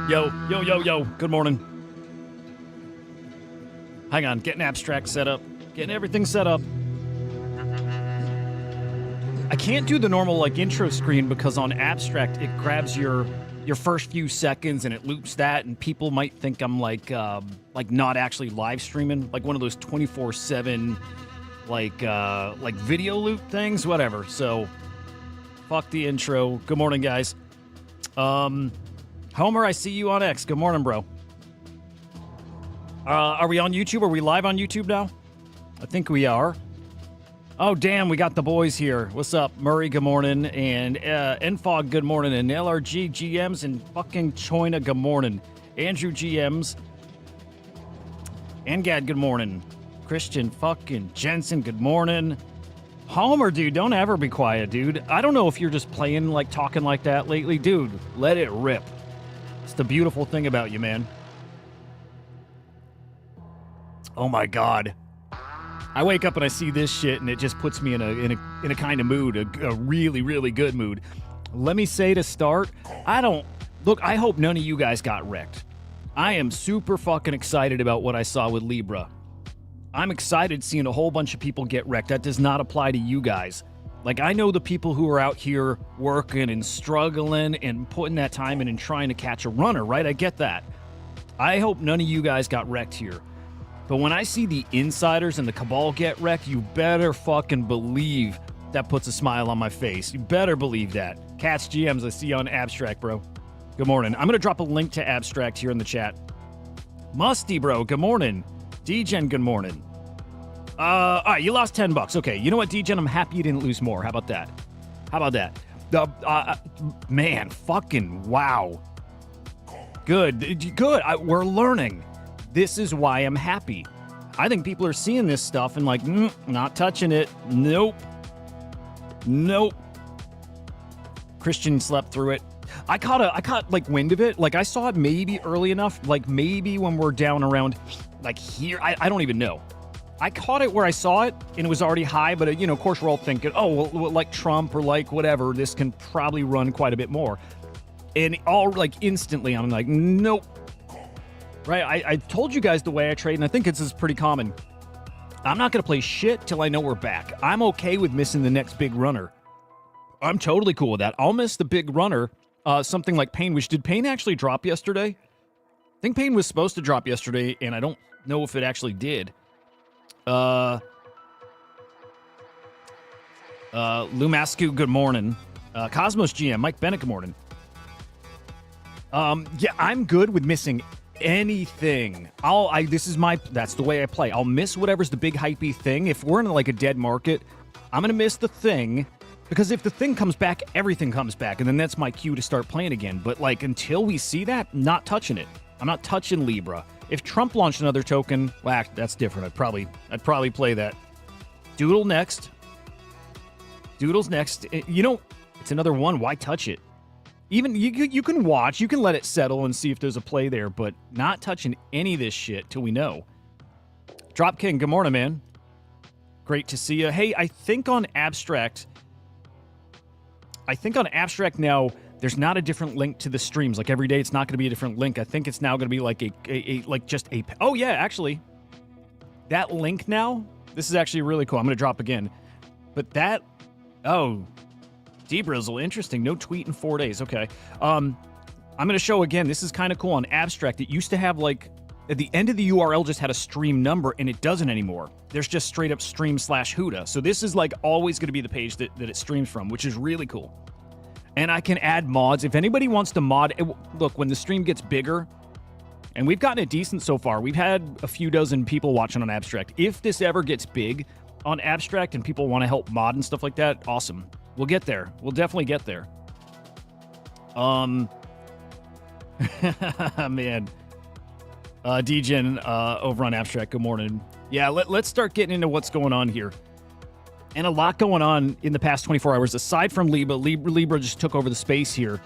Yo. Good morning. Hang on, getting abstract set up. Getting everything set up. I can't do the normal intro screen because on abstract it grabs your first few seconds and it loops that, and people might think I'm not actually live streaming, like one of those 24/7 video loop things, whatever. So fuck the intro. Good morning, guys. Homer, I see you on X. Good morning, bro. Are we on YouTube? Are we live on YouTube now? I think we are. Oh, damn, we got the boys here. What's up? Murray, good morning. And Enfog, good morning. And LRG GMs and fucking Choina, good morning. Andrew GMs. Angad, good morning. Christian fucking Jensen, good morning. Homer, dude, don't ever be quiet, dude. I don't know if you're just playing, talking like that lately. Dude, let it rip. It's the beautiful thing about you, man. Oh, my God. I wake up and I see this shit, and it just puts me in a kind of mood, a really, really good mood. Let me say to start, I hope none of you guys got wrecked. I am super fucking excited about what I saw with Libra. I'm excited seeing a whole bunch of people get wrecked. That does not apply to you guys. I know the people who are out here working and struggling and putting that time in and trying to catch a runner, right? I get that. I hope none of you guys got wrecked here. But when I see the insiders and the cabal get wrecked, you better fucking believe that puts a smile on my face. You better believe that. Catch GMs, I see you on Abstract, bro. Good morning. I'm going to drop a link to Abstract here in the chat. Musty, bro, good morning. D-Gen, good morning. All right, you lost $10. Okay, you know what, D-Gen? I'm happy you didn't lose more. How about that? Man, fucking wow. Good. We're learning. This is why I'm happy. I think people are seeing this stuff and not touching it. Nope. Christian slept through it. I caught wind of it. I saw it maybe early enough. Maybe when we're down around here. I don't even know. I caught it where I saw it and it was already high, but of course we're all thinking, oh, well, like Trump or whatever, this can probably run quite a bit more. And all instantly I'm like, nope. Right, I told you guys the way I trade, and I think this is pretty common. I'm not going to play shit till I know we're back. I'm okay with missing the next big runner. I'm totally cool with that. I'll miss the big runner, something like Pain, which did Pain actually drop yesterday? I think Pain was supposed to drop yesterday, and I don't know if it actually did. Lumascu, good morning. Cosmos GM, Mike Bennett, good morning. Yeah, I'm good with missing anything. That's the way I play. I'll miss whatever's the big hypey thing. If we're in a dead market, I'm gonna miss the thing, because if the thing comes back, everything comes back, and then that's my cue to start playing again. But until we see that, not touching it. I'm not touching Libra. If Trump launched another token, well, that's different. I'd probably play that. Doodle's next. It's another one. Why touch it? Even you can watch, you can let it settle and see if there's a play there, but not touching any of this shit till we know. Drop King, good morning, man. Great to see you. Hey, I think on Abstract now, there's not a different link to the streams. Every day, it's not going to be a different link. I think it's now going to be oh yeah, actually, that link now. This is actually really cool. I'm going to drop again, but D-Brizzle, interesting. No tweet in 4 days. Okay. I'm going to show again. This is kind of cool on Abstract. It used to have at the end of the URL just had a stream number, and it doesn't anymore. There's just straight up stream/Huda. So this is always going to be the page that it streams from, which is really cool. And I can add mods. If anybody wants to mod, look, when the stream gets bigger, and we've gotten it decent so far. We've had a few dozen people watching on Abstract. If this ever gets big on Abstract and people want to help mod and stuff like that, awesome. We'll get there. We'll definitely get there. Man. D-Gen over on Abstract, good morning. Yeah, let's start getting into what's going on here. And a lot going on in the past 24 hours. Aside from Libra just took over the space here.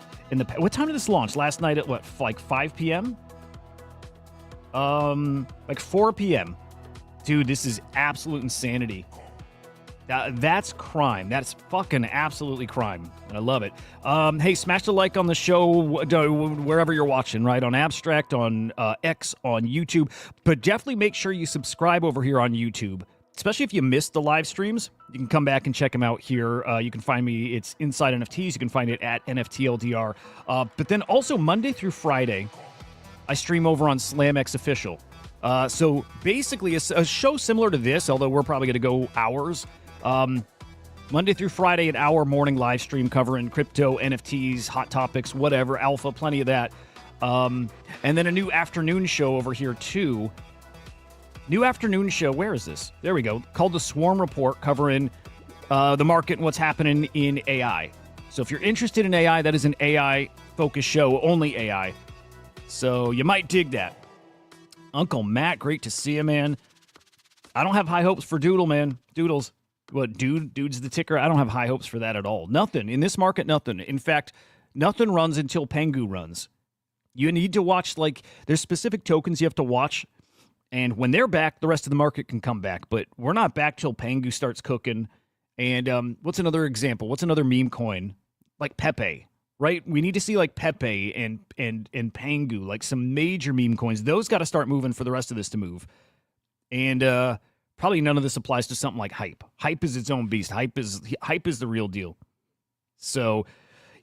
What time did this launch? Last night at what, 5 p.m.? 4 p.m. Dude, this is absolute insanity. That's crime. That's fucking absolutely crime. I love it. Hey, smash the like on the show wherever you're watching, right? On Abstract, on X, on YouTube. But definitely make sure you subscribe over here on YouTube. Especially if you missed the live streams, you can come back and check them out here. You can find me. It's Inside NFTs. You can find it at NFTLDR. But then also Monday through Friday, I stream over on SlamX Official. So basically a show similar to this, although we're probably going to go hours. Monday through Friday, an hour morning live stream covering crypto, NFTs, hot topics, whatever, alpha, plenty of that. And then a new afternoon show over here too. New afternoon show, where is this? There we go, called The Swarm Report, covering the market and what's happening in AI. So if you're interested in AI, that is an AI-focused show, only AI. So you might dig that. Uncle Matt, great to see you, man. I don't have high hopes for Doodle, man. Doodles. What, dude's the ticker? I don't have high hopes for that at all. Nothing. In this market, nothing. In fact, nothing runs until Pengu runs. You need to watch, like, there's specific tokens you have to watch, and when they're back, the rest of the market can come back. But we're not back till Pengu starts cooking. And what's another example? What's another meme coin? Like Pepe, right? We need to see, like, Pepe and Pengu, like some major meme coins. Those got to start moving for the rest of this to move. And probably none of this applies to something like Hype. Hype is its own beast. Hype is the real deal. So,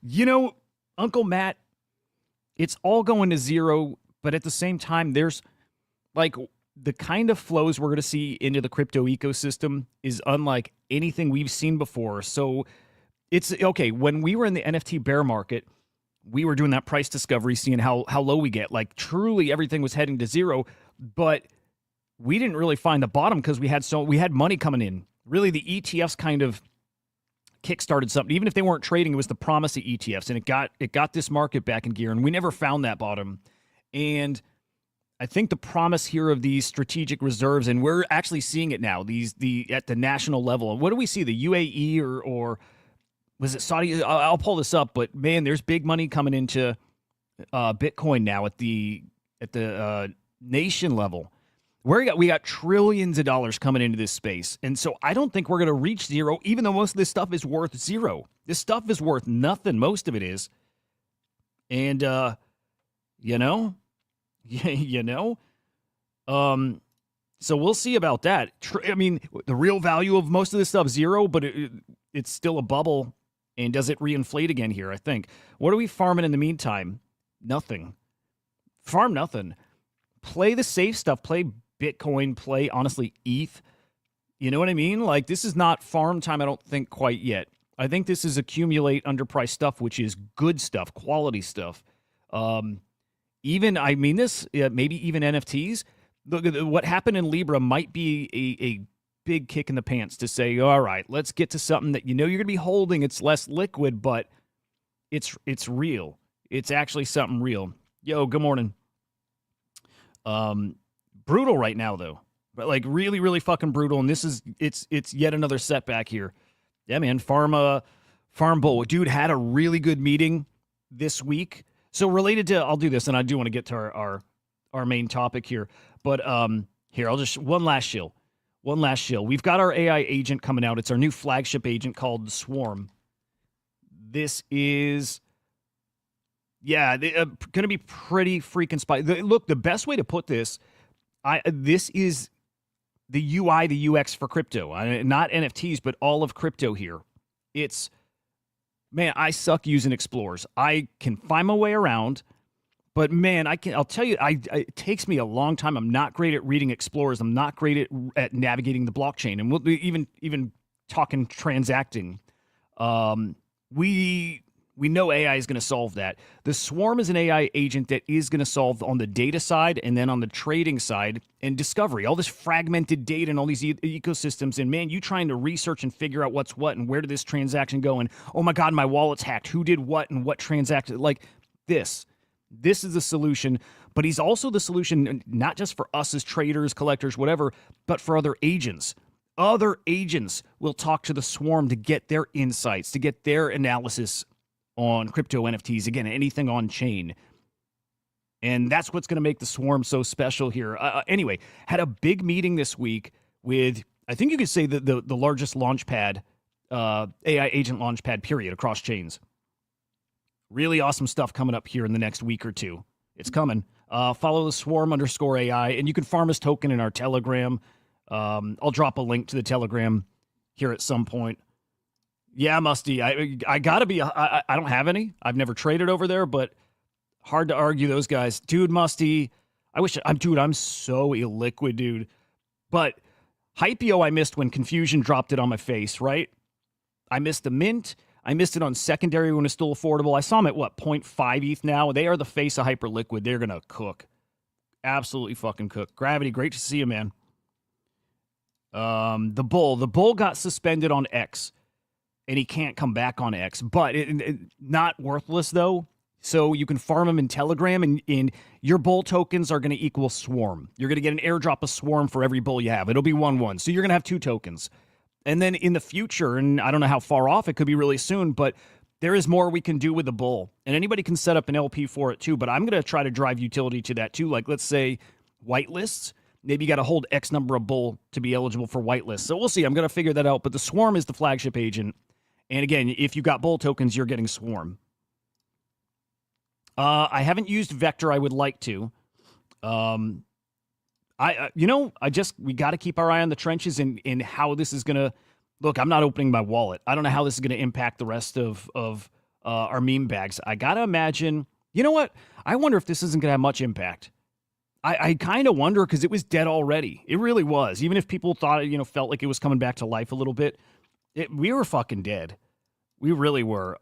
you know, Uncle Matt, it's all going to zero, but at the same time, there's like the kind of flows we're going to see into the crypto ecosystem is unlike anything we've seen before. So it's okay. When we were in the NFT bear market, we were doing that price discovery, seeing how low we get. Like truly everything was heading to zero, but we didn't really find the bottom because we had money coming in. Really, the ETFs kind of kickstarted something. Even if they weren't trading, it was the promise of ETFs, and it got this market back in gear. And we never found that bottom. And I think the promise here of these strategic reserves, and we're actually seeing it now. At the national level. What do we see? The UAE or was it Saudi? I'll pull this up, but man, there's big money coming into Bitcoin now at the nation level. We got trillions of dollars coming into this space. And so I don't think we're going to reach zero, even though most of this stuff is worth zero. This stuff is worth nothing. Most of it is. And, so we'll see about that. I mean, the real value of most of this stuff, zero, but it's still a bubble. And does it reinflate again here, I think? What are we farming in the meantime? Nothing. Farm nothing. Play the safe stuff. Play Bitcoin, play, honestly, ETH. You know what I mean? Like, this is not farm time, I don't think, quite yet. I think this is accumulate underpriced stuff, which is good stuff, quality stuff. Maybe even NFTs. What happened in Libra might be a big kick in the pants to say, all right, let's get to something that you know you're going to be holding. It's less liquid, but it's real. It's actually something real. Yo, good morning. Brutal right now though, but like really, really fucking brutal. And it's yet another setback here. Yeah, man. Farm Bull, dude, had a really good meeting this week. So related to, I'll do this, and I do want to get to our main topic here. But here, I'll just one last shill. We've got our AI agent coming out. It's our new flagship agent called the Swarm. This is. Yeah, going to be pretty freaking spicy. Look, the best way to put this, this is the UI, the UX for crypto. Not NFTs, but all of crypto here. Man, I suck using explorers. I can find my way around, but man, I'll tell you, it takes me a long time. I'm not great at reading explorers. I'm not great at navigating the blockchain. And we'll even talking transacting. We know AI is going to solve that. The Swarm is an AI agent that is going to solve on the data side and then on the trading side and discovery, all this fragmented data and all these ecosystems. And man, you trying to research and figure out what's what and where did this transaction go? And oh my God, my wallet's hacked. Who did what and what transacted? Like this is the solution, but he's also the solution, not just for us as traders, collectors, whatever, but for other agents. Other agents will talk to the Swarm to get their insights, to get their analysis on crypto NFTs, again, anything on chain. And that's what's going to make the Swarm so special here. Anyway, had a big meeting this week with, I think you could say that the largest launch pad, AI agent launch pad, period, across chains. Really awesome stuff coming up here in the next week or two. It's coming. Follow the swarm_AI, and you can farm his token in our Telegram. I'll drop a link to the Telegram here at some point. Yeah, Musty. I gotta be. I don't have any. I've never traded over there, but hard to argue those guys, dude. Musty. I wish. I'm so illiquid, dude. But Hypeo, I missed when Confusion dropped it on my face. Right. I missed the mint. I missed it on secondary when it's still affordable. I saw them at, 0.5 ETH now? They are the face of Hyperliquid. They're going to cook. Absolutely fucking cook. Gravity, great to see you, man. The Bull got suspended on X, and he can't come back on X. But not worthless, though. So you can farm him in Telegram, and your Bull tokens are going to equal Swarm. You're going to get an airdrop of Swarm for every Bull you have. It'll be 1-1. So you're going to have 2 tokens. And then in the future, and I don't know how far off, it could be really soon, but there is more we can do with the Bull. And anybody can set up an LP for it too, but I'm going to try to drive utility to that too. Like, let's say whitelists. Maybe you got to hold X number of Bull to be eligible for whitelists. So we'll see. I'm going to figure that out. But the Swarm is the flagship agent. And again, if you got Bull tokens, you're getting Swarm. I haven't used Vector. I would like to. We got to keep our eye on the trenches in how this is going to look. I'm not opening my wallet. I don't know how this is going to impact the rest of our meme bags. I got to imagine, you know what? I wonder if this isn't going to have much impact. I kind of wonder because it was dead already. It really was. Even if people thought, felt like it was coming back to life a little bit, we were fucking dead. We really were.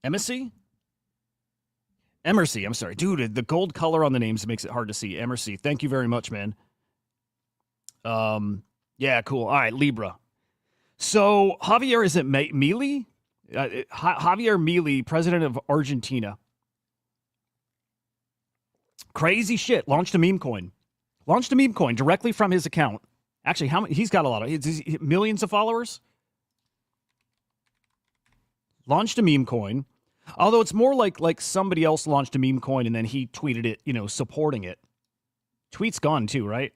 Emercy, I'm sorry. Dude, the gold color on the names makes it hard to see. Emercy, thank you very much, man. Yeah, cool. All right, Libra. So, Javier, is it Milei? Javier Milei, president of Argentina. Crazy shit. Launched a meme coin. Directly from his account. Actually, how many? He's got a lot of millions of followers. Launched a meme coin. Although it's more like somebody else launched a meme coin and then he tweeted it, supporting it. Tweet's gone too, right?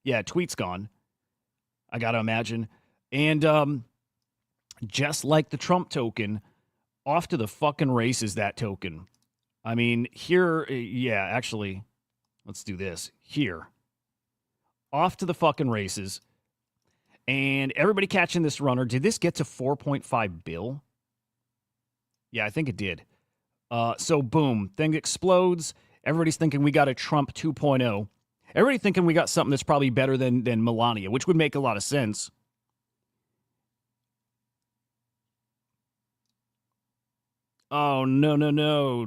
Yeah, tweet's gone. I got to imagine. And just like the Trump token, off to the fucking races, that token. I mean, here, yeah, actually, let's do this. Here. Off to the fucking races. And everybody catching this runner. Did this get to 4.5 bill? Yeah, I think it did. So, boom. Thing explodes. Everybody's thinking we got a Trump 2.0. Everybody thinking we got something that's probably better than Melania, which would make a lot of sense. Oh, no.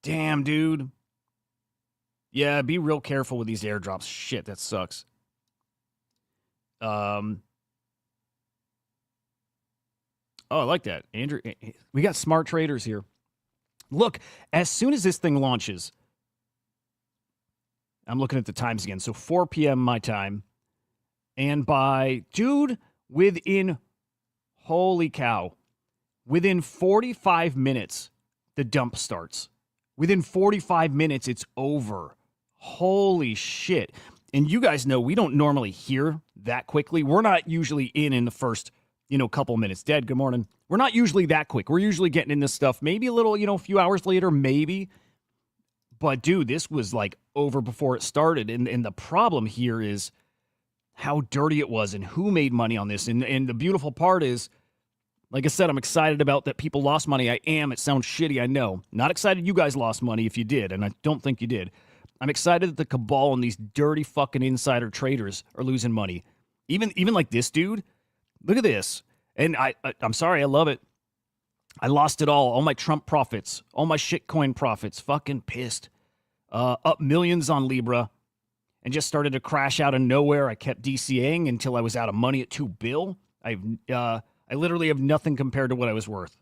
Damn, dude. Yeah, be real careful with these airdrops. Shit, that sucks. Oh, I like that. Andrew, we got smart traders here. Look, as soon as this thing launches, I'm looking at the times again. So 4 p.m. my time. And holy cow, within 45 minutes, the dump starts. Within 45 minutes, it's over. Holy shit. And you guys know we don't normally hear that quickly. We're not usually in the first, couple minutes. Dead, good morning. We're not usually that quick. We're usually getting in this stuff maybe a little, a few hours later, maybe. But, dude, this was, over before it started. And the problem here is how dirty it was and who made money on this. And the beautiful part is, like I said, I'm excited about that people lost money. I am. It sounds shitty, I know. Not excited you guys lost money if you did, and I don't think you did. I'm excited that the cabal and these dirty fucking insider traders are losing money. Even like this dude. Look at this. And I'm sorry, I love it. I lost it all my Trump profits, all my shitcoin profits. Fucking pissed. Up millions on Libra, and just started to crash out of nowhere. I kept DCAing until I was out of money at 2 bill. I literally have nothing compared to what I was worth.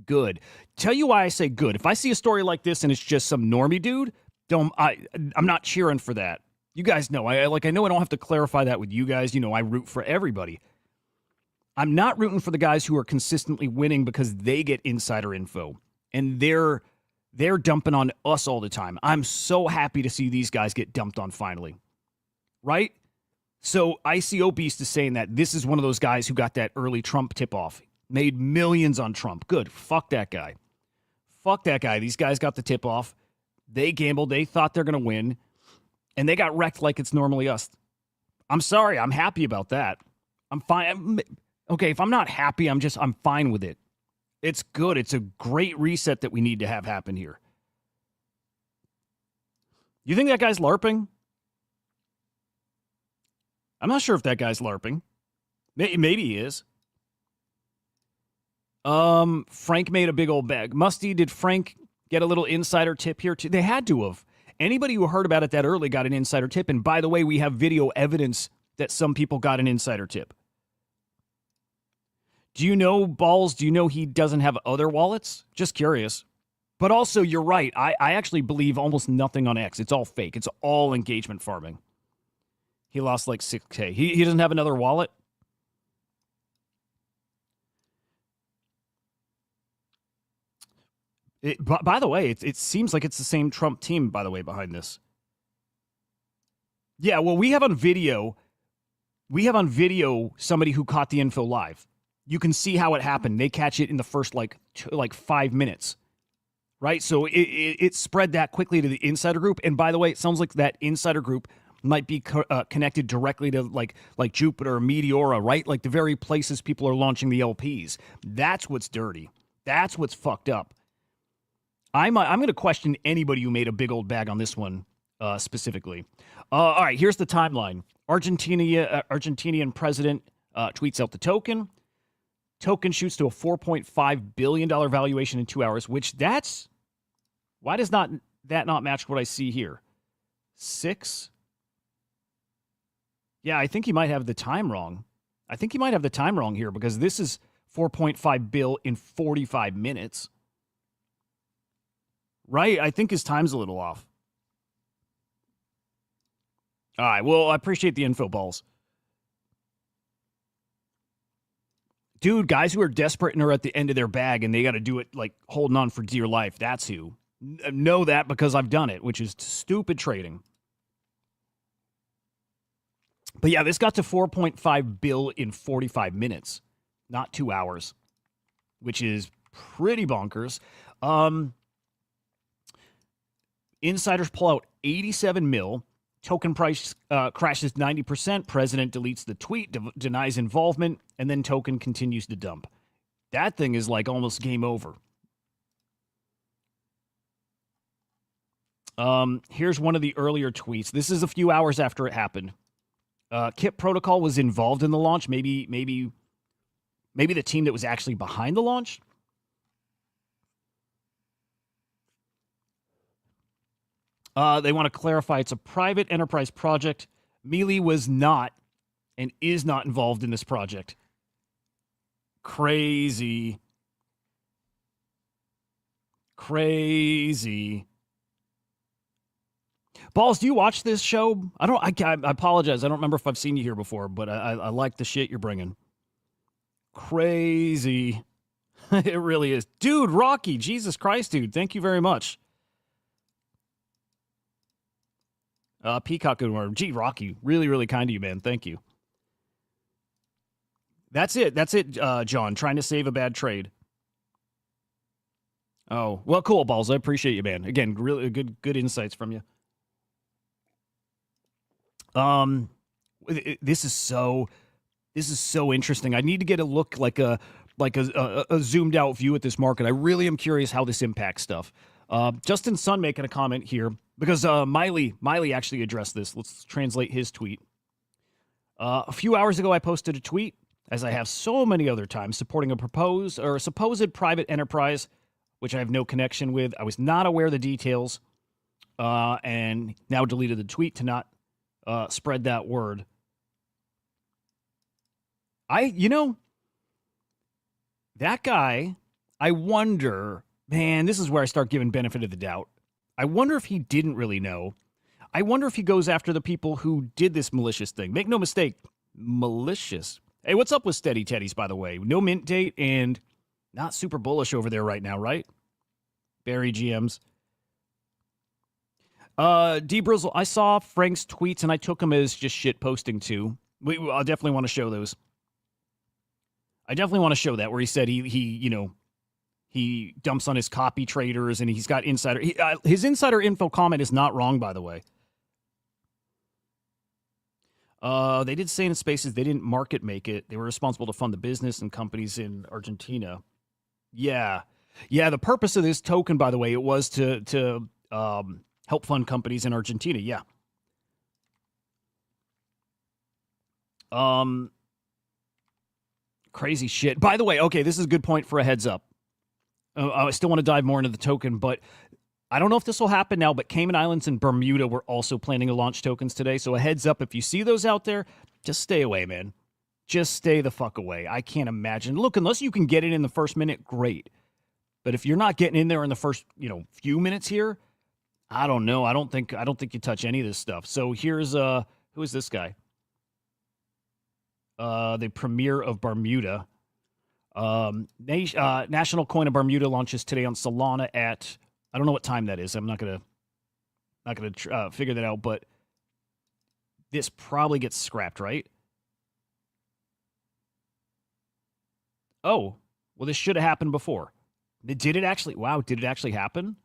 Good. Tell you why I say good. If I see a story like this and it's just some normie dude, I'm not cheering for that. You guys know. I know I don't have to clarify that with you guys. I root for everybody. I'm not rooting for the guys who are consistently winning because they get insider info and they're They're dumping on us all the time. I'm so happy to see these guys get dumped on finally. Right? So ICO Beast is saying that this is one of those guys who got that early Trump tip-off. Made millions on Trump. Good. Fuck that guy. Fuck that guy. These guys got the tip-off. They gambled. They thought they're going to win. And they got wrecked like it's normally us. I'm sorry. I'm happy about that. I'm fine. Okay, if I'm not happy, I'm fine with it. It's good. It's a great reset that we need to have happen here. You think that guy's LARPing? I'm not sure if that guy's LARPing. Maybe he is. Frank made a big old bag. Musty, did Frank get a little insider tip here too? They had to have. Anybody who heard about it that early got an insider tip. And by the way, we have video evidence that some people got an insider tip. Do you know, Balls, do you know he doesn't have other wallets? Just curious. But also, you're right. I actually believe almost nothing on X. It's all fake. It's all engagement farming. He lost like 6K. He doesn't have another wallet? By the way, it seems like it's the same Trump team, by the way, behind this. Yeah, well, we have on video somebody who caught the info live. You can see how it happened. They catch it in the first like 5 minutes, right? So it spread that quickly to the insider group. And by the way, it sounds like that insider group might be connected directly to like Jupiter or Meteora, right? Like the very places people are launching the LPs. That's what's dirty. That's what's fucked up. I'm going to question anybody who made a big old bag on this one specifically. All right, here's the timeline. Argentinian president tweets out the token. Token shoots to a $4.5 billion valuation in 2 hours, which why does that not match what I see here? 6? Yeah, I think he might have the time wrong. I think he might have the time wrong here because this is 4.5 bill in 45 minutes. Right? I think his time's a little off. All right, well, I appreciate the info, Balls. Dude, guys who are desperate and are at the end of their bag and they got to do it like holding on for dear life. That's who. Know that because I've done it, which is stupid trading. But yeah, this got to 4.5 bill in 45 minutes, not 2 hours, which is pretty bonkers. Insiders pull out 87 mil. Token price crashes 90%. President deletes the tweet, denies involvement, and then token continues to dump. That thing is like almost game over. Here's one of the earlier tweets. This is a few hours after it happened. Kip Protocol was involved in the launch. Maybe the team that was actually behind the launch. They want to clarify it's a private enterprise project. Milei was not and is not involved in this project. Crazy. Balls, do you watch this show? I apologize. I don't remember if I've seen you here before, but I like the shit you're bringing. Crazy. It really is. Dude, Rocky, Jesus Christ, dude. Thank you very much. Peacock, gee, Rocky, really, really kind of you, man. Thank you. That's it, John. Trying to save a bad trade. Oh, well, cool, Balls. I appreciate you, man. Again, really good insights from you. This is so interesting. I need to get a look like a zoomed out view at this market. I really am curious how this impacts stuff. Justin Sun making a comment here because Miley actually addressed this. Let's translate his tweet. A few hours ago, I posted a tweet, as I have so many other times, supporting a supposed private enterprise, which I have no connection with. I was not aware of the details, and now deleted the tweet to not spread that word. That guy, I wonder, man, this is where I start giving benefit of the doubt. I wonder if he didn't really know. I wonder if he goes after the people who did this malicious thing. Make no mistake, malicious. Hey, what's up with Steady Teddies, by the way? No mint date and not super bullish over there right now, right? Barry GMs. D Brizzle, I saw Frank's tweets and I took them as just shit posting too. I definitely want to show those. I definitely want to show that where he said he dumps on his copy traders and he's got insider. His insider info comment is not wrong, by the way. They did say in Spaces they didn't market make it. They were responsible to fund the business and companies in Argentina. Yeah. The purpose of this token, by the way, it was to help fund companies in Argentina. Yeah. Crazy shit. By the way, okay, this is a good point for a heads up. I still want to dive more into the token, but I don't know if this will happen now, but Cayman Islands and Bermuda were also planning to launch tokens today. So a heads up, if you see those out there, just stay away, man. Just stay the fuck away. I can't imagine. Look, unless you can get it in the first minute, great. But if you're not getting in there in the first, few minutes here, I don't know. I don't think you touch any of this stuff. So here's who is this guy? The premier of Bermuda. National Coin of Bermuda launches today on Solana at, I don't know what time that is. I'm not gonna figure that out, but this probably gets scrapped, right? Oh, well, this should have happened before. Did it actually? Wow, did it actually happen?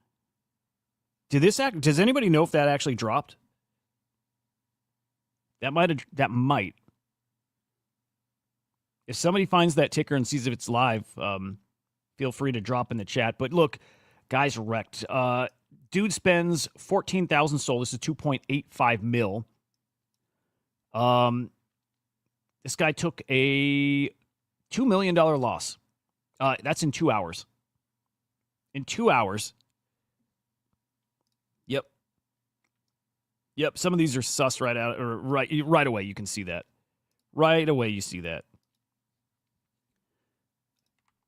Does anybody know if that actually dropped? That might. If somebody finds that ticker and sees if it's live, feel free to drop in the chat. But look, guys wrecked. Dude spends 14,000 SOL. This is 2.85 mil. This guy took a $2 million loss. That's in 2 hours. In 2 hours. Yep. Some of these are sus right out, or right away. You can see that. Right away, you see that.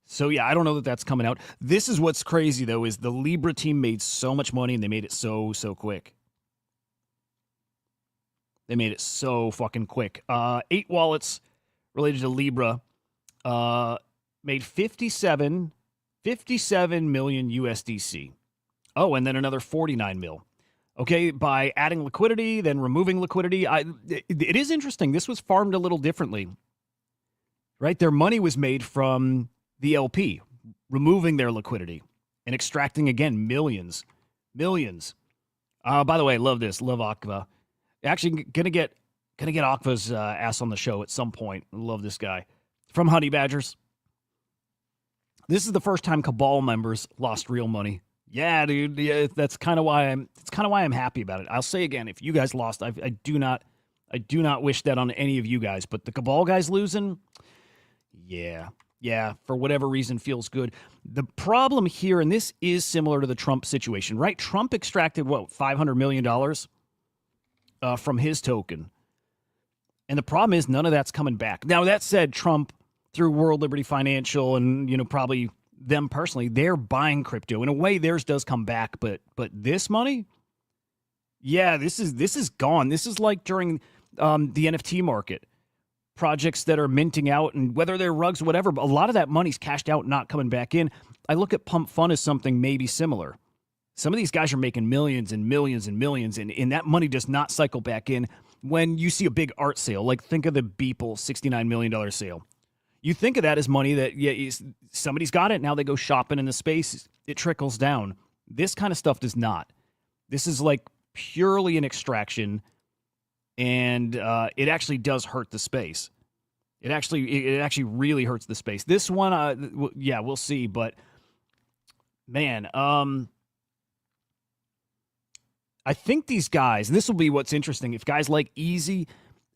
So yeah, I don't know that that's coming out. This is what's crazy though, is the Libra team made so much money and they made it so quick. They made it so fucking quick. 8 wallets related to Libra made 57 million USDC. Oh, and then another 49 mil. Okay, by adding liquidity, then removing liquidity. It is interesting. This was farmed a little differently, right? Their money was made from the LP, removing their liquidity and extracting, again, millions. By the way, love this. Love Akva. Actually, gonna get Akva's ass on the show at some point. Love this guy. From Honey Badgers. This is the first time Cabal members lost real money. Yeah, dude. Yeah, that's kind of why I'm happy about it. I'll say again, if you guys lost, I do not wish that on any of you guys. But the Cabal guys losing, yeah, for whatever reason, feels good. The problem here, and this is similar to the Trump situation, right? Trump extracted $500 million from his token, and the problem is none of that's coming back. Now that said, Trump through World Liberty Financial and probably them personally, they're buying crypto. In a way, theirs does come back, but this money, yeah, this is gone. This is like during the NFT market. Projects that are minting out, and whether they're rugs, whatever, but a lot of that money's cashed out, not coming back in. I look at Pump Fun as something maybe similar. Some of these guys are making millions and millions and millions, and that money does not cycle back in when you see a big art sale. Like, think of the Beeple $69 million sale. You think of that as money that, somebody's got it, now they go shopping in the space, it trickles down. This kind of stuff does not. This is like purely an extraction, and it actually does hurt the space. It actually really hurts the space. This one, we'll see. But man, I think these guys, and this will be what's interesting, if guys like Easy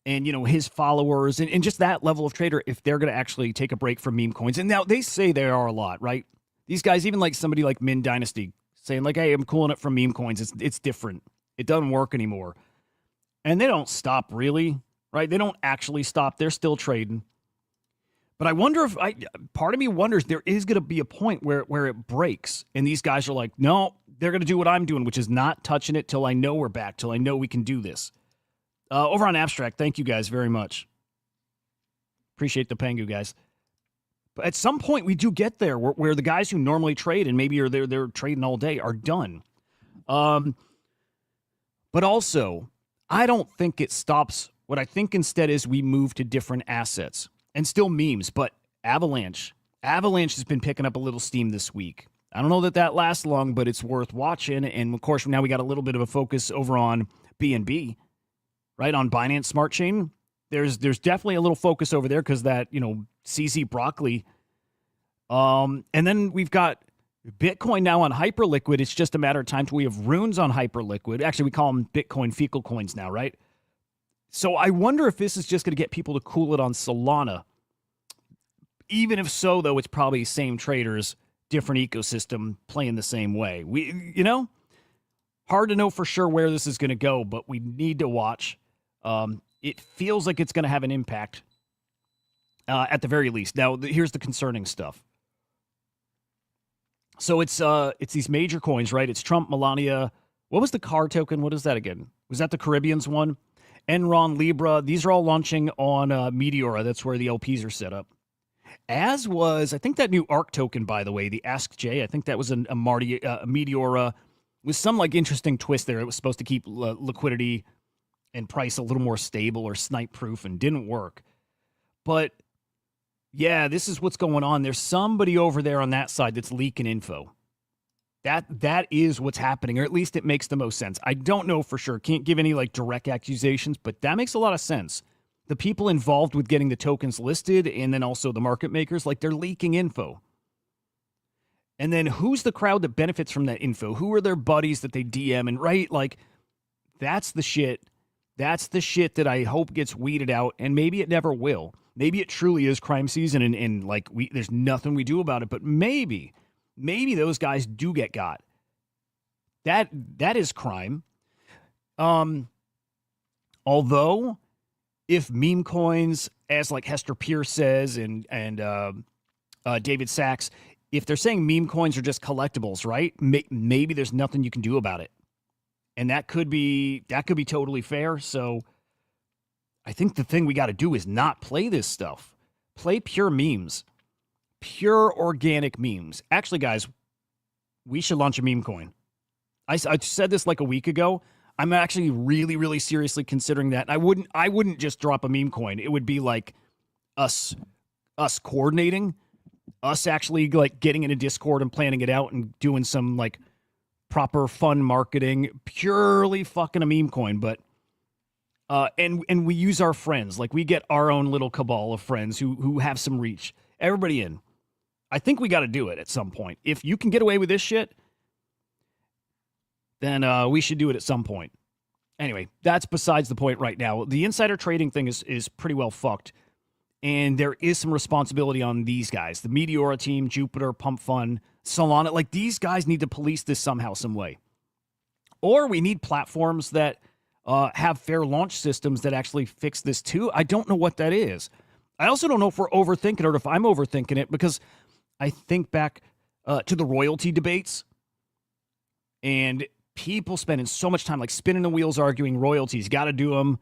and his followers and just that level of trader, if they're going to actually take a break from meme coins. And now they say there are a lot, right? These guys, even like somebody like Min Dynasty, saying like, "Hey, I'm cooling it from meme coins. It's different. It doesn't work anymore." And they don't stop, really, right? They don't actually stop. They're still trading. But I wonder if part of me wonders there is going to be a point where it breaks. And these guys are like, no, they're going to do what I'm doing, which is not touching it till I know we're back, till I know we can do this. Over on Abstract, thank you guys very much. Appreciate the Pengu, guys. But at some point, we do get there where the guys who normally trade and maybe they're trading all day are done. But also, I don't think it stops. What I think instead is we move to different assets and still memes, but Avalanche. Avalanche has been picking up a little steam this week. I don't know that lasts long, but it's worth watching. And of course, now we got a little bit of a focus over on BNB, right? On Binance Smart Chain. There's definitely a little focus over there because that, CZ Broccoli. And then we've got Bitcoin now on Hyperliquid. It's just a matter of time till we have runes on Hyperliquid. Actually, we call them Bitcoin fecal coins now, right? So I wonder if this is just going to get people to cool it on Solana. Even if so, though, it's probably same traders, different ecosystem, playing the same way. Hard to know for sure where this is going to go, but we need to watch. It feels like it's going to have an impact at the very least. Now, here's the concerning stuff. So it's these major coins, right? It's Trump, Melania. What was the car token? What is that again? Was that the Caribbeans one? Enron, Libra. These are all launching on Meteora. That's where the LPs are set up. As was, I think that new ARC token, by the way, the Ask J. I think that was a Meteora with some like interesting twist there. It was supposed to keep liquidity and price a little more stable or snipe proof, and didn't work. But yeah, this is what's going on. There's somebody over there on that side that's leaking info. That is what's happening, or at least it makes the most sense. I don't know for sure. Can't give any like direct accusations, but that makes a lot of sense. The people involved with getting the tokens listed and then also the market makers, like they're leaking info. And then who's the crowd that benefits from that info? Who are their buddies that they DM? And right, like that's the shit. That's the shit that I hope gets weeded out, and maybe it never will. Maybe it truly is crime season and like there's nothing we do about it, but maybe those guys do get got. That is crime. Although if meme coins, as like Hester Pierce says and David Sachs, if they're saying meme coins are just collectibles, right? Maybe there's nothing you can do about it. And that could be totally fair. So I think the thing we got to do is not play this stuff. Play pure memes. Pure organic memes. Actually, guys, we should launch a meme coin. I said this like a week ago. I'm actually really, really seriously considering that. I wouldn't just drop a meme coin. It would be like us coordinating, us actually like getting in a Discord and planning it out and doing some like proper fun marketing, purely fucking a meme coin. But and we use our friends. Like we get our own little cabal of friends who have some reach. Everybody in. I think we got to do it at some point. If you can get away with this shit, then we should do it at some point. Anyway, that's besides the point right now. The insider trading thing is pretty well fucked. And there is some responsibility on these guys. The Meteora team, Jupiter, Pump Fund, Solana. Like these guys need to police this somehow, some way. Or we need platforms that have fair launch systems that actually fix this too. I don't know what that is. I also don't know if we're overthinking it or if I'm overthinking it, because I think back to the royalty debates and people spending so much time like spinning the wheels arguing royalties. Got to do them.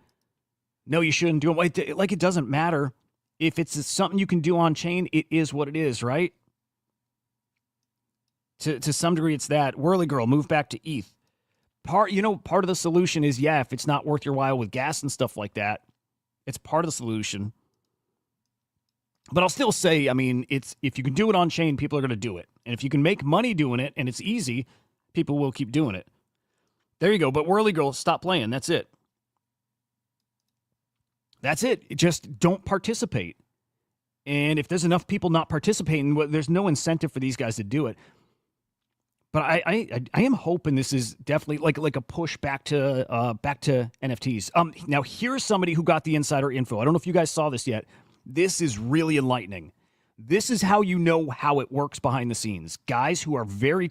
No, you shouldn't do them. Like it doesn't matter. If it's something you can do on chain, it is what it is, right? To some degree, it's that. Whirly Girl, move back to ETH. Part of the solution is, yeah, if it's not worth your while with gas and stuff like that, it's part of the solution. But I'll still say, I mean, if you can do it on chain, people are going to do it. And if you can make money doing it and it's easy, people will keep doing it. There you go. But Whirly Girl, stop playing. That's it. That's it. Just don't participate. And if there's enough people not participating, there's no incentive for these guys to do it. But I am hoping this is definitely like a push back to NFTs. Now here's somebody who got the insider info. I don't know if you guys saw this yet. This is really enlightening. This is how you know how it works behind the scenes. Guys who are very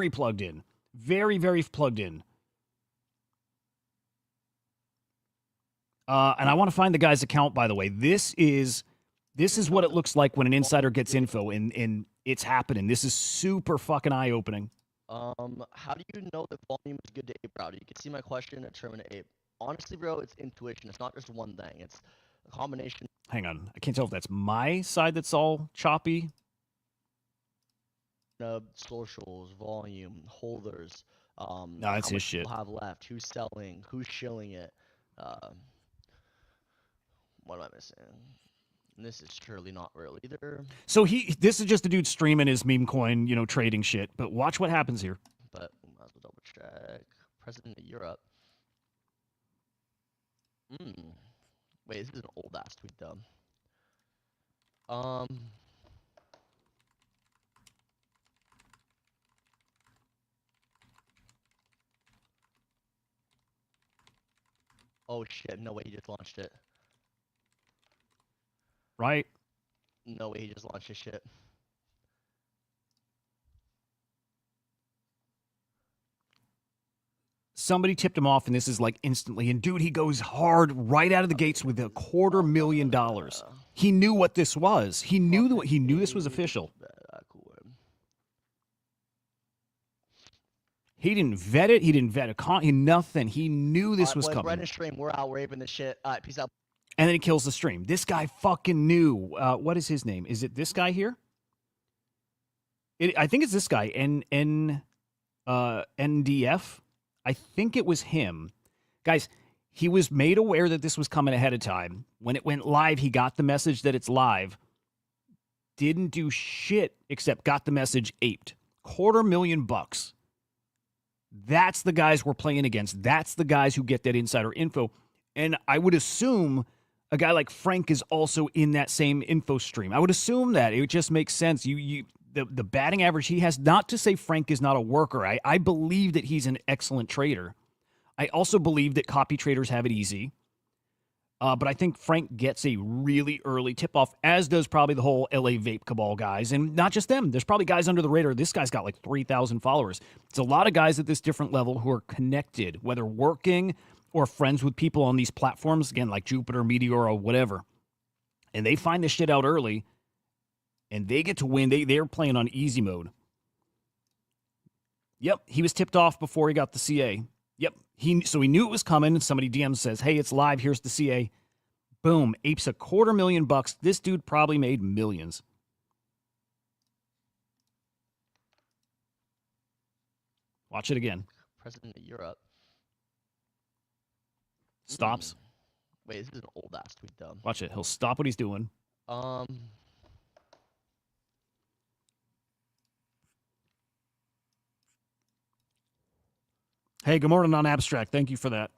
plugged in, very, very plugged in. And I want to find the guy's account, by the way. This is what it looks like when an insider gets info, and it's happening. This is super fucking eye-opening. How do you know that volume is good to ape router? You can see my question at Sherman to ape. Honestly, bro, it's intuition. It's not just one thing. It's a combination. Hang on. I can't tell if that's my side that's all choppy. Socials, volume, holders, No, that's how his much shit. people have left, who's selling, who's shilling it. What am I missing? And this is surely not real either. So this is just a dude streaming his Memecoin, trading shit. But watch what happens here. But might as well double check. President of Europe. Wait, this is an old ass tweet though. Oh shit, no way he just launched it. Right? No way he just launched his shit. Somebody tipped him off, and this is like instantly. And dude, he goes hard right out of the gates with $250,000. He knew what this was. He knew this was official. He didn't vet it. He didn't vet nothing. He knew this was coming. Red and stream, we're out. We're aping this shit. All right, peace out. And then he kills the stream. This guy fucking knew. What is his name? Is it this guy here? I think it's this guy. NDF. I think it was him. Guys, he was made aware that this was coming ahead of time. When it went live, he got the message that it's live. Didn't do shit except got the message aped. $250,000. That's the guys we're playing against. That's the guys who get that insider info. And I would assume a guy like Frank is also in that same info stream. I would assume that. It just makes sense. The batting average he has, not to say Frank is not a worker. I believe that he's an excellent trader. I also believe that copy traders have it easy. But I think Frank gets a really early tip-off, as does probably the whole LA Vape Cabal guys. And not just them. There's probably guys under the radar. This guy's got like 3,000 followers. It's a lot of guys at this different level who are connected, whether working or friends with people on these platforms, again, like Jupiter, Meteor, or whatever. And they find this shit out early, and they get to win. They're playing on easy mode. Yep, he was tipped off before he got the CA. Yep, so he knew it was coming, and somebody DMs says, hey, it's live, here's the CA. Boom, apes $250,000. This dude probably made millions. Watch it again. President of Europe. Stops. Wait, this is an old ass tweet though. Watch it. He'll stop what he's doing. Hey, good morning on Abstract. Thank you for that.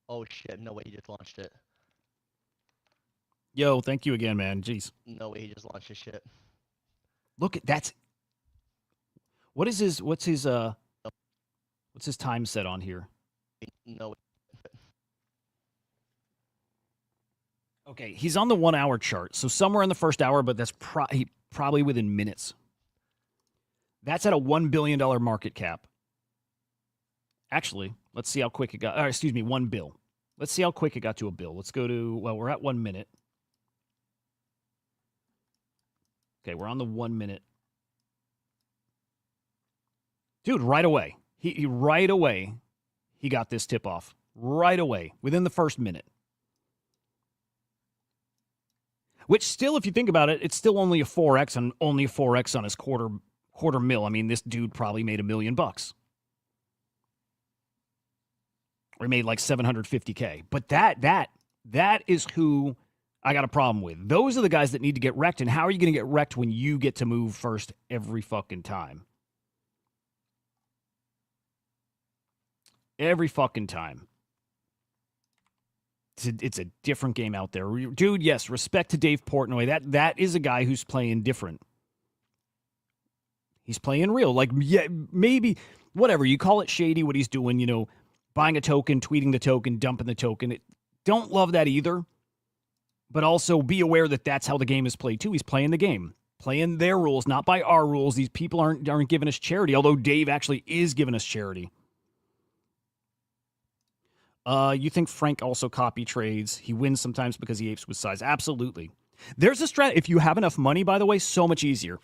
Oh shit, no way he just launched it. Yo, thank you again, man. Jeez. No way he just launched his shit. Look at that's what's his time set on here? No. Okay, he's on the 1 hour chart. So somewhere in the first hour, but that's probably within minutes. That's at a $1 billion market cap. Actually, let's see how quick it got. $1 bill. Let's see how quick it got to a bill. Let's go to, we're at 1 minute. Okay, we're on the 1 minute. Dude, right away. He right away, he got this tip off. Right away, within the first minute. Which still, if you think about it, it's still only a 4x and only a 4x on his quarter mil. I mean, this dude probably made $1 million. Or he made like $750K. But that is who I got a problem with. Those are the guys that need to get wrecked. And how are you going to get wrecked when you get to move first every fucking time? Every fucking time. It's a different game out there. Dude, yes, respect to Dave Portnoy. That is a guy who's playing different. He's playing real. Like, yeah, maybe, whatever. You call it shady what he's doing, buying a token, tweeting the token, dumping the token. Don't love that either. But also be aware that that's how the game is played too. He's playing the game. Playing their rules, not by our rules. These people aren't giving us charity, although Dave actually is giving us charity. You think Frank also copy trades? He wins sometimes because he apes with size. Absolutely. There's a strat. If you have enough money, by the way, so much easier.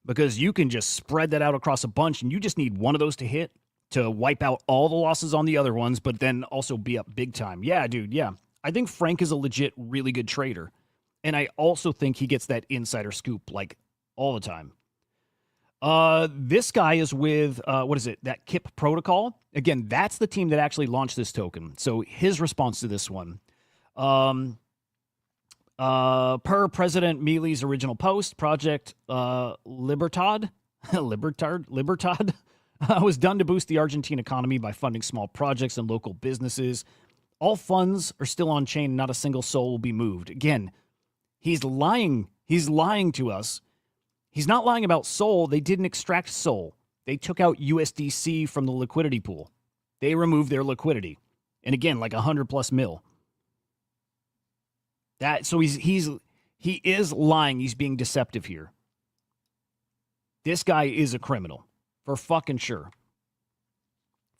Because you can just spread that out across a bunch, and you just need one of those to hit to wipe out all the losses on the other ones, but then also be up big time. Yeah, dude, yeah. I think Frank is a legit, really good trader. And I also think he gets that insider scoop, like, all the time. This guy is with what is it? That KIP protocol. Again, that's the team that actually launched this token. So his response to this one, per President Milei's original post, Project Libertad, Libertad, was done to boost the Argentine economy by funding small projects and local businesses. All funds are still on chain. Not a single soul will be moved. Again, he's lying. He's lying to us. He's not lying about Sol. They didn't extract Sol. They took out USDC from the liquidity pool. They removed their liquidity. And again, like 100+ mil. So he is lying. He's being deceptive here. This guy is a criminal. For fucking sure.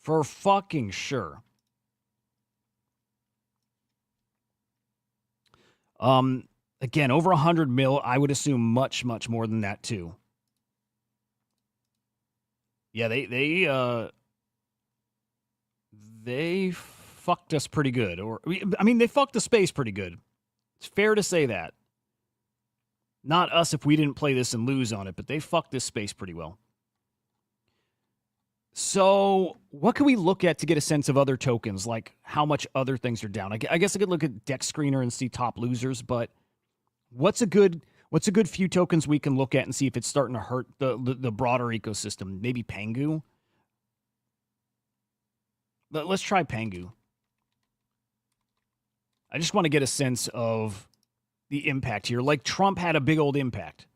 For fucking sure. Again, over 100 mil, I would assume much, much more than that too. Yeah, they fucked us pretty good. I mean, they fucked the space pretty good. It's fair to say that. Not us if we didn't play this and lose on it, but they fucked this space pretty well. So what can we look at to get a sense of other tokens, like how much other things are down? I guess I could look at Dex Screener and see top losers, but what's a good few tokens we can look at and see if it's starting to hurt the broader ecosystem? Maybe Pengu. Let's try Pengu. I just want to get a sense of the impact here. Like Trump had a big old impact.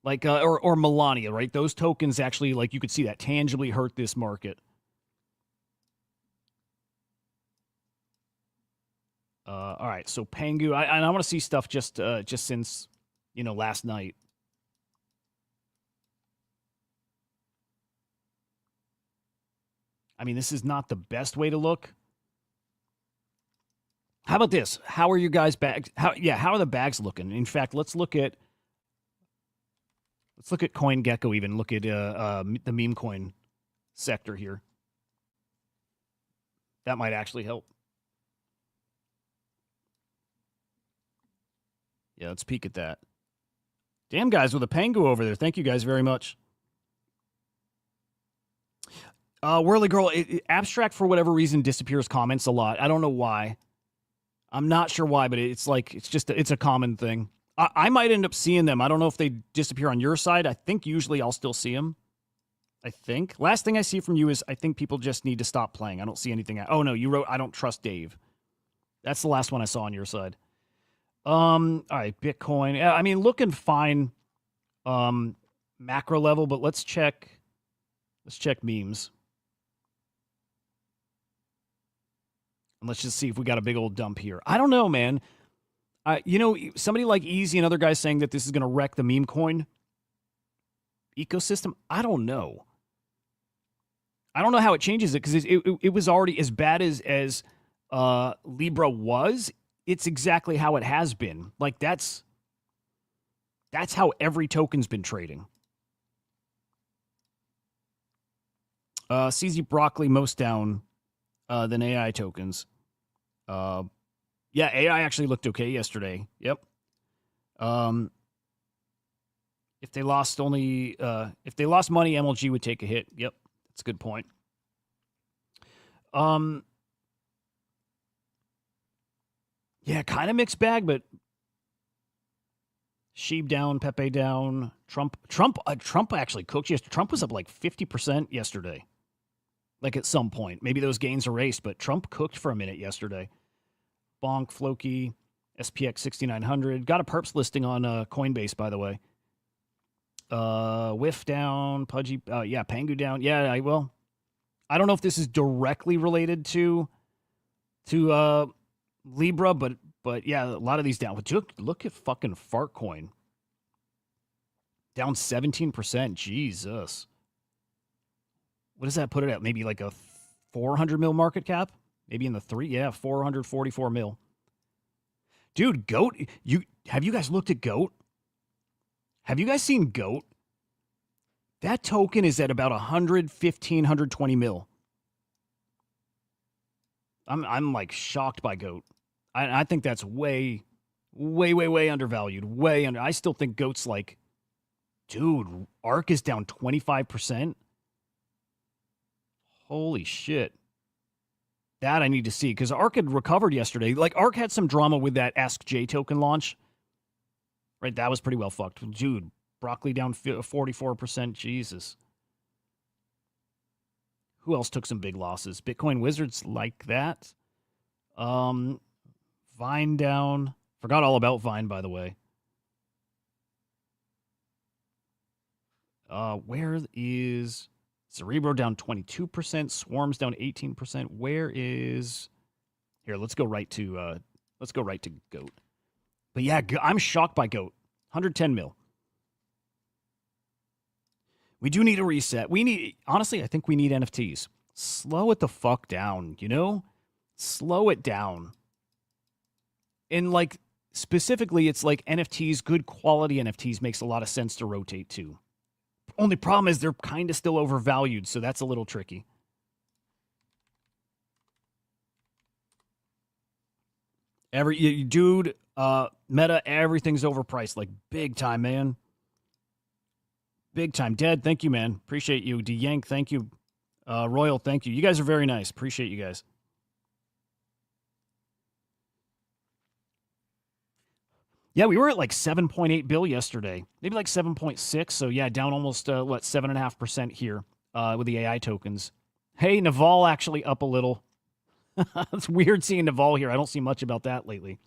Like or Melania, right? Those tokens actually, like you could see that tangibly hurt this market. All right, so Pengu, I want to see stuff just since last night. I mean, this is not the best way to look. How about this? How are you guys bags? How are the bags looking? In fact, let's look at CoinGecko. Even look at the Memecoin sector here. That might actually help. Yeah, let's peek at that. Damn, guys, with a Pengu over there. Thank you guys very much. Whirly Girl, Abstract, for whatever reason, disappears comments a lot. I don't know why. I'm not sure why, but it's a common thing. I might end up seeing them. I don't know if they disappear on your side. I think usually I'll still see them. I think. Last thing I see from you is I think people just need to stop playing. I don't see anything. Oh, no, you wrote, I don't trust Dave. That's the last one I saw on your side. All right, Bitcoin. I mean, looking fine macro level, but let's check memes. And let's just see if we got a big old dump here. I don't know, man. Somebody like Easy and other guys saying that this is going to wreck the meme coin ecosystem. I don't know. I don't know how it changes it, because it was already as bad as Libra was. It's exactly how it has been. Like that's how every token's been trading. CZ Broccoli most down than AI tokens. Yeah, AI actually looked okay yesterday. Yep. If they lost money, MLG would take a hit. Yep, that's a good point. Yeah, kind of mixed bag, but Sheeb down, Pepe down, Trump actually cooked yesterday. Trump was up like 50% yesterday. Like at some point. Maybe those gains erased, but Trump cooked for a minute yesterday. Bonk, Floki, SPX 6900. Got a perps listing on Coinbase, by the way. Whiff down, Pudgy. Yeah, Pengu down. Yeah, I don't know if this is directly related to Libra, but yeah, a lot of these down. But look at fucking Fartcoin. Down 17%. Jesus. What does that put it at? Maybe like a 400 mil market cap? Maybe in the 444 mil. Dude, GOAT. Have you guys looked at GOAT? Have you guys seen GOAT? That token is at about 115, 120 mil. I'm like shocked by GOAT. I think that's way undervalued. I still think GOAT's like Dude, ARK is down 25%. Holy shit. That I need to see, because ARK had recovered yesterday. Like, ARK had some drama with that Ask J token launch. Right, that was pretty well fucked. Dude, broccoli down 44%. Jesus. Who else took some big losses? Bitcoin Wizards like that. Vine down. Forgot all about Vine, by the way. Where is Cerebro down 22%? Swarms down 18%. Where is here? Let's go right to Goat. But yeah, I'm shocked by Goat. 110 mil. We do need a reset. Honestly, I think we need NFTs. Slow it the fuck down, you know? Slow it down. And like, specifically, it's like NFTs, good quality NFTs makes a lot of sense to rotate to. Only problem is they're kind of still overvalued, so that's a little tricky. Dude, Meta, everything's overpriced, like big time, man. Big time. Dead, thank you, man. Appreciate you. DeYank, thank you. Royal, thank you. You guys are very nice. Appreciate you guys. Yeah, we were at like 7.8 bill yesterday. Maybe like 7.6. So yeah, down almost 7.5% here with the AI tokens. Hey, Naval actually up a little. It's weird seeing Naval here. I don't see much about that lately.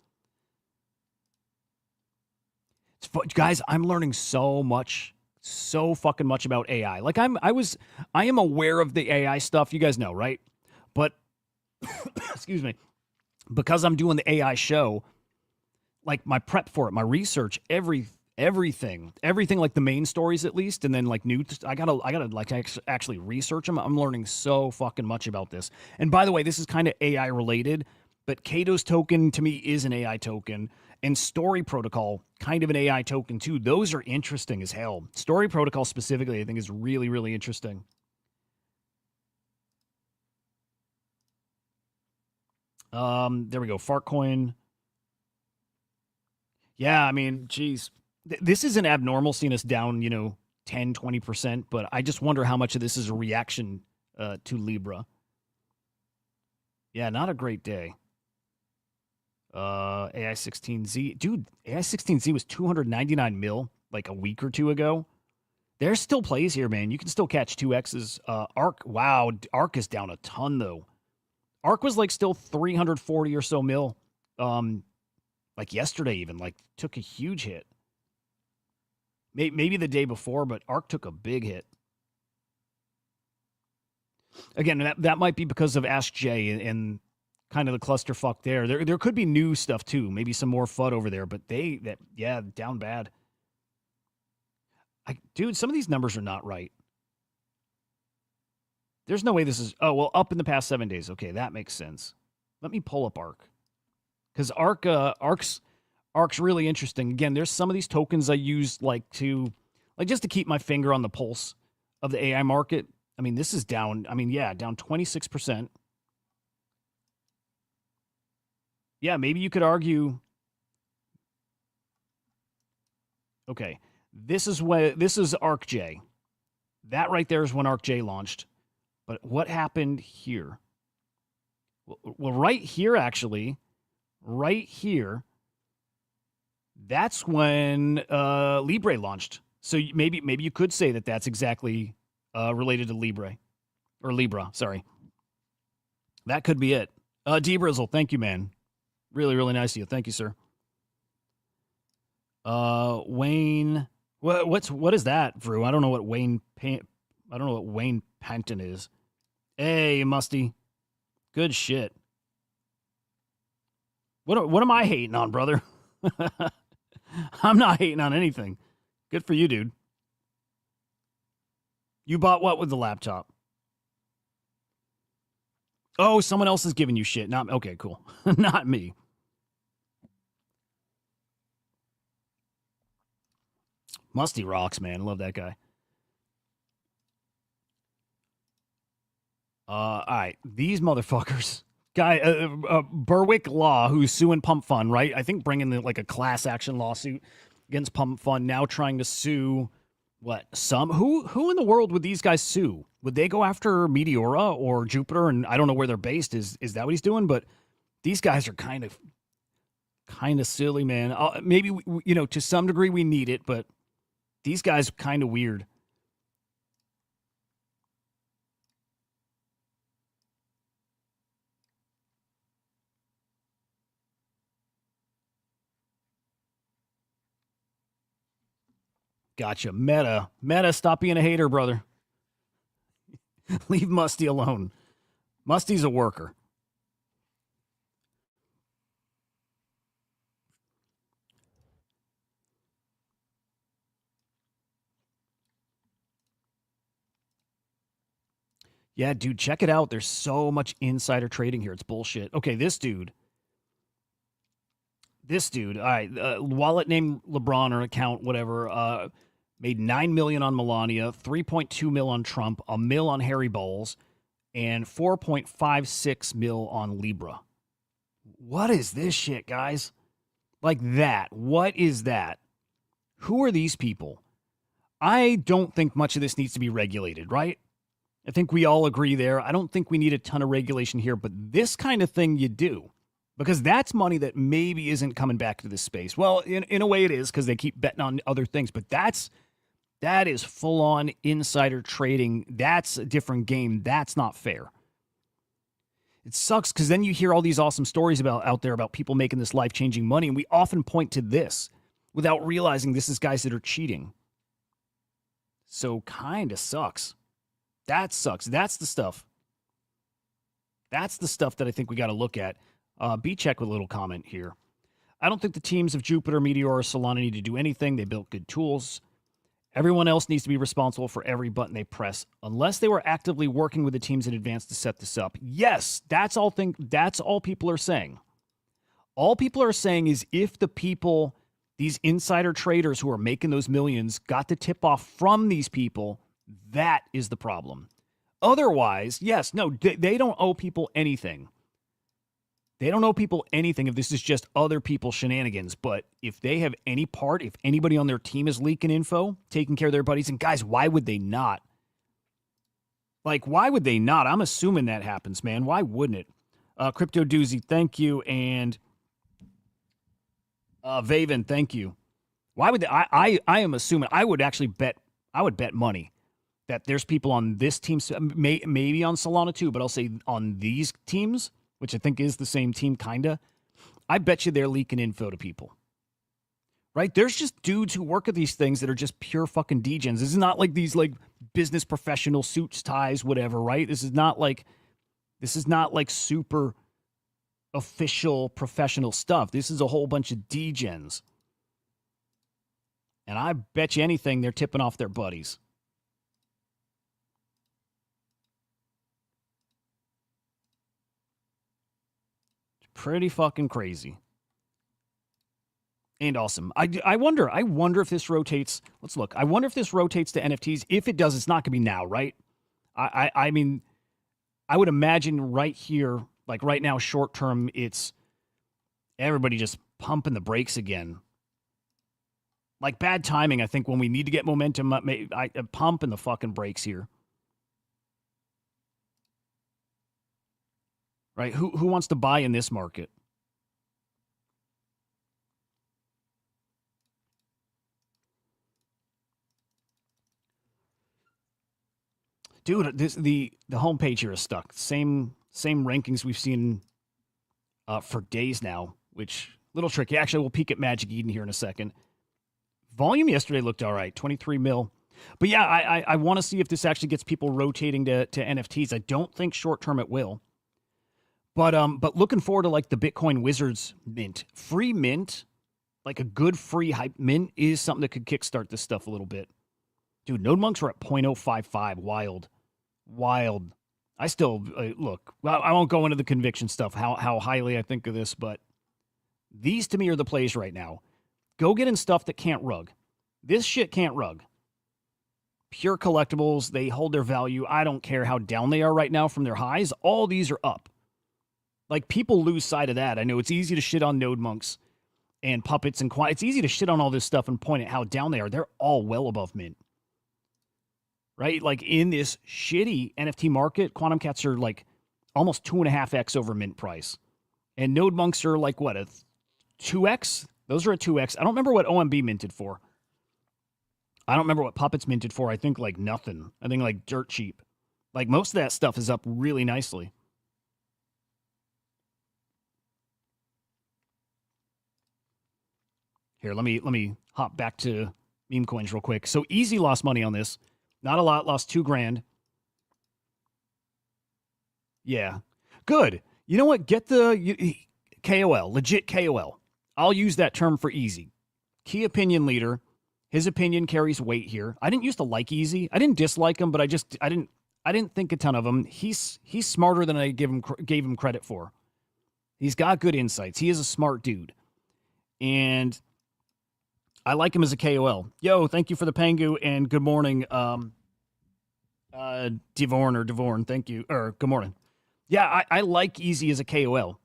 Guys, I'm learning so fucking much about AI. Like I am aware of the AI stuff. You guys know, right? But excuse me, because I'm doing the AI show, like my prep for it, my research, everything, like the main stories at least, and then like new. I gotta like actually research them. I'm learning so fucking much about this. And by the way, this is kind of AI related, but Kato's token to me is an AI token. And Story Protocol, kind of an AI token too. Those are interesting as hell. Story Protocol specifically, I think, is really, really interesting. There we go. Fartcoin. Yeah, I mean, geez. This isn't abnormal seeing us down, 10, 20%, but I just wonder how much of this is a reaction to Libra. Yeah, not a great day. AI16Z. Dude, AI16Z was 299 mil like a week or two ago. There's still plays here, man. You can still catch 2X's. ARK, wow. ARK is down a ton, though. ARK was like still 340 or so mil. Like yesterday even. Like took a huge hit. Maybe the day before, but ARK took a big hit. Again, that might be because of Ask J and kind of the clusterfuck there. There could be new stuff too. Maybe some more FUD over there, but down bad. Dude, some of these numbers are not right. There's no way this is. Oh, well, up in the past 7 days. Okay, that makes sense. Let me pull up ARK. Because ARK's really interesting. Again, there's some of these tokens I use just to keep my finger on the pulse of the AI market. I mean, this is down. I mean, yeah, down 26%. Yeah, maybe you could argue. Okay, this is ARKJ. That right there is when ARKJ launched. But what happened here? Well, right here, actually, right here, that's when Libra launched. So maybe you could say that that's exactly related to Libra. Sorry. That could be it. D-Brizzle, thank you, man. Really, really nice of you. Thank you, sir. Wayne, what is that, Vrew? I don't know what Wayne Panton is. Hey, Musty. Good shit. What am I hating on, brother? I'm not hating on anything. Good for you, dude. You bought what with the laptop? Oh, someone else is giving you shit. Okay, cool. Not me. Musty rocks, man. Love that guy. All right. These motherfuckers. Guy, Berwick Law, who's suing Pump Fund, right? I think bringing a class action lawsuit against Pump Fund, now trying to sue What? Some who in the world would these guys sue? Would they go after Meteora or Jupiter? And I don't know where they're based. Is that what he's doing? But these guys are kind of silly, man. Maybe to some degree we need it, but these guys are kind of weird. Gotcha. Meta, stop being a hater, brother. Leave Musty alone. Musty's a worker. Yeah, dude, check it out. There's so much insider trading here. It's bullshit. Okay, this dude. All right, wallet name LeBron or account, whatever, made $9 million on Melania, 3.2 mil on Trump, a mil on Harry Bowles, and 4.56 mil on Libra. What is this shit, guys? Like that. What is that? Who are these people? I don't think much of this needs to be regulated, right? I think we all agree there. I don't think we need a ton of regulation here, but this kind of thing you do. Because that's money that maybe isn't coming back to this space. Well, in a way it is because they keep betting on other things, but that is full-on insider trading. That's a different game. That's not fair. It sucks because then you hear all these awesome stories out there about people making this life-changing money, and we often point to this without realizing this is guys that are cheating. So kind of sucks. That sucks. That's the stuff. That's the stuff that I think we got to look at. B-Check with a little comment here. I don't think the teams of Jupiter, Meteor, or Solana need to do anything. They built good tools. Everyone else needs to be responsible for every button they press, unless they were actively working with the teams in advance to set this up. Yes, that's all people are saying. All people are saying is if the people, these insider traders who are making those millions, got the tip-off from these people, that is the problem. Otherwise, yes, no, they don't owe people anything. They don't owe people anything if this is just other people's shenanigans. But if they have any part, if anybody on their team is leaking info, taking care of their buddies, and guys, why would they not? Like, why would they not? I'm assuming that happens, man. Why wouldn't it? Crypto Doozy, thank you. And Vaven, thank you. Why would they? I am assuming I would bet money that there's people on this team, maybe on Solana too, but I'll say on these teams, which I think is the same team, kinda, I bet you they're leaking info to people. Right? There's just dudes who work at these things that are just pure fucking degens. This is not like these like business professional suits, ties, whatever, right? This is not like super official professional stuff. This is a whole bunch of degens. And I bet you anything they're tipping off their buddies. Pretty fucking crazy. And awesome. I wonder if this rotates. Let's look. I wonder if this rotates to NFTs. If it does, it's not going to be now, right? I mean, I would imagine right here, like right now, short term, it's everybody just pumping the brakes again. Like bad timing, I think, when we need to get momentum, I pumping the fucking brakes here. Right? Who wants to buy in this market? Dude, the homepage here is stuck. Same rankings we've seen for days now, which little tricky. Actually, we'll peek at Magic Eden here in a second. Volume yesterday looked all right, 23 mil. But yeah, I want to see if this actually gets people rotating to NFTs. I don't think short term it will. But looking forward to like the Bitcoin Wizards mint. Free mint, like a good free hype mint, is something that could kickstart this stuff a little bit. Dude, node monks are at 0.055. Wild. I still, look, I won't go into the conviction stuff, how highly I think of this, but these to me are the plays right now. Go get in stuff that can't rug. This shit can't rug. Pure collectibles, they hold their value. I don't care how down they are right now from their highs. All these are up. Like, people lose sight of that. I know it's easy to shit on node monks and puppets and it's easy to shit on all this stuff and point at how down they are. They're all well above mint. right? Like in this shitty NFT market, quantum cats are like almost 2.5x over mint price. And node monks are like what, a 2x? Those are a 2x. I don't remember what OMB minted for. I don't remember what Puppets minted for. I think like nothing. I think like dirt cheap. Like most of that stuff is up really nicely. Here, let me hop back to meme coins real quick. So Easy lost money on this. Not a lot, lost $2,000. Yeah. Good. You know what? Get the KOL, legit KOL. I'll use that term for Easy. Key opinion leader. His opinion carries weight here. I didn't used to like Easy. I didn't dislike him, but I didn't think a ton of him. He's smarter than I gave him credit for. He's got good insights. He is a smart dude. And I like him as a KOL. Yo, thank you for the Pangu and good morning, Devorn. Thank you. Or good morning. Yeah, I like Easy as a KOL.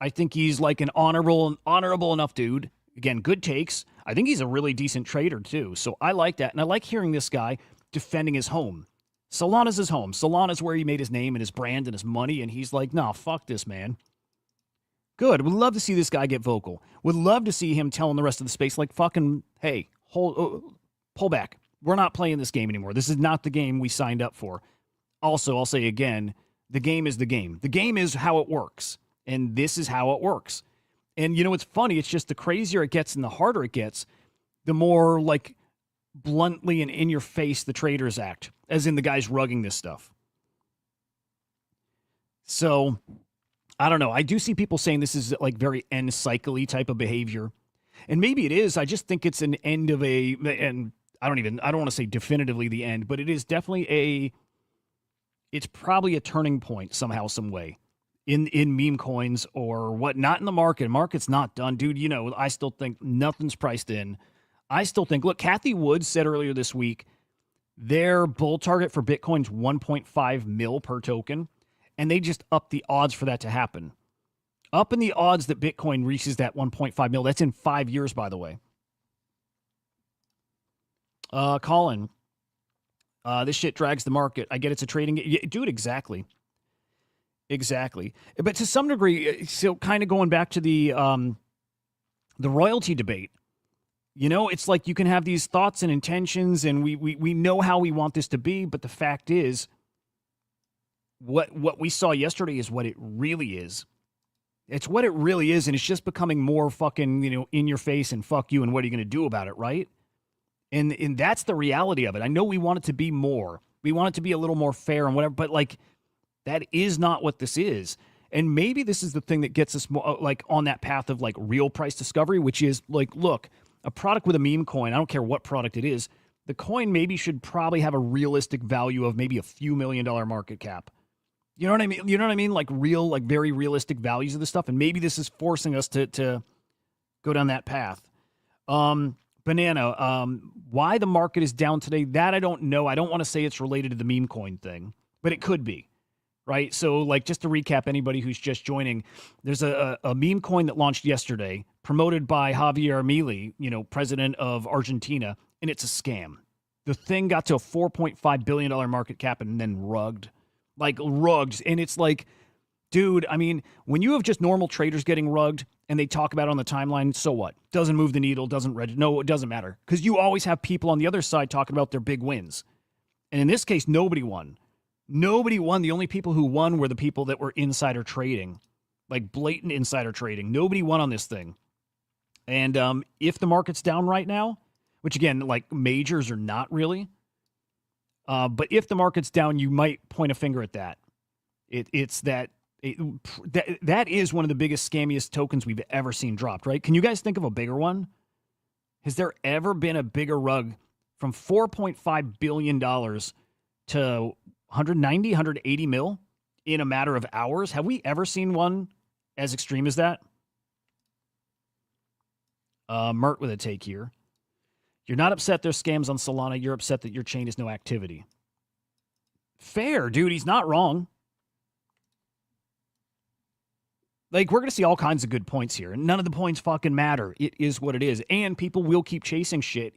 I think he's like an honorable enough dude. Again, good takes. I think he's a really decent trader too. So I like that. And I like hearing this guy defending his home. Solana's his home. Solana's where he made his name and his brand and his money. And he's like, nah, fuck this, man. Good. Would love to see this guy get vocal. Would love to see him telling the rest of the space, like, fucking, hey, pull back. We're not playing this game anymore. This is not the game we signed up for. Also, I'll say again, the game is the game. The game is how it works. And this is how it works. And you know what's funny? It's just the crazier it gets and the harder it gets, the more like bluntly and in your face the traders act, as in the guys rugging this stuff. So I don't know. I do see people saying this is like very end cycle-y type of behavior. And maybe it is. I just think it's an end of and I don't want to say definitively the end, but it is definitely it's probably a turning point somehow, some way. In meme coins or what, not in the market. Market's not done. Dude, you know, I still think nothing's priced in. I still think, look, Kathy Wood said earlier this week, their bull target for Bitcoin's 1.5 mil per token, and they just upped the odds for that to happen. Up in the odds that Bitcoin reaches that 1.5 mil. That's in 5 years, by the way. Colin, this shit drags the market. I get it's a trading. Dude, exactly. Exactly. But to some degree, so kind of going back to the royalty debate, you know, it's like you can have these thoughts and intentions and we know how we want this to be. But the fact is, what we saw yesterday is what it really is. It's what it really is. And it's just becoming more fucking, you know, in your face and fuck you. And what are you going to do about it? Right. And that's the reality of it. I know we want it to be more. We want it to be a little more fair and whatever. But like, that is not what this is. And maybe this is the thing that gets us more, like on that path of like real price discovery, which is like, look, a product with a meme coin, I don't care what product it is, the coin maybe should probably have a realistic value of maybe a few $1 million market cap. You know what I mean? You know what I mean? Like real, like very realistic values of this stuff. And maybe this is forcing us to go down that path. Banana, why the market is down today, that I don't know. I don't want to say it's related to the meme coin thing, but it could be. Right. So like just to recap, anybody who's just joining, there's a meme coin that launched yesterday promoted by Javier Milei, you know, president of Argentina. And it's a scam. The thing got to a $4.5 billion market cap and then rugged. And it's like, dude, I mean, when you have just normal traders getting rugged and they talk about it on the timeline, so what? Doesn't move the needle, no, it doesn't matter. Because you always have people on the other side talking about their big wins. And in this case, nobody won. Nobody won. The only people who won were the people that were insider trading, like blatant insider trading. Nobody won on this thing. And if the market's down right now, which again, like majors are not really, but if the market's down, you might point a finger at that. That is one of the biggest, scammiest tokens we've ever seen dropped, right? Can you guys think of a bigger one? Has there ever been a bigger rug from $4.5 billion to 190, 180 mil in a matter of hours? Have we ever seen one as extreme as that? Mert with a take here. You're not upset there's scams on Solana. You're upset that your chain has no activity. Fair, dude. He's not wrong. Like, we're going to see all kinds of good points here. And none of the points fucking matter. It is what it is. And people will keep chasing shit.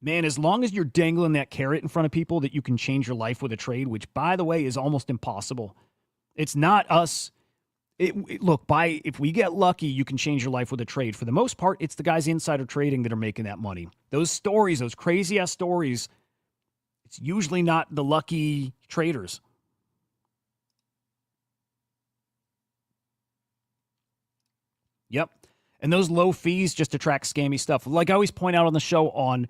Man, as long as you're dangling that carrot in front of people that you can change your life with a trade, which, by the way, is almost impossible. It's not us. Look, if we get lucky, you can change your life with a trade. For the most part, it's the guys insider trading that are making that money. Those stories, those crazy-ass stories, it's usually not the lucky traders. Yep. And those low fees just attract scammy stuff. Like I always point out on the show on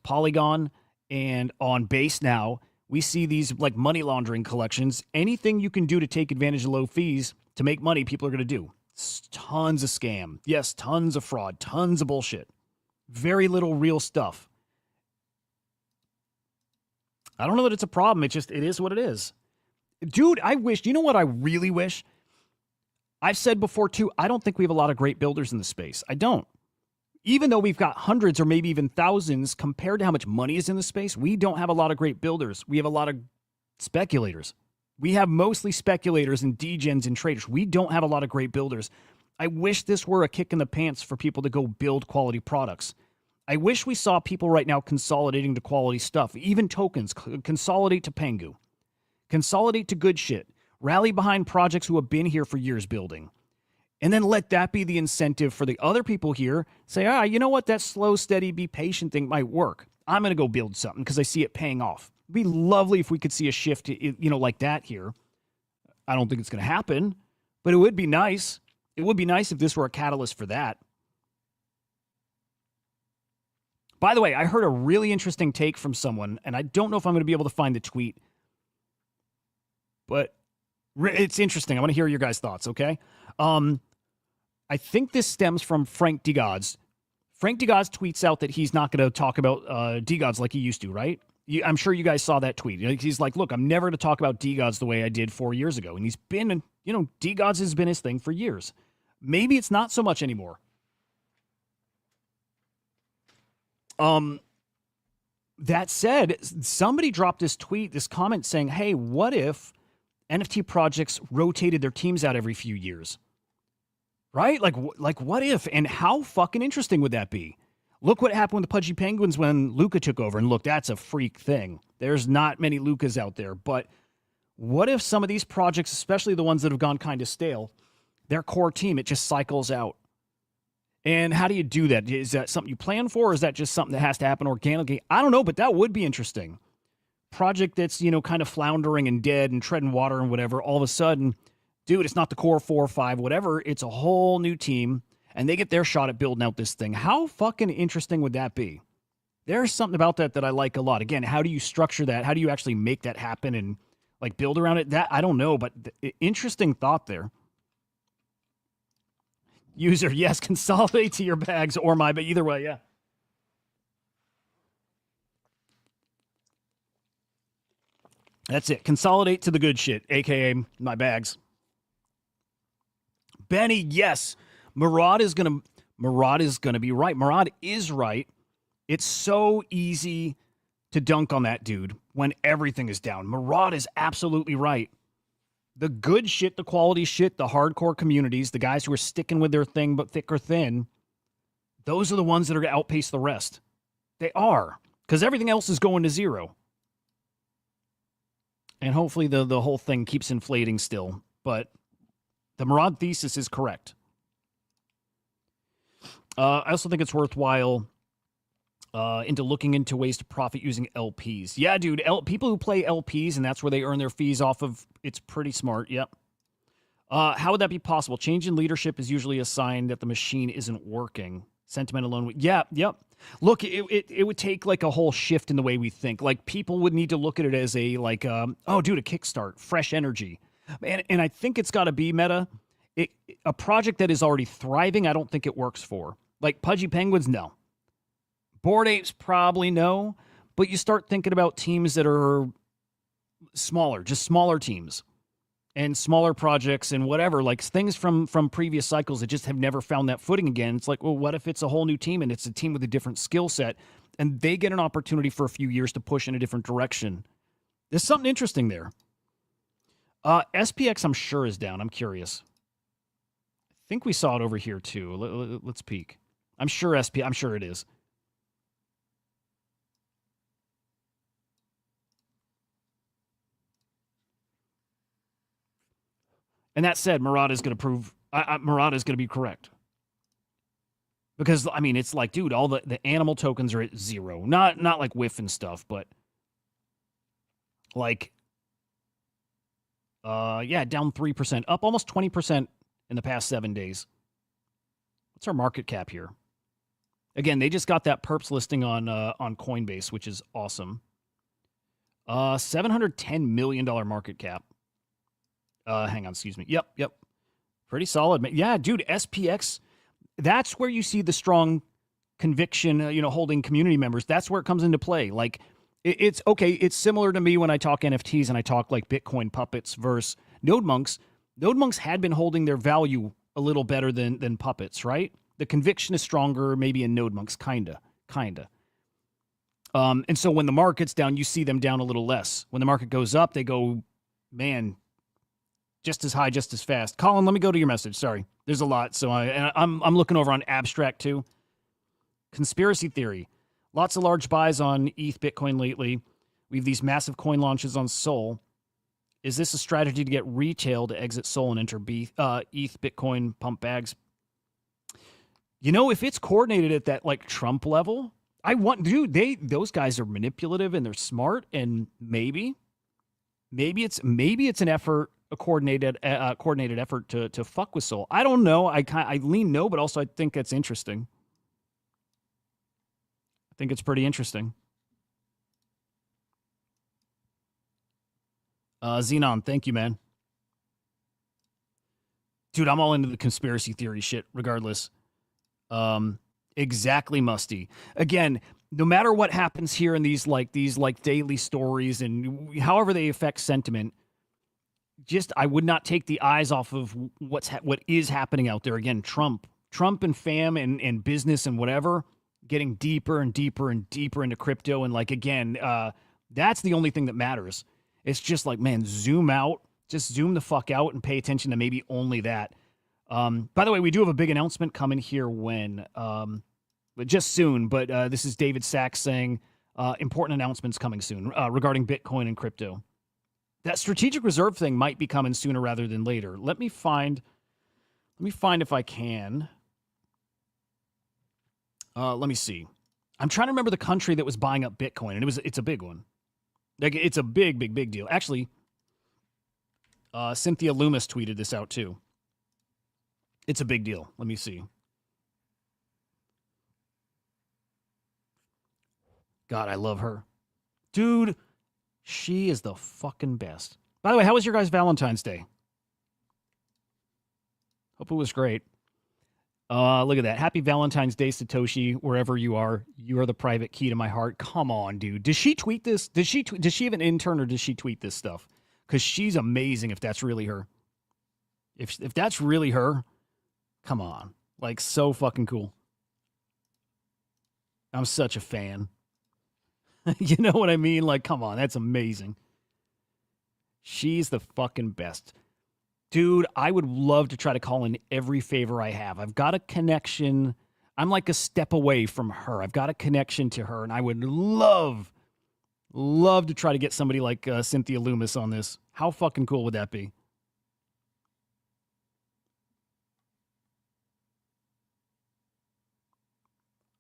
Polygon and on Base now, we see these like money laundering collections. Anything you can do to take advantage of low fees to make money, people are going to do. It's tons of scam. Yes, tons of fraud, tons of bullshit. Very little real stuff. I don't know that it's a problem. It is what it is. Dude, you know what I really wish? I've said before too, I don't think we have a lot of great builders in the space. I don't. Even though we've got hundreds or maybe even thousands compared to how much money is in the space, we don't have a lot of great builders. We have a lot of speculators. We have mostly speculators and degens and traders. We don't have a lot of great builders. I wish this were a kick in the pants for people to go build quality products. I wish we saw people right now consolidating to quality stuff, even tokens, consolidate to Pengu, consolidate to good shit, rally behind projects who have been here for years building. And then let that be the incentive for the other people here. Say, you know what? That slow, steady, be patient thing might work. I'm going to go build something because I see it paying off. It'd be lovely if we could see a shift, like that here. I don't think it's going to happen, but it would be nice. It would be nice if this were a catalyst for that. By the way, I heard a really interesting take from someone, and I don't know if I'm going to be able to find the tweet, but it's interesting. I want to hear your guys' thoughts, okay? I think this stems from Frank DeGods. Frank DeGods tweets out that he's not going to talk about DeGods like he used to, right? I'm sure you guys saw that tweet. He's like, look, I'm never going to talk about DeGods the way I did 4 years ago. And he's been, DeGods has been his thing for years. Maybe it's not so much anymore. That said, somebody dropped this tweet, this comment saying, hey, what if NFT projects rotated their teams out every few years? Right? Like what if? And how fucking interesting would that be? Look what happened with the Pudgy Penguins when Luca took over. And look, that's a freak thing. There's not many Lucas out there. But what if some of these projects, especially the ones that have gone kind of stale, their core team, it just cycles out? And how do you do that? Is that something you plan for, or is that just something that has to happen organically? I don't know, but that would be interesting. Project that's, kind of floundering and dead and treading water and whatever, all of a sudden, dude, it's not the core 4 or 5, whatever. It's a whole new team, and they get their shot at building out this thing. How fucking interesting would that be? There's something about that I like a lot. Again, how do you structure that? How do you actually make that happen and build around it? That I don't know, but interesting thought there. User, yes, consolidate to your bags or my, but either way, yeah. That's it. Consolidate to the good shit, aka my bags. Benny, yes. Murad is gonna be right. Murad is right. It's so easy to dunk on that dude when everything is down. Murad is absolutely right. The good shit, the quality shit, the hardcore communities, the guys who are sticking with their thing but thick or thin, those are the ones that are going to outpace the rest. They are, because everything else is going to zero. And hopefully the whole thing keeps inflating still. But the Murad thesis is correct. I also think it's worthwhile into looking into ways to profit using LPs. Yeah, dude, people who play LPs and that's where they earn their fees off of, it's pretty smart. Yep. How would that be possible? Change in leadership is usually a sign that the machine isn't working. Sentiment alone. Yeah, yep. Look, it would take like a whole shift in the way we think. Like people would need to look at it as a a kickstart, fresh energy. And I think it's got to be meta. A project that is already thriving, I don't think it works for. Like Pudgy Penguins, no. Bored Apes, probably no. But you start thinking about teams that are smaller, just smaller teams and smaller projects and whatever, like things from previous cycles that just have never found that footing again. It's like, well, what if it's a whole new team and it's a team with a different skill set and they get an opportunity for a few years to push in a different direction? There's something interesting there. SPX, I'm sure, is down. I'm curious. I think we saw it over here too. Let's peek. I'm sure it is. And that said, Murad is going to prove Murad is going to be correct. Because I mean, it's like, dude, all the animal tokens are at 0. Not like whiff and stuff, but like yeah, down 3%, up almost 20% in the past 7 days. What's our market cap here? Again, they just got that perps listing on Coinbase, which is awesome. $710 million market cap. Hang on, excuse me. Yep. Pretty solid. Yeah, dude, SPX, that's where you see the strong conviction, holding community members. That's where it comes into play. Like, it's okay. It's similar to me when I talk NFTs and I talk like Bitcoin puppets versus node monks. Node monks had been holding their value a little better than puppets, right? The conviction is stronger, maybe in node monks, kinda. And so when the market's down, you see them down a little less. When the market goes up, they go, man, just as high, just as fast. Colin, let me go to your message. Sorry, there's a lot. So I'm looking over on abstract too. Conspiracy theory. Lots of large buys on ETH Bitcoin lately. We have these massive coin launches on Sol. Is this a strategy to get retail to exit Sol and enter ETH Bitcoin pump bags? If it's coordinated at that like Trump level, those guys are manipulative and they're smart, and maybe it's an effort, a coordinated effort to fuck with Sol. I don't know. I lean no, but also I think that's interesting. I think it's pretty interesting. Xenon, thank you, man. Dude, I'm all into the conspiracy theory shit regardless. Exactly, Musty. Again, no matter what happens here in these daily stories and however they affect sentiment, just I would not take the eyes off of what is happening out there. Again, Trump and fam and business and whatever, getting deeper and deeper and deeper into crypto. And like, again, that's the only thing that matters. It's just like, man, zoom out, just zoom the fuck out and pay attention to maybe only that. By the way, we do have a big announcement coming here but just soon. But this is David Sachs saying important announcements coming soon regarding Bitcoin and crypto. That strategic reserve thing might be coming sooner rather than later. Let me find if I can. Let me see. I'm trying to remember the country that was buying up Bitcoin, and it's a big one. Like, it's a big deal. Actually, Cynthia Loomis tweeted this out too. It's a big deal. Let me see. God, I love her. Dude, she is the fucking best. By the way, how was your guys' Valentine's Day? Hope it was great. Look at that. Happy Valentine's Day, Satoshi, wherever you are. You are the private key to my heart. Come on, dude. Does she tweet this? Does she have an intern, or does she tweet this stuff? Because she's amazing if that's really her. If that's really her, come on. Like, so fucking cool. I'm such a fan. You know what I mean? Like, come on. That's amazing. She's the fucking best. Dude, I would love to try to call in every favor I have. I've got a connection. I'm like a step away from her. I've got a connection to her, and I would love to try to get somebody like Cynthia Loomis on this. How fucking cool would that be?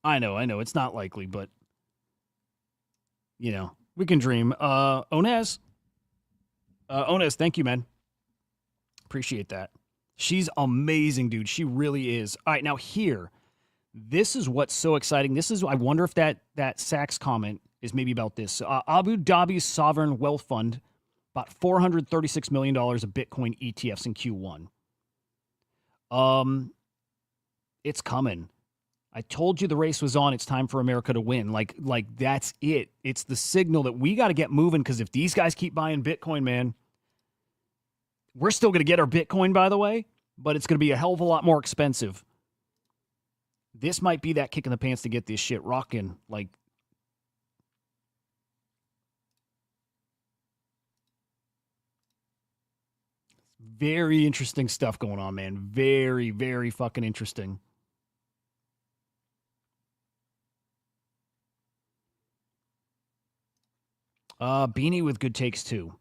I know. It's not likely, but, we can dream. Onez, thank you, man. Appreciate that. She's amazing, dude. She really is. All right, now here, this is what's so exciting. I wonder if that Sachs comment is maybe about this. Abu Dhabi's sovereign wealth fund bought $436 million of Bitcoin ETFs in Q1. It's coming. I told you the race was on. It's time for America to win. Like that's it. It's the signal that we got to get moving, because if these guys keep buying Bitcoin, man, we're still going to get our Bitcoin, by the way, but it's going to be a hell of a lot more expensive. This might be that kick in the pants to get this shit rocking. Like, very interesting stuff going on, man. Very, very fucking interesting. Beanie with good takes too.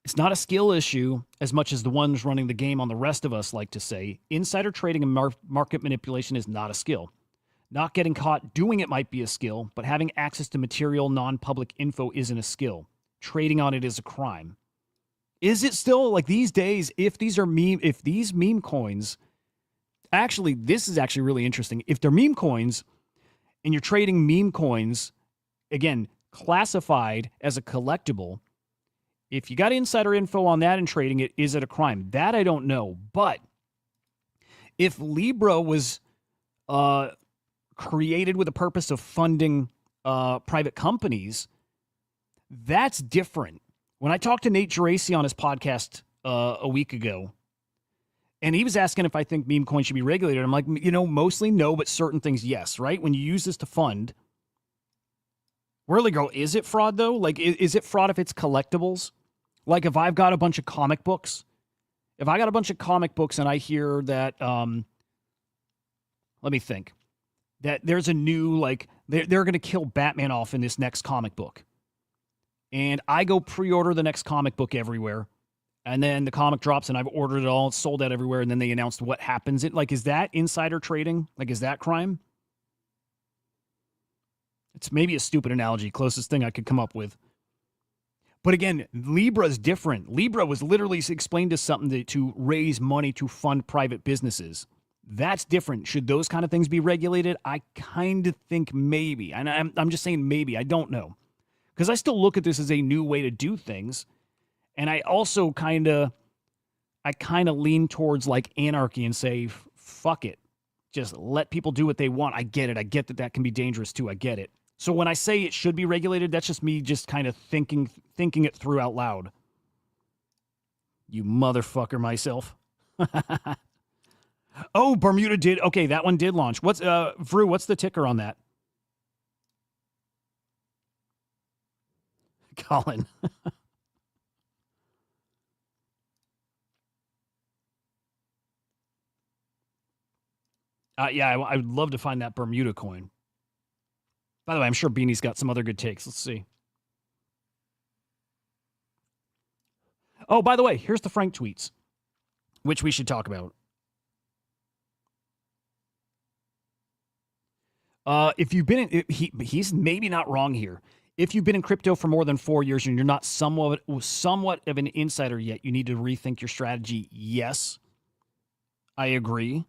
It's not a skill issue as much as the ones running the game on the rest of us like to say. Insider trading and market manipulation is not a skill. Not getting caught doing it might be a skill, but having access to material, non-public info isn't a skill. Trading on it is a crime. Is it still like these days? If these meme coins, actually, this is actually really interesting. If they're meme coins and you're trading meme coins, again, classified as a collectible, if you got insider info on that and trading it, is it a crime? That I don't know. But if Libra was created with the purpose of funding private companies, that's different. When I talked to Nate Geraci on his podcast a week ago, and he was asking if I think meme coins should be regulated, I'm like, mostly no, but certain things, yes, right? When you use this to fund, really go, is it fraud though? Like, is it fraud if it's collectibles? Like if I've got a bunch of comic books, and I hear that, let me think, that there's a new, like, they're going to kill Batman off in this next comic book. And I go pre-order the next comic book everywhere. And then the comic drops and I've ordered it all, it's sold out everywhere. And then they announced what happens. Is that insider trading? Like, is that crime? It's maybe a stupid analogy, closest thing I could come up with. But again, Libra is different. Libra was literally explained as something to raise money to fund private businesses. That's different. Should those kind of things be regulated? I kind of think maybe. And I'm just saying maybe. I don't know. Because I still look at this as a new way to do things. And I also kind of lean towards like anarchy and say, fuck it. Just let people do what they want. I get it. I get that can be dangerous too. I get it. So when I say it should be regulated, that's just me just kind of thinking it through out loud. You motherfucker myself. Oh, Bermuda did. Okay, that one did launch. What's Vrew, what's the ticker on that? Colin. Yeah, I would love to find that Bermuda coin. By the way, I'm sure Beanie's got some other good takes. Let's see. Oh, by the way, here's the Frank tweets, which we should talk about. If you've been in, he's maybe not wrong here. If you've been in crypto for more than 4 years and you're not somewhat of an insider yet, you need to rethink your strategy. Yes, I agree.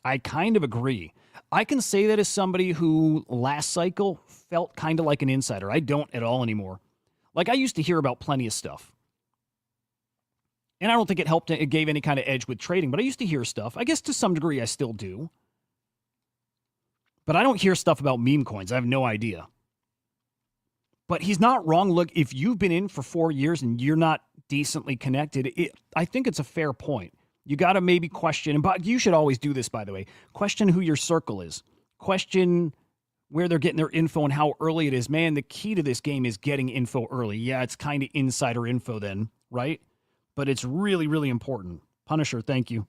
I kind of agree. I can say that as somebody who last cycle felt kind of like an insider. I don't at all anymore. Like I used to hear about plenty of stuff. And I don't think it gave any kind of edge with trading, but I used to hear stuff. I guess to some degree I still do. But I don't hear stuff about meme coins. I have no idea. But he's not wrong. Look, if you've been in for 4 years and you're not decently connected, I think it's a fair point. You got to maybe question, but you should always do this, by the way. Question who your circle is. Question where they're getting their info and how early it is. Man, the key to this game is getting info early. Yeah, it's kind of insider info then, right? But it's really, really important. Punisher, thank you.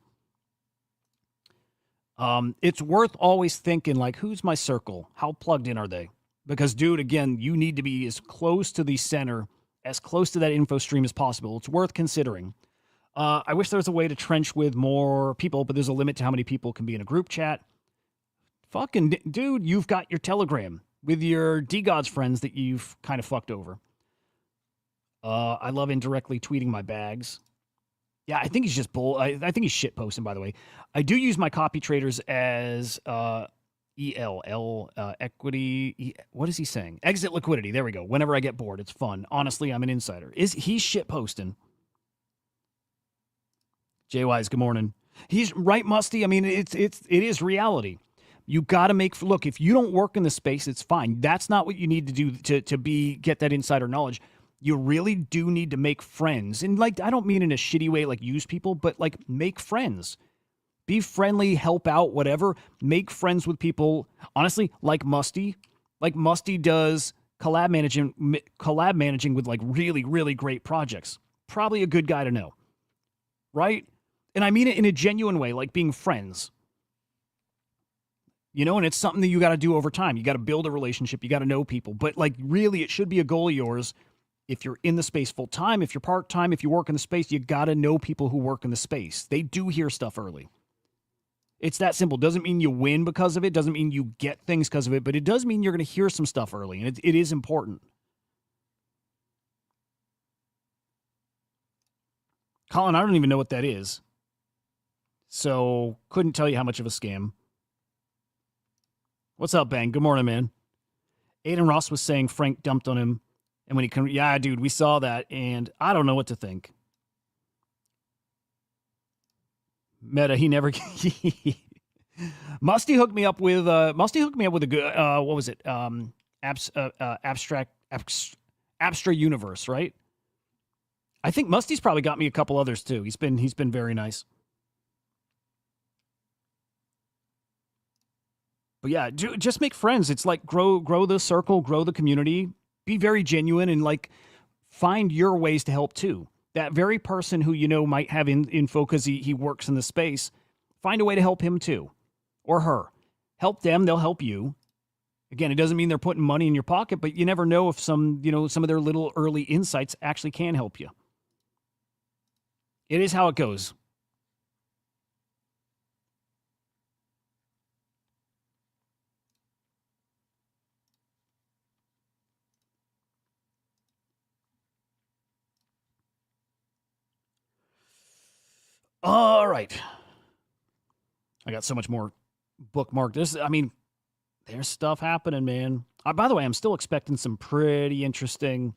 It's worth always thinking, like, who's my circle? How plugged in are they? Because, dude, again, you need to be as close to the center, as close to that info stream as possible. It's worth considering. I wish there was a way to trench with more people, but there's a limit to how many people can be in a group chat. Fucking, dude, you've got your Telegram with your DGods friends that you've kind of fucked over. I love indirectly tweeting my bags. Yeah, I think he's just I think he's shit posting, by the way. I do use my copy traders as ELL, equity. What is he saying? Exit liquidity. There we go. Whenever I get bored, it's fun. Honestly, I'm an insider. He's shit posting. JY's, good morning. He's right, Musty. I mean, it is reality. You got to look, if you don't work in the space, it's fine. That's not what you need to do to get that insider knowledge. You really do need to make friends. And like, I don't mean in a shitty way, like use people, but like make friends. Be friendly, help out, whatever. Make friends with people. Honestly, like Musty does collab managing with like really, really great projects. Probably a good guy to know. Right? And I mean it in a genuine way, like being friends. You know, and it's something that you got to do over time. You got to build a relationship. You got to know people. But like really, it should be a goal of yours if you're in the space full time, if you're part time, if you work in the space, you got to know people who work in the space. They do hear stuff early. It's that simple. Doesn't mean you win because of it. Doesn't mean you get things because of it, but it does mean you're going to hear some stuff early, and it is important. Colin, I don't even know what that is. So couldn't tell you how much of a scam. What's up, Bang? Good morning, man. Aiden Ross was saying Frank dumped on him. And when he come, yeah, dude, we saw that, and I don't know what to think. Meta, he never. Musty hooked me up with a good. What was it? Abstra Universe, right? I think Musty's probably got me a couple others too. He's been very nice. But yeah, just make friends. It's like grow the circle, grow the community. Be very genuine and like find your ways to help too. That very person who you know might have info because he works in the space, find a way to help him too, or her. Help them, they'll help you. Again, it doesn't mean they're putting money in your pocket, but you never know if some of their little early insights actually can help you. It is how it goes. All right. I got so much more bookmarked. There's stuff happening, man. By the way, I'm still expecting some pretty interesting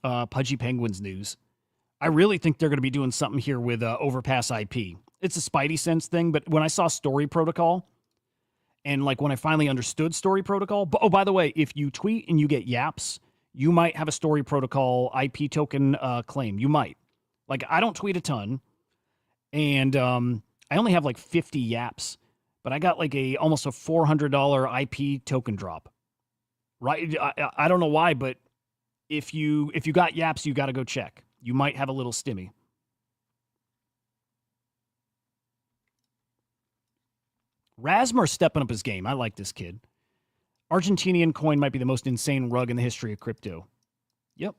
Pudgy Penguins news. I really think they're going to be doing something here with Overpass IP. It's a Spidey Sense thing, but when I saw Story Protocol, and like when I finally understood Story Protocol, by the way, if you tweet and you get yaps, you might have a Story Protocol IP token claim. You might. Like, I don't tweet a ton. And I only have like 50 yaps, but I got like almost a $400 IP token drop. Right? I don't know why, but if you got yaps, you got to go check. You might have a little stimmy. Rasmer stepping up his game. I like this kid. Argentinian coin might be the most insane rug in the history of crypto. Yep.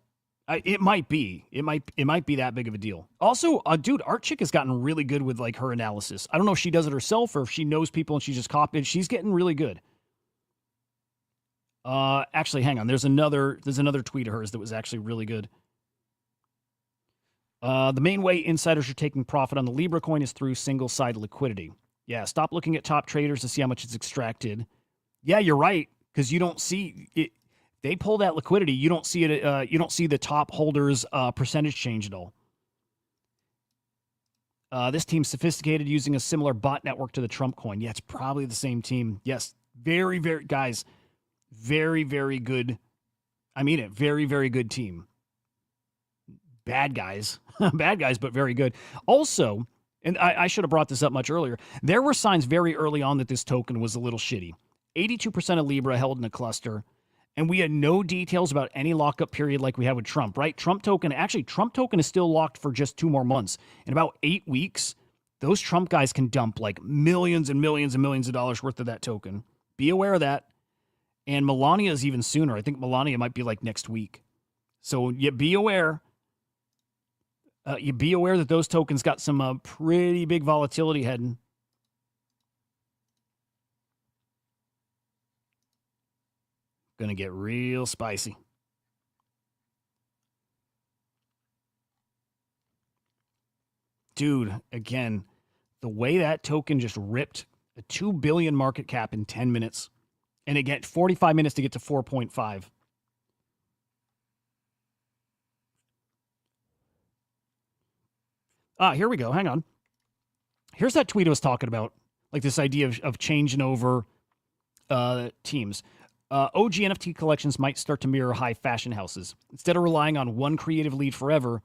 It might be. It might be that big of a deal. Also, dude, Artchick has gotten really good with like her analysis. I don't know if she does it herself or if she knows people and she just copied. She's getting really good. Actually, hang on. There's another tweet of hers that was actually really good. The main way insiders are taking profit on the Libra coin is through single-side liquidity. Yeah, stop looking at top traders to see how much it's extracted. Yeah, you're right, because you don't see it. They pull that liquidity. You don't see it. You don't see the top holders' percentage change at all. This team's sophisticated, using a similar bot network to the Trump coin. Yeah, it's probably the same team. Yes, very, very guys, very, very good. I mean it. Very, very good team. Bad guys, bad guys, but very good. Also, and I should have brought this up much earlier. There were signs very early on that this token was a little shitty. 82% of Libra held in a cluster. And we had no details about any lockup period like we had with Trump, right? Trump token is still locked for just 2 more months. In about 8 weeks, those Trump guys can dump like millions and millions and millions of dollars worth of that token. Be aware of that. And Melania is even sooner. I think Melania might be like next week. So you be aware. You be aware that those tokens got some pretty big volatility heading. Gonna get real spicy. Dude, again, the way that token just ripped a 2 billion market cap in 10 minutes, and it get 45 minutes to get to 4.5. Here we go. Hang on. Here's that tweet I was talking about, like this idea of changing over teams. OG NFT collections might start to mirror high fashion houses. Instead of relying on one creative lead forever,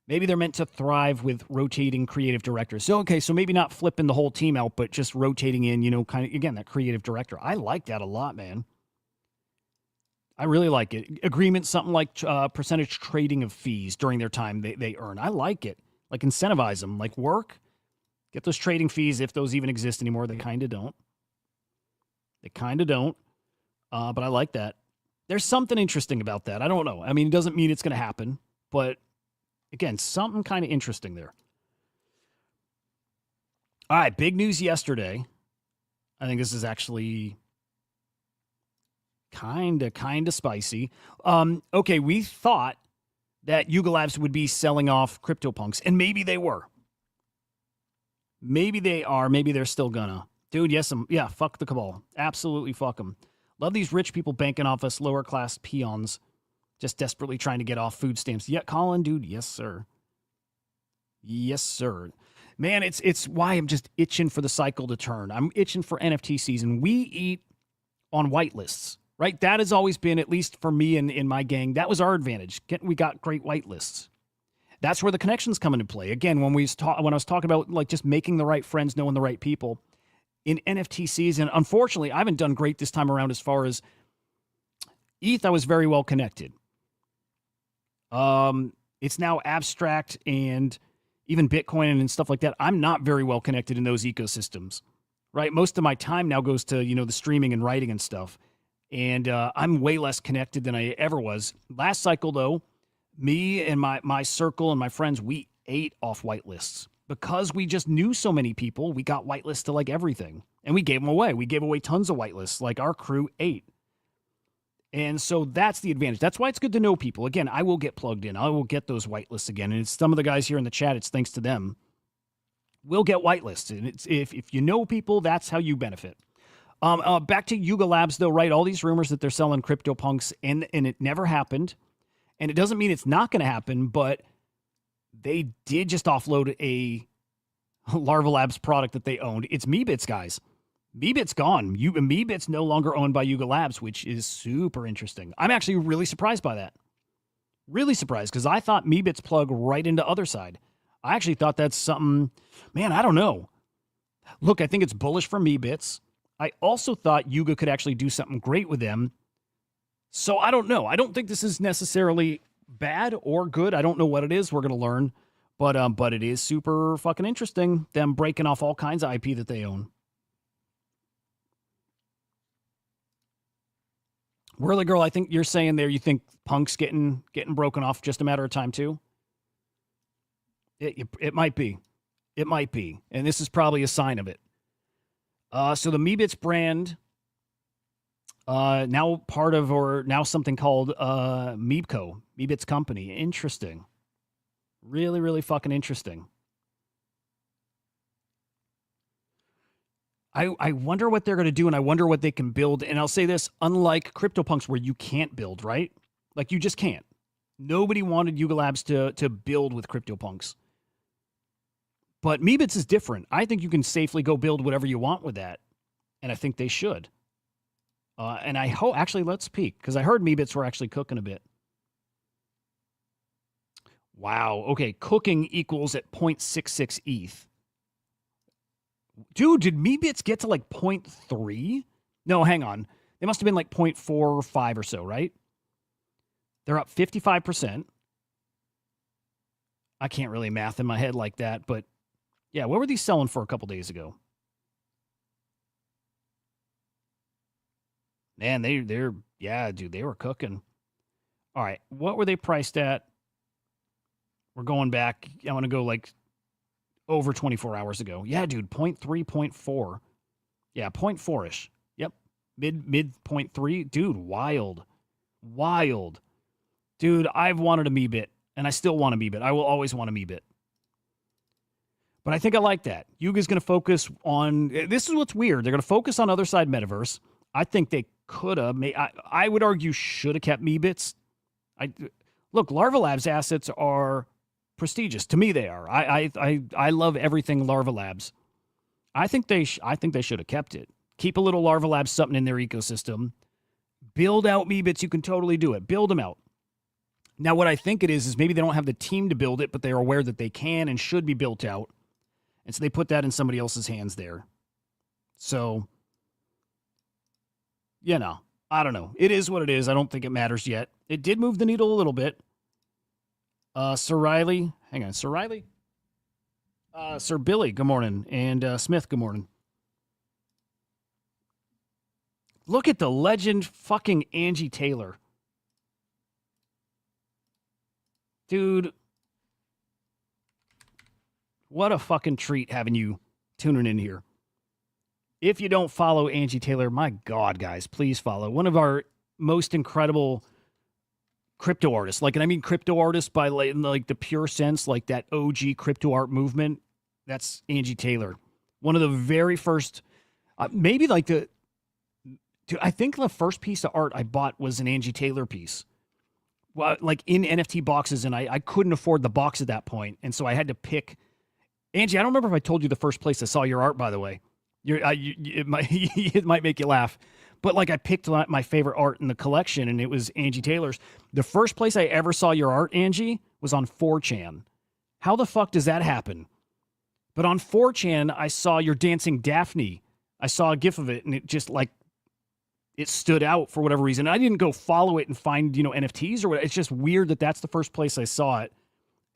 maybe they're meant to thrive with rotating creative directors. So, okay, so maybe not flipping the whole team out, but just rotating in, kind of, again, that creative director. I like that a lot, man. I really like it. Agreements, something like percentage trading of fees during their time they earn. I like it. Like, incentivize them. Like, work. Get those trading fees if those even exist anymore. They kind of don't. But I like that. There's something interesting about that. I don't know. I mean, it doesn't mean it's going to happen, but again, something kind of interesting there. All right, big news yesterday. I think this is actually kind of spicy. Okay, we thought that Yuga Labs would be selling off CryptoPunks, and maybe they were. Maybe they are. Maybe they're still gonna. Dude, yes, yeah, fuck the cabal. Absolutely fuck them. Love these rich people banking off us lower class peons just desperately trying to get off food stamps. Yeah, Colin, dude, yes, sir. Yes, sir. Man, it's why I'm just itching for the cycle to turn. I'm itching for NFT season. We eat on whitelists, right? That has always been, at least for me and in my gang, that was our advantage. We got great whitelists. That's where the connections come into play. Again, when I was talking about like just making the right friends, knowing the right people in NFT season, unfortunately, I haven't done great this time around as far as ETH. I was very well connected. It's now abstract and even Bitcoin and stuff like that. I'm not very well connected in those ecosystems, right? Most of my time now goes to, the streaming and writing and stuff. And I'm way less connected than I ever was. Last cycle, though, me and my circle and my friends, we ate off whitelists because we just knew so many people. We got whitelists to like everything, and we gave them away. We gave away tons of whitelists. Like our crew ate. And so that's the advantage. That's why it's good to know people. Again, I will get plugged in. I will get those whitelists again. And it's some of the guys here in the chat, it's thanks to them. We'll get whitelists. And it's if you know people, that's how you benefit. Back to Yuga Labs, though, right? All these rumors that they're selling CryptoPunks, and it never happened. And it doesn't mean it's not going to happen, but they did just offload a Larva Labs product that they owned. It's Meebits, guys. Meebits gone. Meebits no longer owned by Yuga Labs, which is super interesting. I'm actually really surprised by that. Really surprised, because I thought Meebits plug right into other side. I actually thought that's something, man, I don't know. Look, I think it's bullish for Meebits. I also thought Yuga could actually do something great with them. So I don't know. I don't think this is necessarily bad or good. I don't know what it is. We're going to learn. But it is super fucking interesting, them breaking off all kinds of IP that they own. Whirly Girl, I think you're saying there you think Punk's getting broken off just a matter of time too? It might be. It might be. And this is probably a sign of it. So the Meebits brand, now part of, or now something called Meebco, Meebits Company. Interesting. Really, really fucking interesting. I wonder what they're going to do, and I wonder what they can build. And I'll say this, unlike CryptoPunks where you can't build, right? Like you just can't. Nobody wanted Yuga Labs to build with CryptoPunks. But Meebits is different. I think you can safely go build whatever you want with that. And I think they should. And I hope, actually, let's peek, because I heard Meebits were actually cooking a bit. Wow. Okay, cooking equals at 0.66 ETH. Dude, did Meebits get to like 0.3? No, hang on. They must have been like 0.45 or so, right? They're up 55%. I can't really math in my head like that, but yeah, what were these selling for a couple days ago? Man, they're yeah, dude, they were cooking. All right, what were they priced at? We're going back. I want to go like over 24 hours ago. Yeah, dude, 0.3, 0.4. Yeah, 0.4-ish. Yep. Mid 0.3. Dude, wild. Wild. Dude, I've wanted a Meebit, and I still want a Meebit. I will always want a Meebit. But I think I like that. Yuga's going to focus on, this is what's weird. They're going to focus on other side metaverse. I think they could have, I would argue should have kept Meebits. Look, Larva Labs assets are prestigious. To me, they are. I love everything Larva Labs. I think they should have kept it. Keep a little Larva Labs something in their ecosystem. Build out Meebits. You can totally do it. Build them out. Now, what I think it is maybe they don't have the team to build it, but they are aware that they can and should be built out. And so they put that in somebody else's hands there. So, I don't know. It is what it is. I don't think it matters yet. It did move the needle a little bit. Sir Riley. Hang on. Sir Riley? Sir Billy, good morning. And Smith, good morning. Look at the legend fucking Angie Taylor. Dude. What a fucking treat having you tuning in here. If you don't follow Angie Taylor, my God, guys, please follow. One of our most incredible crypto artists. Like, and I mean crypto artists by like the pure sense, like that OG crypto art movement. That's Angie Taylor. One of the very first, maybe like the, I think the first piece of art I bought was an Angie Taylor piece. Well, like in NFT boxes, and I couldn't afford the box at that point, and so I had to pick. Angie, I don't remember if I told you the first place I saw your art, by the way. It might make you laugh, but like I picked my favorite art in the collection, and it was Angie Taylor's. The first place I ever saw your art, Angie, was on 4chan. How the fuck does that happen? But on 4chan, I saw your dancing Daphne. I saw a gif of it, and it just like it stood out for whatever reason. I didn't go follow it and find NFTs or what. It's just weird that that's the first place I saw it.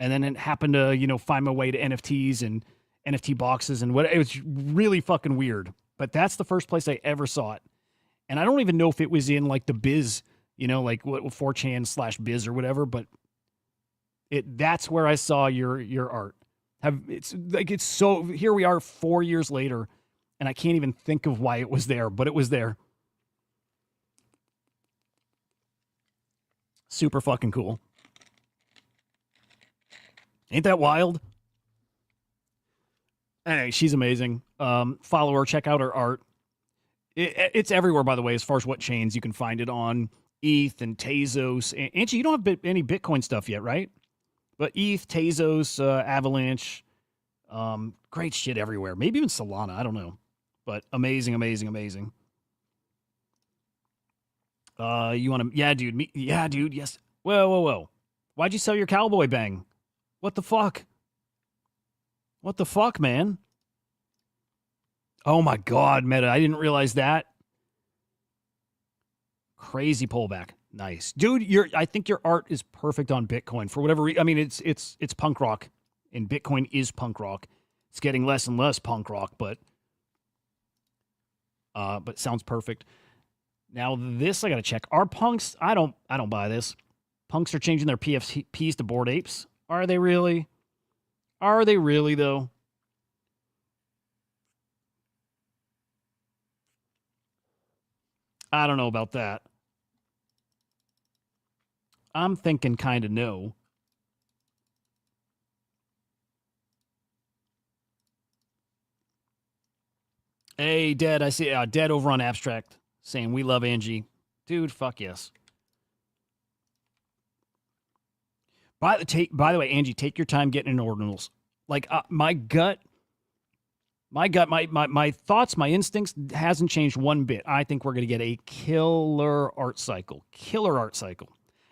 And then it happened to, find my way to NFTs and NFT boxes and what. It was really fucking weird. But that's the first place I ever saw it. And I don't even know if it was in like the biz, like what 4chan/biz or whatever. But that's where I saw your art. It's so, here we are 4 years later, and I can't even think of why it was there, but it was there. Super fucking cool. Ain't that wild? Anyway, she's amazing. Follow her, check out her art. It's everywhere, by the way, as far as what chains you can find it on. ETH and Tezos. Angie, you don't have any Bitcoin stuff yet, right? But ETH, Tezos, Avalanche, great shit everywhere. Maybe even Solana, I don't know. But amazing, amazing, amazing. You want to? Yeah, dude. Yeah, dude. Yes. Whoa. Why'd you sell your cowboy bang? What the fuck? What the fuck, man? Oh my God, Meta. I didn't realize that. Crazy pullback. Nice. Dude, I think your art is perfect on Bitcoin for whatever reason. I mean, it's punk rock, and Bitcoin is punk rock. It's getting less and less punk rock, but sounds perfect. Now this I gotta check. Are punks? I don't buy this. Punks are changing their PFPs to Bored Apes. Are they really? Are they really though? I don't know about that. I'm thinking kind of no. Hey, Dead. I see Dead over on Abstract saying we love Angie. Dude, fuck yes. By the way, Angie, take your time getting in Ordinals. Like my thoughts, my instincts hasn't changed one bit. I think we're going to get a killer art cycle.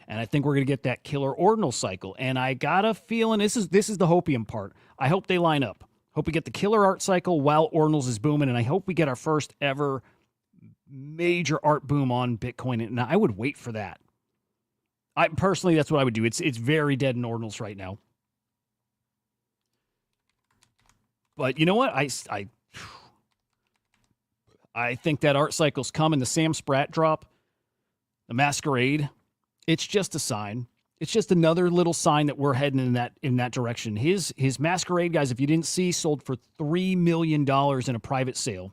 And I think we're going to get that killer Ordinal cycle. And I got a feeling this is the hopium part. I hope they line up. Hope we get the killer art cycle while Ordinals is booming. And I hope we get our first ever major art boom on Bitcoin. And I would wait for that. I personally, that's what I would do. It's very dead in Ordinals right now. But you know what? I think that art cycle's coming. The Sam Spratt drop, the Masquerade. It's just a sign. It's just another little sign that we're heading in that direction. His Masquerade, guys, if you didn't see, sold for $3 million in a private sale.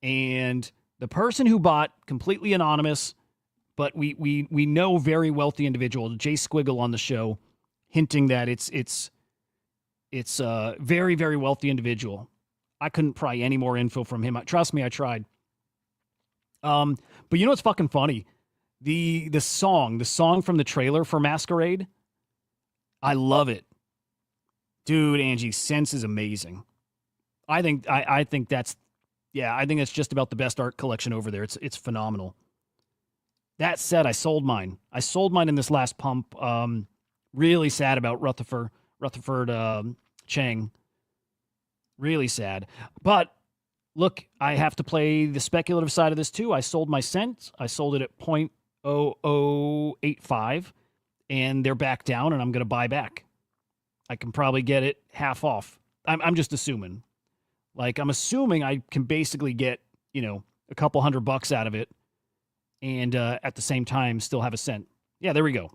And the person who bought, completely anonymous, but we know very wealthy individual, Jay Squiggle on the show, hinting that it's a very, very wealthy individual. I couldn't pry any more info from him. Trust me, I tried. But you know what's fucking funny? The song from the trailer for Masquerade, I love it. Dude, Angie, Sense is amazing. I think that's just about the best art collection over there. It's phenomenal. That said, I sold mine. In this last pump. Really sad about Rutherford Chang. Really sad. But look, I have to play the speculative side of this too. I sold my Sense. I sold it at 0.0085, and they're back down, and I'm going to buy back. I can probably get it half off. I'm just assuming. Like, I'm assuming I can basically get, a couple $100 out of it, and at the same time still have a cent. Yeah, there we go.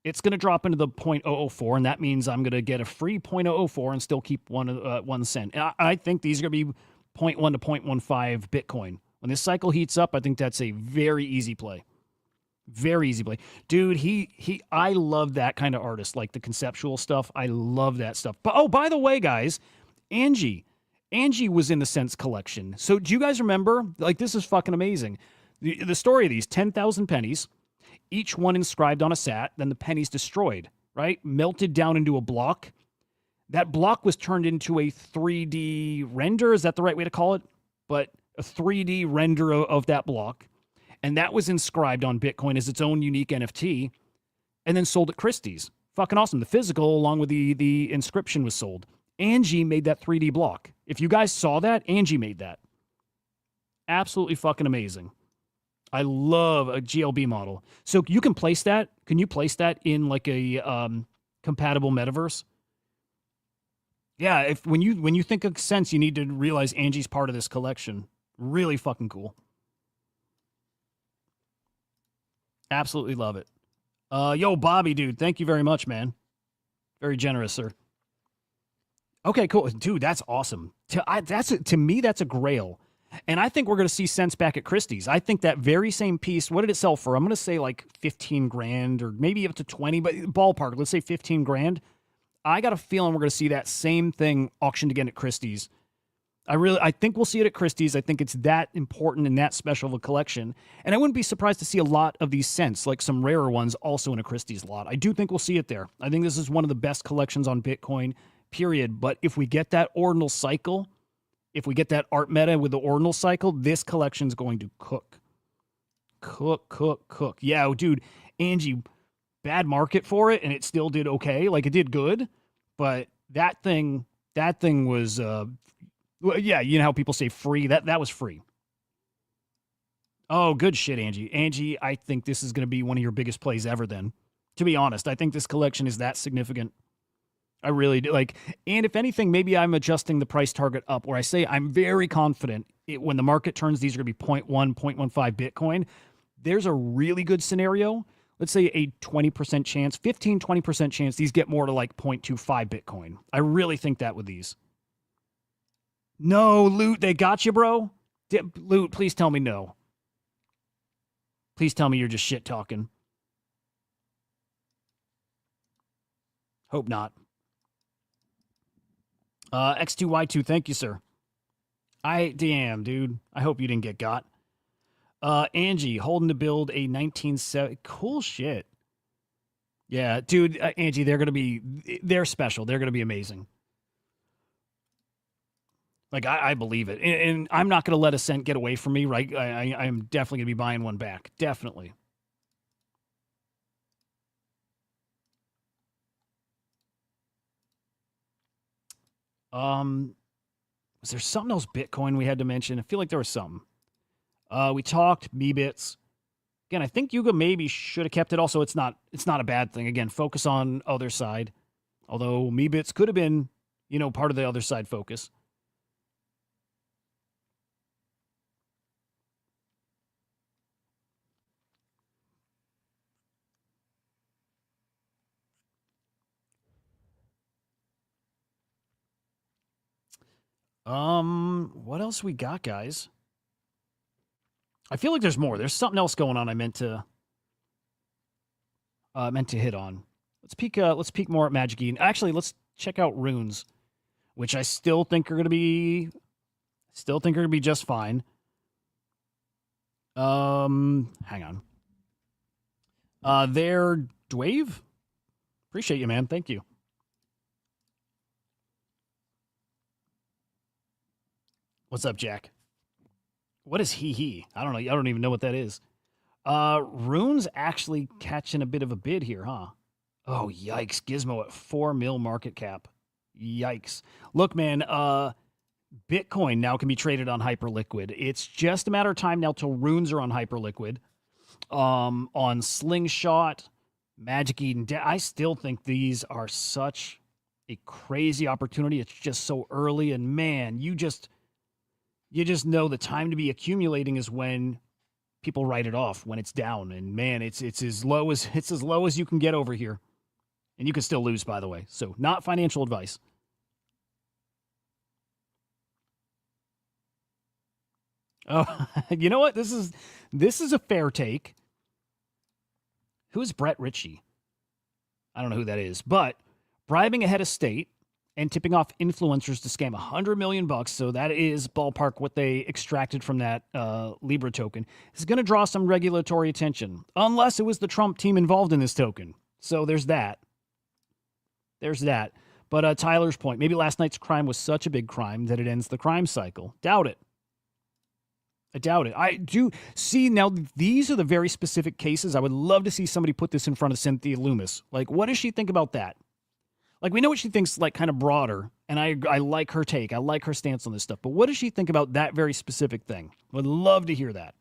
It's going to drop into the 0.004, and that means I'm going to get a free 0.004 and still keep 1 cent. And I think these are going to be 0.1 to 0.15 Bitcoin. When this cycle heats up, I think that's a very easy play. Very easy play. Dude, I love that kind of artist, like the conceptual stuff. I love that stuff. But, oh, by the way, guys, Angie was in the Sense collection. So do you guys remember? Like, this is fucking amazing. The story of these 10,000 pennies, each one inscribed on a sat, then the pennies destroyed, right? Melted down into a block. That block was turned into a 3D render. Is that the right way to call it? But a 3D render of that block. And that was inscribed on Bitcoin as its own unique NFT and then sold at Christie's. Fucking awesome. The physical, along with the inscription, was sold. Angie made that 3D block. If you guys saw that, Angie made that. Absolutely fucking amazing. I love a GLB model. So you can place that. Can you place that in like a compatible metaverse? Yeah, when you think of Sense, you need to realize Angie's part of this collection. Really fucking cool. Absolutely love it. Yo, Bobby, dude, thank you very much, man. Very generous, sir. Okay, cool. Dude, that's awesome. To me, that's a grail. And I think we're going to see Sense back at Christie's. I think that very same piece, what did it sell for? I'm going to say like 15 grand or maybe up to 20, but ballpark, let's say 15 grand. I got a feeling we're going to see that same thing auctioned again at Christie's. I think we'll see it at Christie's. I think it's that important and that special of a collection. And I wouldn't be surprised to see a lot of these Sense, like some rarer ones, also in a Christie's lot. I do think we'll see it there. I think this is one of the best collections on Bitcoin, period. But if we get that ordinal cycle, if we get that art meta with the ordinal cycle, this collection's going to cook. Cook. Yeah, dude, Angie, bad market for it, and it still did okay. Like, it did good, but that thing was... well, yeah, you know how people say free? That was free. Oh, good shit, Angie. Angie, I think this is going to be one of your biggest plays ever then. To be honest, I think this collection is that significant. I really do. Like, and if anything, maybe I'm adjusting the price target up, where I say I'm very confident when the market turns, these are going to be 0.1, 0.15 Bitcoin. There's a really good scenario. Let's say a 20% chance, 15, 20% chance these get more to like 0.25 Bitcoin. I really think that with these. No, Loot, they got you, bro? Loot, please tell me no. Please tell me you're just shit talking. Hope not. X2Y2, thank you, sir. Damn, dude. I hope you didn't get got. Angie, holding to build a 1970. Cool shit. Yeah, dude, Angie, they're special. They're going to be amazing. Like, I believe it. And I'm not going to let a cent get away from me, right? I'm definitely going to be buying one back. Definitely. Was there something else Bitcoin we had to mention? I feel like there was something. We talked Meebits. Again, I think Yuga maybe should have kept it. Also, it's not a bad thing. Again, focus on other side. Although Meebits could have been, part of the other side focus. What else we got, guys? I feel like there's more. There's something else going on I meant to hit on. Let's peek more at Magic Eden. Actually, let's check out runes, which I still think are going to be just fine. Hang on. There, Dwave? Appreciate you, man. Thank you. What's up, Jack? What is he? I don't know. I don't even know what that is. Rune's actually catching a bit of a bid here, huh? Oh, yikes. Gizmo at 4 mil market cap. Yikes. Look, man, Bitcoin now can be traded on Hyperliquid. It's just a matter of time now till runes are on Hyperliquid. On Slingshot, Magic Eden. I still think these are such a crazy opportunity. It's just so early, and man, you just You just know the time to be accumulating is when people write it off, when it's down. And man, it's as low as you can get over here. And you can still lose, by the way. So not financial advice. Oh, you know what? This is a fair take. Who is Brett Ritchie? I don't know who that is, but bribing a head of state and tipping off influencers to scam $100 million, so that is ballpark what they extracted from that Libra token, is going to draw some regulatory attention, unless it was the Trump team involved in this token. So there's that. There's that. But Tyler's point, maybe last night's crime was such a big crime that it ends the crime cycle. Doubt it. I doubt it. I do see now. These are the very specific cases. I would love to see somebody put this in front of Cynthia Loomis. Like, what does she think about that? Like, we know what she thinks, like, kind of broader, and I like her take. I like her stance on this stuff. But what does she think about that very specific thing? I would love to hear that.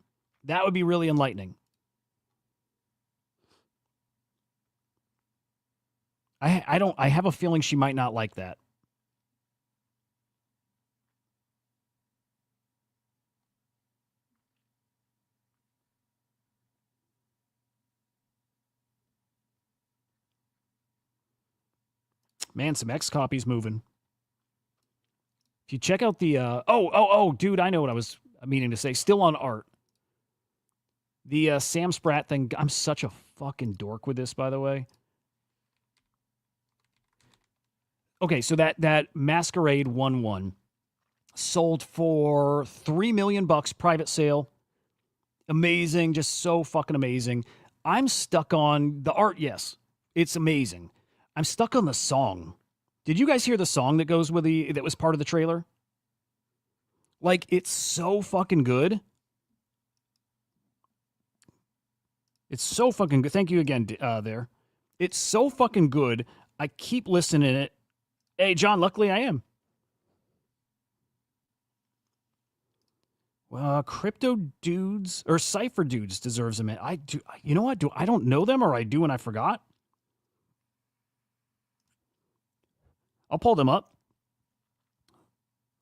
That would be really enlightening. I have a feeling she might not like that. Man, some X copies moving. If you check out the dude, I know what I was meaning to say. Still on art. The Sam Spratt thing. I'm such a fucking dork with this, by the way. Okay, so that Masquerade 1-1 sold for $3 million, private sale. Amazing, just so fucking amazing. I'm stuck on the art. Yes, it's amazing. I'm stuck on the song. Did you guys hear the song that goes with that was part of the trailer? Like, it's so fucking good. It's so fucking good. Thank you again, there. It's so fucking good. I keep listening to it. Hey, John, luckily I am. Well, Crypto Dudes or Cypher Dudes deserves a minute. I do. You know what? I don't know them, or I do and I forgot? I'll pull them up.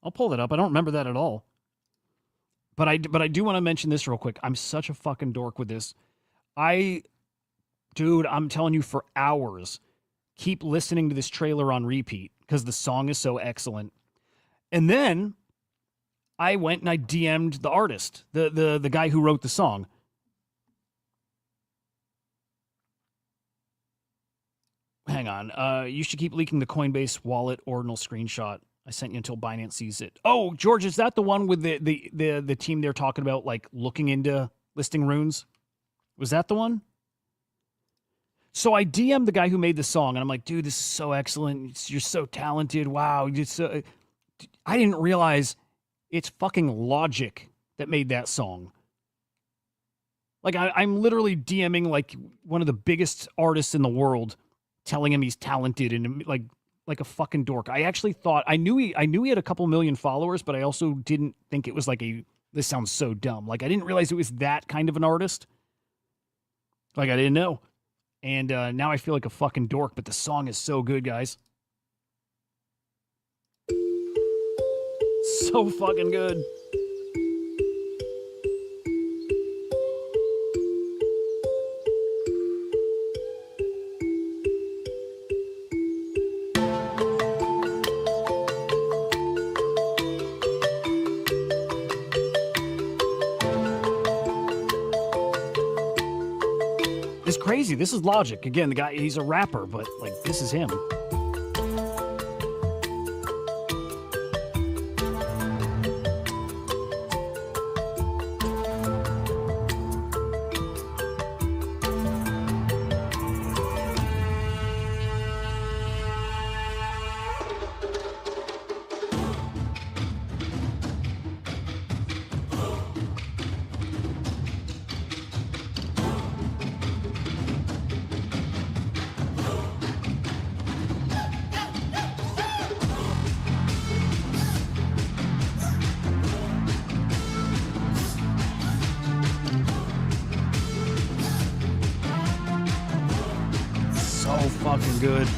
I'll pull that up. I don't remember that at all. But I do want to mention this real quick. I'm such a fucking dork with this. Dude, I'm telling you, for hours, keep listening to this trailer on repeat because the song is so excellent. And then I went and I DM'd the artist, the guy who wrote the song. Hang on. You should keep leaking the Coinbase wallet ordinal screenshot. I sent you until Binance sees it. Oh, George, is that the one with the team they're talking about, like, looking into listing runes? Was that the one? So I DM'd the guy who made the song, and I'm like, dude, this is so excellent. You're so talented. Wow. I didn't realize it's fucking Logic that made that song. Like, I'm literally DMing, like, one of the biggest artists in the world, telling him he's talented and like a fucking dork. I actually thought I knew he had a couple million followers, but I also didn't think it was like this sounds so dumb. Like, I didn't realize it was that kind of an artist. Like, I didn't know. And now I feel like a fucking dork, but the song is so good, guys. So fucking good. It's crazy. This is Logic. Again, the guy, he's a rapper, but, like, this is him. Fucking good.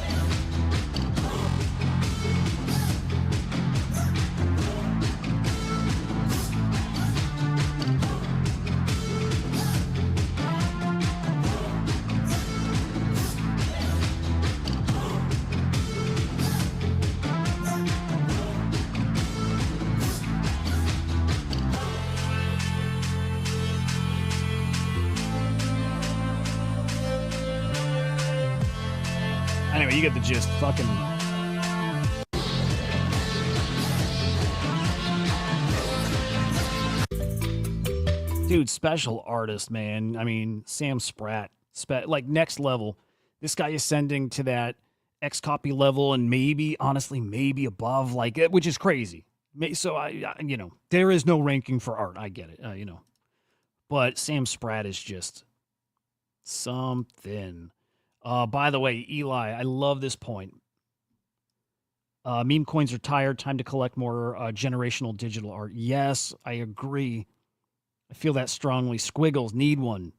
Anyway, you get the gist. Fucking. Dude, special artist, man. I mean, Sam Spratt. Like, next level. This guy ascending to that X copy level and maybe, honestly, maybe above, like, which is crazy. So, there is no ranking for art. I get it, But Sam Spratt is just something. By the way, Eli, I love this point. Meme coins are tired. Time to collect more generational digital art. Yes, I agree. I feel that strongly. Squiggles, need one.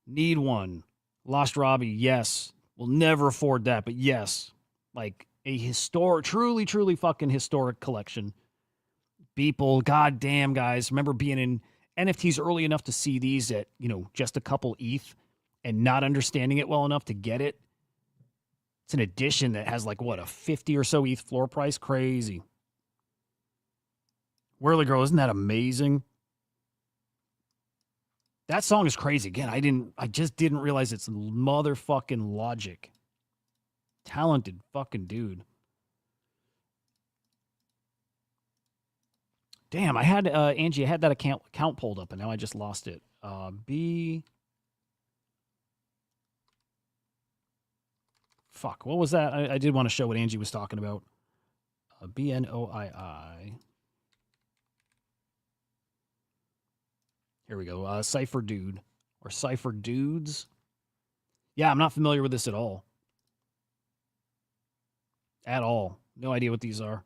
Need one. Lost Robbie, yes. We'll never afford that, but yes. Like a truly, truly fucking historic collection. People, goddamn, guys. Remember being in NFTs early enough to see these at, just a couple ETH and not understanding it well enough to get it. It's an edition that has like, what, a 50 or so ETH floor price? Crazy. Whirly Girl, isn't that amazing? That song is crazy. Again, I just didn't realize it's motherfucking Logic. Talented fucking dude. Damn, I had Angie, I had that account pulled up and now I just lost it. Fuck, what was that? I did want to show what Angie was talking about. BNOII. Here we go. Cypher Dude or Cypher Dudes. Yeah, I'm not familiar with this at all. At all. No idea what these are.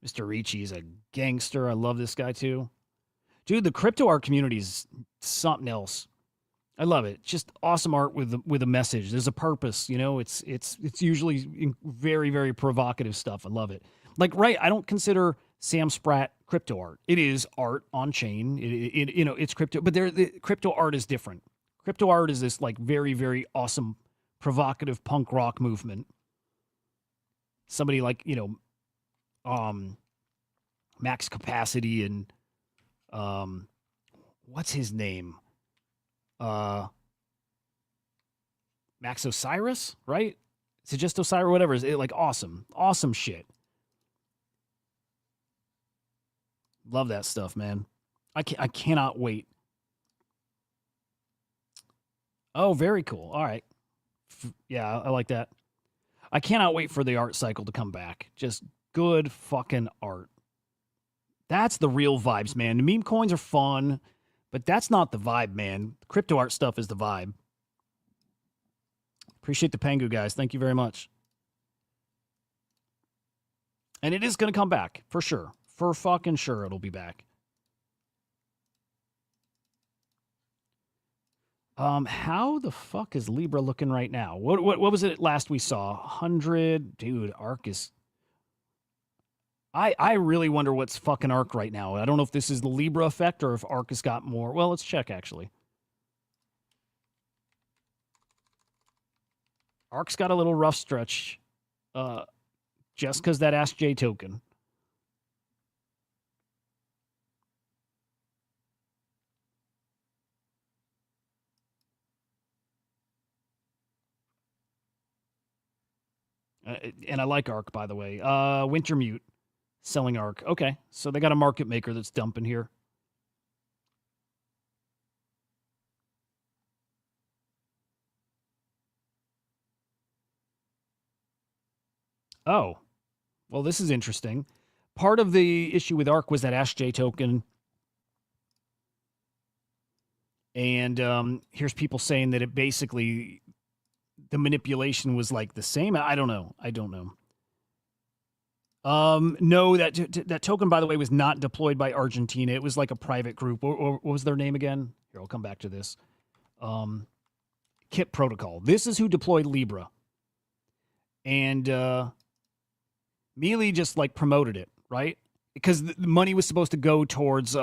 Mr. Ricci is a gangster. I love this guy too. Dude, the crypto art community is something else. I love it. Just awesome art with a message. There's a purpose, It's usually very, very provocative stuff. I love it. Like, right, I don't consider Sam Spratt crypto art. It is art on chain. It's crypto, but the crypto art is different. Crypto art is this like very, very awesome, provocative punk rock movement. Somebody like Max Capacity and what's his name? Max Osiris, right? Is it just Osiris? Whatever. Is it like awesome shit? Love that stuff, man. I cannot wait. Oh, very cool. All right. Yeah, I like that. I cannot wait for the art cycle to come back. Just good fucking art. That's the real vibes, man. The meme coins are fun, but that's not the vibe, man. Crypto art stuff is the vibe. Appreciate the Pengu, guys. Thank you very much. And it is going to come back, for sure. For fucking sure it'll be back. How the fuck is Libra looking right now? What was it last we saw? 100. Dude, ARK is... I really wonder what's fucking ARK right now. I don't know if this is the Libra effect or if ARK has got more. Well, let's check, actually. ARK's got a little rough stretch. Just because that Ask J token. And I like ARK, by the way. Wintermute. Selling ARK. Okay, so they got a market maker that's dumping here. Oh, well, this is interesting. Part of the issue with ARK was that Ask J token. And here's people saying that it basically, the manipulation was like the same. I don't know. No, that token, by the way, was not deployed by Argentina. It was like a private group. What was their name again? Here, I'll come back to this. Kip Protocol. This is who deployed Libra. And Milei just like promoted it, right? Because the money was supposed to go towards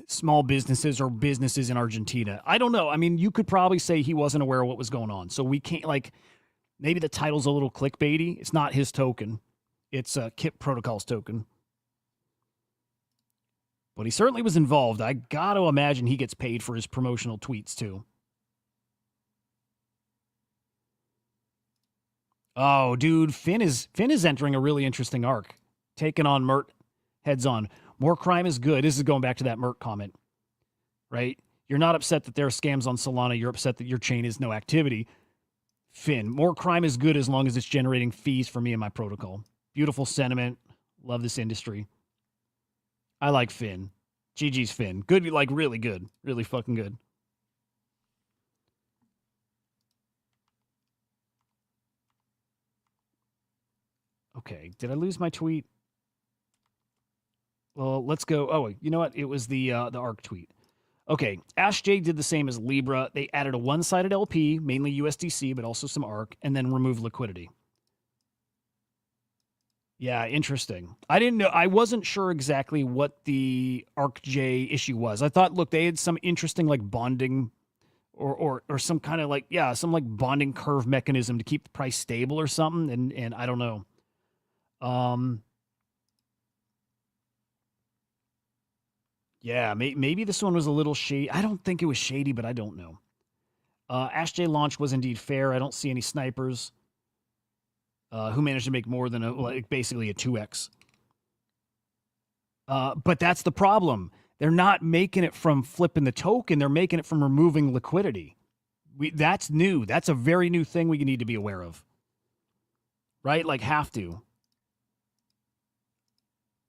small businesses or businesses in Argentina. I don't know. I mean, you could probably say he wasn't aware of what was going on. So we can't, like, maybe the title's a little clickbaity. It's not his token. It's Kip Protocol's token. But he certainly was involved. I got to imagine he gets paid for his promotional tweets, too. Oh, dude, Finn is entering a really interesting arc. Taking on Mert heads on. More crime is good. This is going back to that Mert comment, right? You're not upset that there are scams on Solana. You're upset that your chain is no activity. Finn, more crime is good as long as it's generating fees for me and my protocol. Beautiful sentiment. Love this industry. I like Finn. GG's Finn. Good, like really good. Really fucking good. Okay, did I lose my tweet? Well, let's go. Oh, you know what? It was the ARC tweet. Okay, Ash J did the same as Libra. They added a one-sided LP, mainly USDC, but also some ARC, and then removed liquidity. Yeah, interesting. I didn't know. I wasn't sure exactly what the ARC-J issue was. I thought, look, they had some interesting like bonding or some kind of like, yeah, some like bonding curve mechanism to keep the price stable or something. And I don't know. Yeah, maybe this one was a little shady. I don't think it was shady, but I don't know. Ash J launch was indeed fair. I don't see any snipers who managed to make more than basically a 2x. But that's the problem. They're not making it from flipping the token. They're making it from removing liquidity. That's new. That's a very new thing we need to be aware of. Right? Like have to.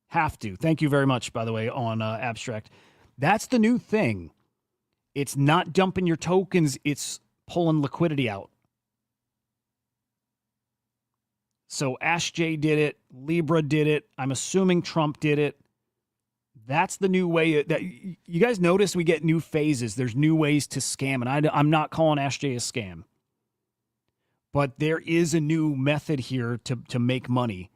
Have to. Thank you very much, by the way, on Abstract. That's the new thing. It's not dumping your tokens. It's pulling liquidity out. So Ash J did it. Libra did it. I'm assuming Trump did it. That's the new way. That you guys notice we get new phases. There's new ways to scam. And I'm not calling Ash J a scam. But there is a new method here to make money.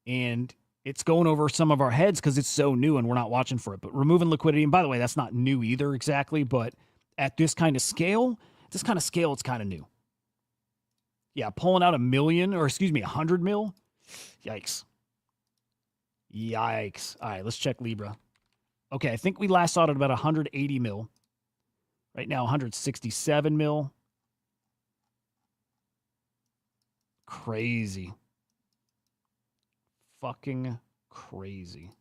And it's going over some of our heads because it's so new and we're not watching for it. But removing liquidity, and by the way, that's not new either exactly. But at this kind of scale, it's kind of new. Yeah, pulling out 100 mil. Yikes. Yikes. All right, let's check Libra. Okay, I think we last saw it at about 180 mil. Right now, 167 mil. Crazy. Fucking crazy.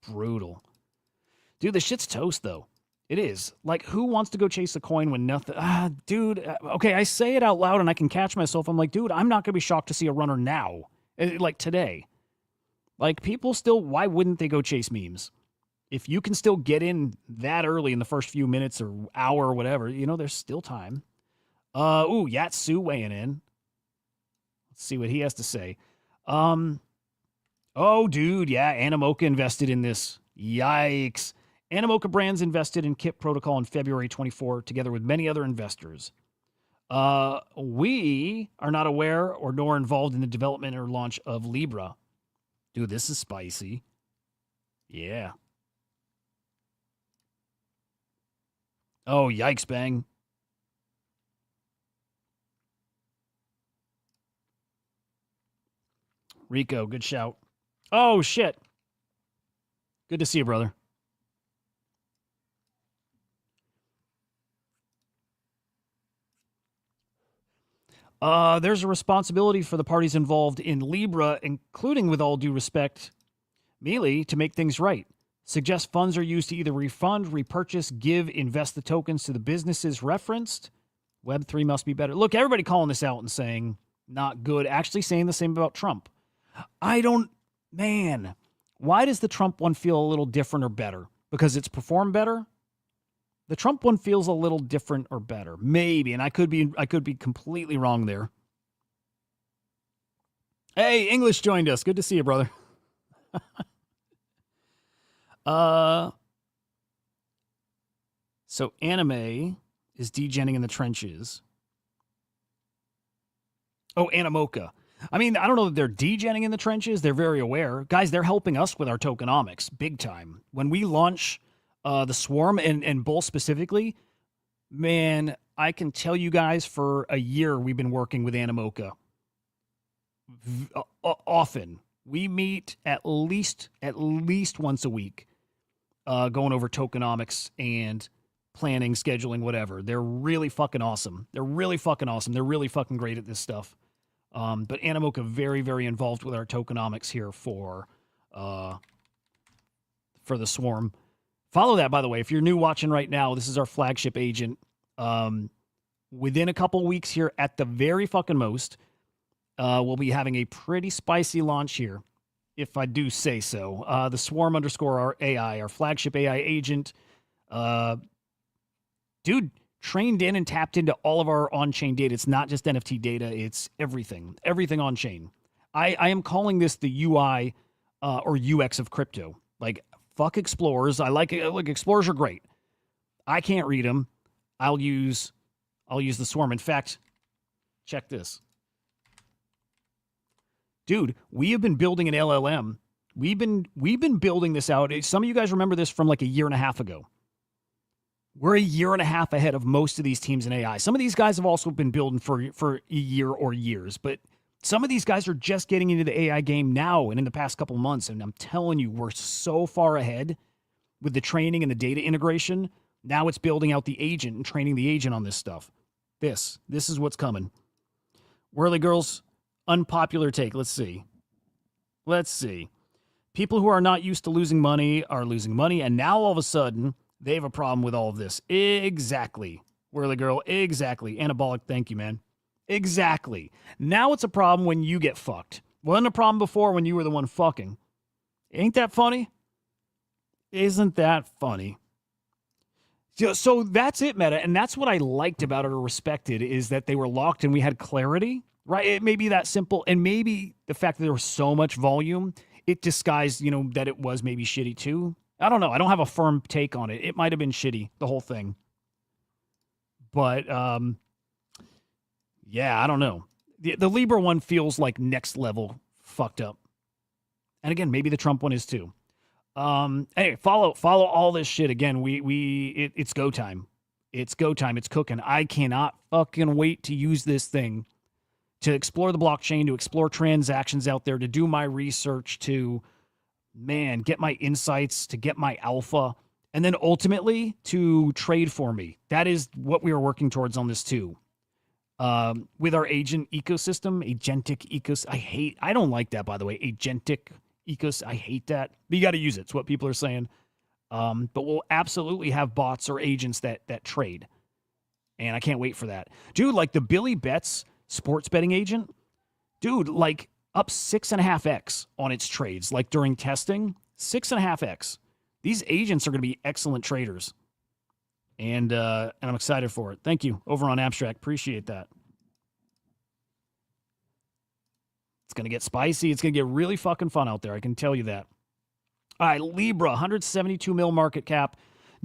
Brutal. Dude, this shit's toast, though. It is. Like, who wants to go chase a coin when nothing... dude, okay, I say it out loud and I can catch myself. I'm like, dude, I'm not going to be shocked to see a runner now. Like, today. Like, people still... Why wouldn't they go chase memes? If you can still get in that early in the first few minutes or hour or whatever, there's still time. Yatsu weighing in. Let's see what he has to say. Oh, dude, yeah, Animoca invested in this. Yikes. Animoca Brands invested in KIP Protocol in February 24, together with many other investors. We are not aware or nor involved in the development or launch of Libra. Dude, this is spicy. Yeah. Oh, yikes, bang. Rico, good shout. Oh, shit. Good to see you, brother. There's a responsibility for the parties involved in Libra, including, with all due respect, Milei, to make things right. Suggest funds are used to either refund, repurchase, give, invest the tokens to the businesses referenced. Web3 must be better. Look, everybody calling this out and saying not good, actually saying the same about Trump. Why does the Trump one feel a little different or better? Because it's performed better? The Trump one feels a little different or better. Maybe, and I could be completely wrong there. Hey, English joined us. Good to see you, brother. So anime is degenning in the trenches. Oh, Animoca. I mean, I don't know that they're degenning in the trenches. They're very aware. Guys, they're helping us with our tokenomics big time. When we launch the Swarm and Bull specifically, man, I can tell you guys for a year we've been working with Animoca often. We meet at least once a week, going over tokenomics and planning, scheduling, whatever. They're really fucking awesome. They're really fucking great at this stuff. But Animoca very, very involved with our tokenomics here for the Swarm. Follow that, by the way. If you're new watching right now, this is our flagship agent. Within a couple weeks here, at the very fucking most, we'll be having a pretty spicy launch here, if I do say so. The Swarm _ our AI, our flagship AI agent. Dude, trained in and tapped into all of our on-chain data. It's not just NFT data. It's everything on-chain. I am calling this the UI or UX of crypto. Like, fuck explorers. I like it. Look, explorers are great. I can't read them. I'll use the Swarm. In fact, check this. Dude, we have been building an LLM. We've been building this out. Some of you guys remember this from like a year and a half ago. We're a year and a half ahead of most of these teams in AI. Some of these guys have also been building for a year or years, but some of these guys are just getting into the AI game now and in the past couple months. And I'm telling you, we're so far ahead with the training and the data integration. Now it's building out the agent and training the agent on this stuff. This is what's coming. Whirly Girls, unpopular take. Let's see. People who are not used to losing money are losing money, and now all of a sudden they have a problem with all of this. Exactly. Whirly Girl, exactly. Anabolic, thank you, man. Exactly. Now it's a problem when you get fucked. Wasn't a problem before when you were the one fucking. Ain't that funny? Isn't that funny? So that's it, Meta, and that's what I liked about it or respected, is that they were locked and we had clarity, right? It may be that simple, and maybe the fact that there was so much volume, it disguised, that it was maybe shitty too. I don't know. I don't have a firm take on it. It might have been shitty, the whole thing. But, yeah, I don't know. The Libra one feels like next level fucked up. And again, maybe the Trump one is too. Hey, follow all this shit. Again, it's go time. It's go time. It's cooking. I cannot fucking wait to use this thing to explore the blockchain, to explore transactions out there, to do my research, to, man, get my insights, to get my alpha, and then ultimately to trade for me. That is what we are working towards on this too. With our agentic ecosystem. I don't like that, by the way. Agentic ecosystem. I hate that. But you got to use it. It's what people are saying. But we'll absolutely have bots or agents that trade. And I can't wait for that. Dude, like the Billy Betts sports betting agent, dude, like up 6.5x on its trades, like during testing, 6.5x. These agents are going to be excellent traders. And I'm excited for it. Thank you. Over on Abstract. Appreciate that. It's going to get spicy. It's going to get really fucking fun out there. I can tell you that. All right, Libra, 172 mil market cap.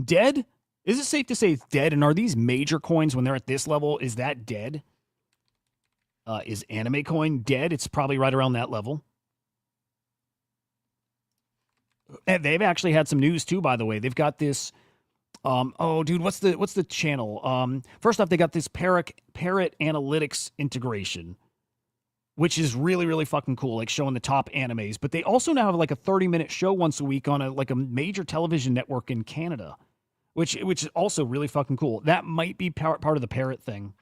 Dead? Is it safe to say it's dead? And are these major coins, when they're at this level, is that dead? Is Memecoin dead? It's probably right around that level. And they've actually had some news too, by the way. They've got this. Dude, what's the channel? First off, they got this Parrot Analytics integration, which is really, really fucking cool, like showing the top animes. But they also now have like a 30-minute show once a week on a major television network in Canada, which is also really fucking cool. That might be part of the Parrot thing.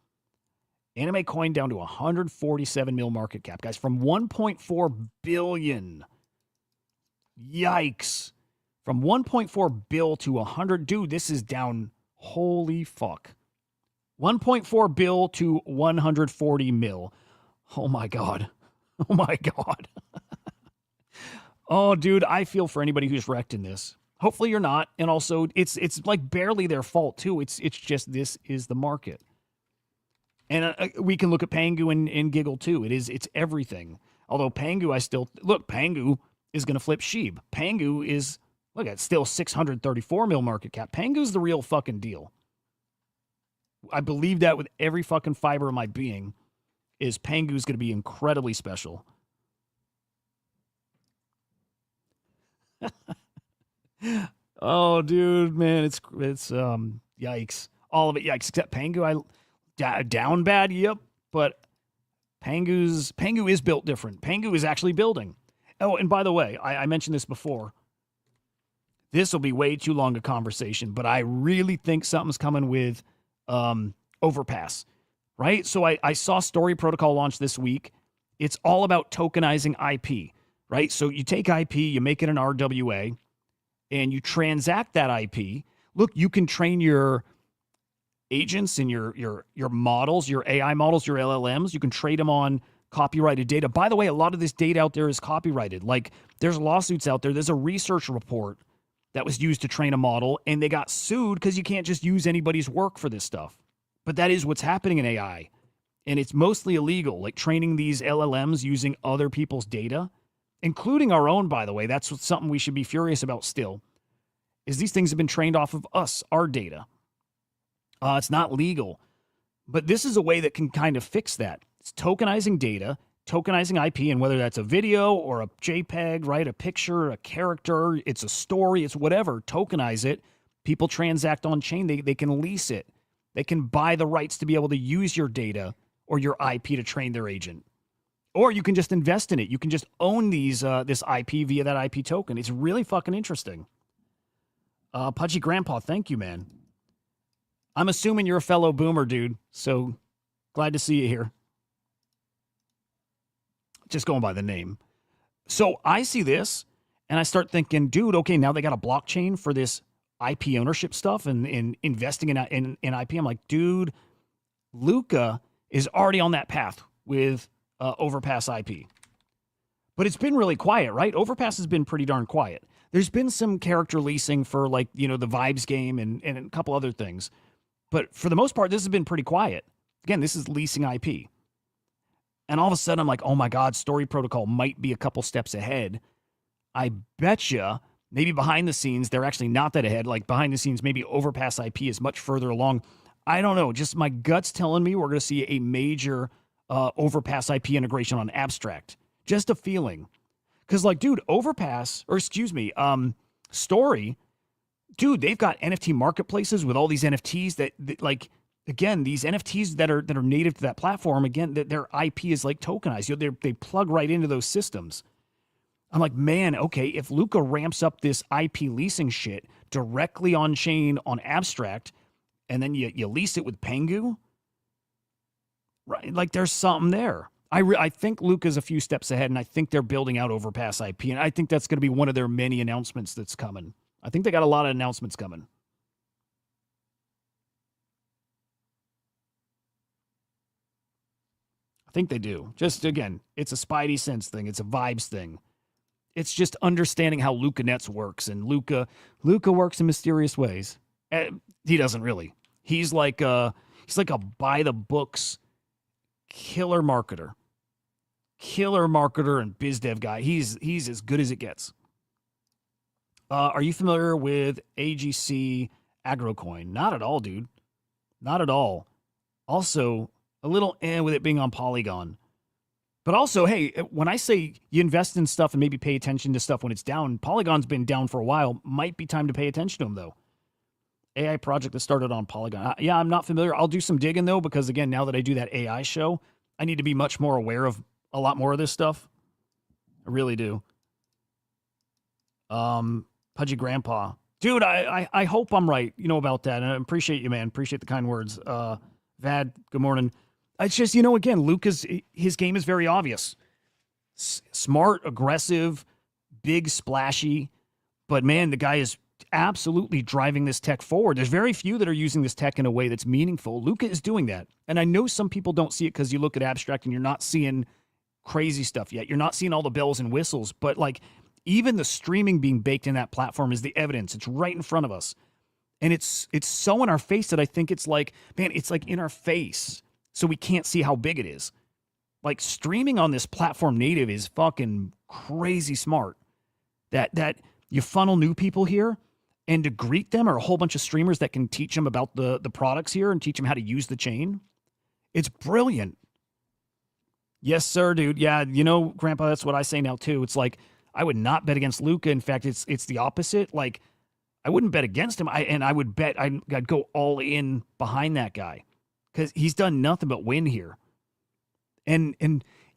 Memecoin down to 147 mil market cap, guys, from 1.4 billion. Yikes. From 1.4 bill to 100. Dude, this is down. Holy fuck. 1.4 bill to 140 mil. Oh my God. Oh my God. Oh, dude, I feel for anybody who's wrecked in this. Hopefully you're not. And also, it's like barely their fault too. It's just, this is the market. And we can look at Pangu and giggle too. It's everything. Although Pangu, Pangu is going to flip Sheeb. Pangu is, look, it's still 634 mil market cap. Pangu's the real fucking deal. I believe that with every fucking fiber of my being, is Pangu's going to be incredibly special. Oh, dude, man, it's yikes. All of it, yikes, except Pangu. Down bad, yep, but Pangu is built different. Pangu is actually building. Oh, and by the way, I mentioned this before. This will be way too long a conversation, but I really think something's coming with Overpass, right? So I saw Story Protocol launch this week. It's all about tokenizing IP, right? So you take IP, you make it an RWA, and you transact that IP. Look, you can train your agents and your models, your AI models, your LLMs. You can trade them on copyrighted data. By the way, a lot of this data out there is copyrighted. Like there's lawsuits out there. There's a research report that was used to train a model, and they got sued because you can't just use anybody's work for this stuff. But that is what's happening in AI. And it's mostly illegal, like training these LLMs using other people's data, including our own, by the way. That's something we should be furious about still, is these things have been trained off of us, our data. It's not legal. But this is a way that can kind of fix that. It's tokenizing data, tokenizing IP, and whether that's a video or a JPEG, right, a picture, a character, it's a story, it's whatever, tokenize it. People transact on chain. They can lease it. They can buy the rights to be able to use your data or your IP to train their agent. Or you can just invest in it. You can just own this IP via that IP token. It's really fucking interesting. Pudgy Grandpa, thank you, man. I'm assuming you're a fellow boomer, dude. So glad to see you here. Just going by the name. So I see this and I start thinking, dude, okay, now they got a blockchain for this IP ownership stuff and investing in IP. I'm like, dude, Luca is already on that path with Overpass IP. But it's been really quiet, right? Overpass has been pretty darn quiet. There's been some character leasing for like, the Vibes game and a couple other things. But for the most part, this has been pretty quiet. Again, this is leasing IP. And all of a sudden, I'm like, oh my God, Story Protocol might be a couple steps ahead. I betcha maybe behind the scenes, they're actually not that ahead. Like behind the scenes, maybe Overpass IP is much further along. I don't know. Just my gut's telling me we're going to see a major Overpass IP integration on Abstract. Just a feeling. Because like, dude, Story, dude, they've got NFT marketplaces with all these NFTs that like, again, these NFTs that are native to that platform, again, their IP is like tokenized. They plug right into those systems. I'm like, man, okay, if Luca ramps up this IP leasing shit directly on chain on Abstract, and then you lease it with Pengu, right? Like there's something there. I think Luca's a few steps ahead, and I think they're building out Overpass IP, and I think that's going to be one of their many announcements that's coming. I think they got a lot of announcements coming. I think they do. Just, again, it's a Spidey sense thing. It's a vibes thing. It's just understanding how Luca Nets works, and Luca works in mysterious ways. He doesn't really. He's like a by the books killer marketer and biz dev guy. He's as good as it gets. Are you familiar with AGC AgroCoin? Not at all, dude. Not at all. Also, a little with it being on Polygon. But also, hey, when I say you invest in stuff and maybe pay attention to stuff when it's down, Polygon's been down for a while. Might be time to pay attention to them, though. AI project that started on Polygon. Yeah, I'm not familiar. I'll do some digging, though, because, again, now that I do that AI show, I need to be much more aware of a lot more of this stuff. I really do. Pudgy Grandpa. Dude, I hope I'm right, about that. And I appreciate you, man. Appreciate the kind words. Vad, good morning. It's just, again, his game is very obvious. Smart, aggressive, big, splashy. But, man, the guy is absolutely driving this tech forward. There's very few that are using this tech in a way that's meaningful. Luca is doing that. And I know some people don't see it because you look at Abstract and you're not seeing crazy stuff yet. You're not seeing all the bells and whistles. But, like, even the streaming being baked in that platform is the evidence. It's right in front of us. And it's so in our face that I think it's like, man, it's like in our face. So we can't see how big it is. Like streaming on this platform native is fucking crazy smart. That you funnel new people here, and to greet them are a whole bunch of streamers that can teach them about the products here and teach them how to use the chain. It's brilliant. Yes, sir, dude. Yeah, Grandpa, that's what I say now too. It's like I would not bet against Luca. In fact, it's the opposite. Like I wouldn't bet against him. I would bet I'd go all in behind that guy. Because he's done nothing but win here. And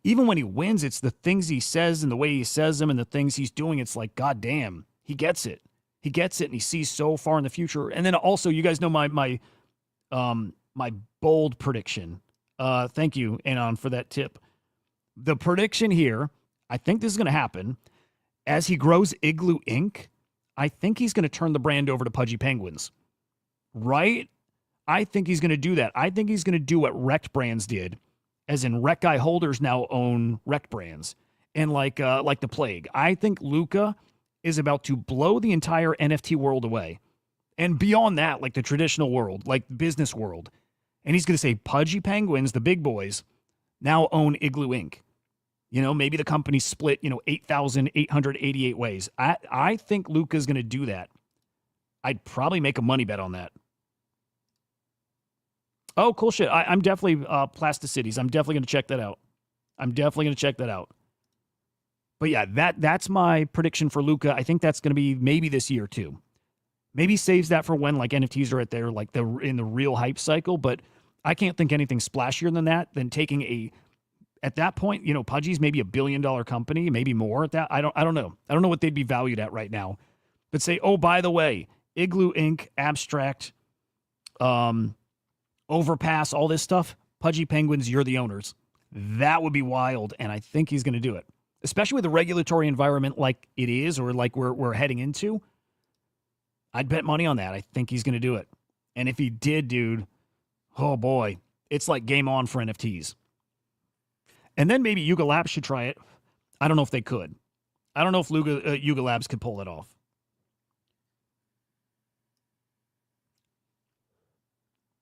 even when he wins, it's the things he says and the way he says them and the things he's doing. It's like, God damn, he gets it. He gets it, and he sees so far in the future. And then also, you guys know my bold prediction. Thank you, Anon, for that tip. The prediction here, I think this is going to happen. As he grows Igloo Inc., I think he's going to turn the brand over to Pudgy Penguins. Right? I think he's going to do that. I think he's going to do what Wrecked Brands did, as in Wreck Guy holders now own Wrecked Brands. And like the plague, I think Luca is about to blow the entire NFT world away. And beyond that, like the traditional world, like the business world. And he's going to say, Pudgy Penguins, the big boys, now own Igloo Inc. You know, maybe the company split, 8,888 ways. I think Luca's going to do that. I'd probably make a money bet on that. Oh, cool shit. I'm definitely Plasticities. I'm definitely going to check that out. But yeah, that's my prediction for Luca. I think that's going to be maybe this year too. Maybe saves that for when like NFTs are at their like in the real hype cycle. But I can't think anything splashier than that. Than taking at that point, Pudgy's maybe $1 billion company, maybe more at that. I don't know. I don't know what they'd be valued at right now. But say, oh, by the way, Igloo Inc., Abstract, Overpass, all this stuff, Pudgy Penguins, you're the owners. That would be wild, and I think he's going to do it. Especially with the regulatory environment like it is, or like we're heading into. I'd bet money on that. I think he's going to do it. And if he did, dude, oh boy, it's like game on for NFTs. And then maybe Yuga Labs should try it. I don't know if they could. I don't know if Yuga Labs could pull it off.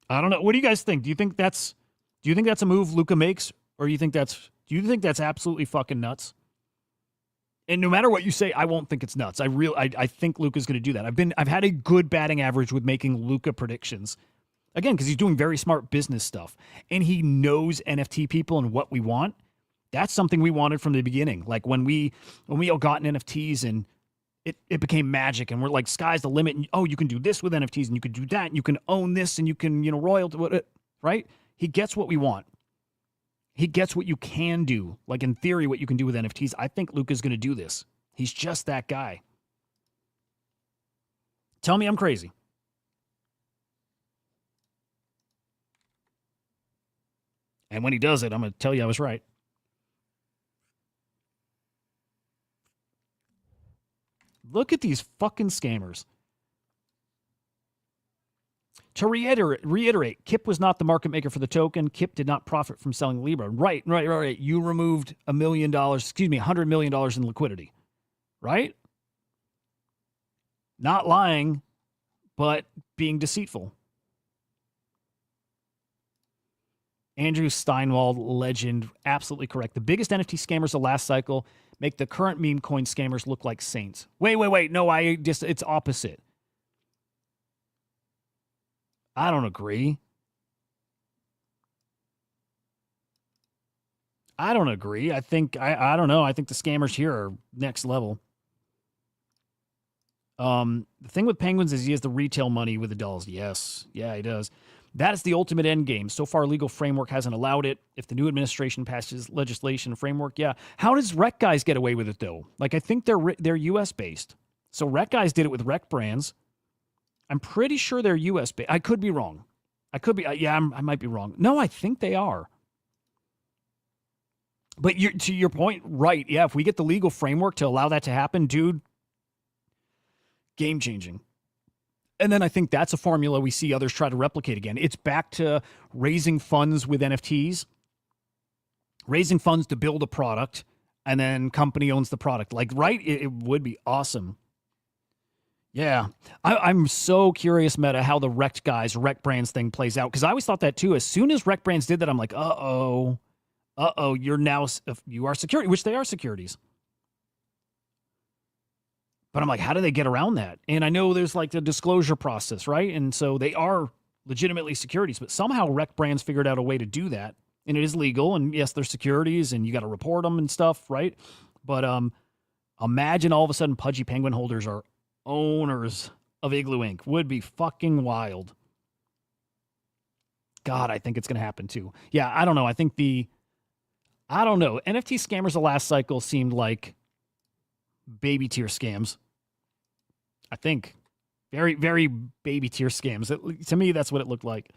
I don't know. What do you guys think? Do you think that's a move Luca makes, or do you think that's absolutely fucking nuts? And no matter what you say, I won't think it's nuts. I think Luca's going to do that. I've had a good batting average with making Luca predictions. Again, because he's doing very smart business stuff, and he knows NFT people and what we want. That's something we wanted from the beginning. Like when we all got NFTs and it became magic, and we're like, sky's the limit. And you can do this with NFTs, and you can do that, and you can own this, and you can royalty, right? He gets what we want. He gets what you can do, like in theory, what you can do with NFTs. I think Luca's going to do this. He's just that guy. Tell me I'm crazy. And when he does it, I'm going to tell you I was right. Look at these fucking scammers. To reiterate, Kip was not the market maker for the token. Kip did not profit from selling Libra. Right. You removed $100 million in liquidity. Right? Not lying, but being deceitful. Andrew Steinwald, legend, absolutely correct. The biggest NFT scammers of last cycle make the current meme coin scammers look like saints. Wait. No, it's opposite. I don't agree. I don't know. I think the scammers here are next level. The thing with Penguins is he has the retail money with the dolls. Yes. Yeah, he does. That is the ultimate end game. So far, legal framework hasn't allowed it. If the new administration passes legislation framework, yeah. How does Rec Guys get away with it, though? Like, I think they're U.S.-based. So Rec Guys did it with Rec Brands. I'm pretty sure they're U.S.-based. I could be wrong. I might be wrong. No, I think they are. But to your point, right, yeah, if we get the legal framework to allow that to happen, dude, game-changing. And then I think that's a formula we see others try to replicate again. It's back to raising funds with NFTs, raising funds to build a product, and then company owns the product. Like, right? It would be awesome. Yeah. I'm so curious, Meta, how the Rec Brands thing plays out. Because I always thought that too. As soon as Rec Brands did that, I'm like, you are security, which they are securities. But I'm like, how do they get around that? And I know there's like the disclosure process, right? And so they are legitimately securities, but somehow Rec Brands figured out a way to do that. And it is legal. And yes, they're securities and you got to report them and stuff, right? But imagine all of a sudden Pudgy Penguin holders are owners of Igloo Inc. Would be fucking wild. God, I think it's going to happen too. Yeah, I don't know. I think I don't know. NFT scammers the last cycle seemed like baby tier scams. I think very, very baby tier scams. To me, that's what it looked like.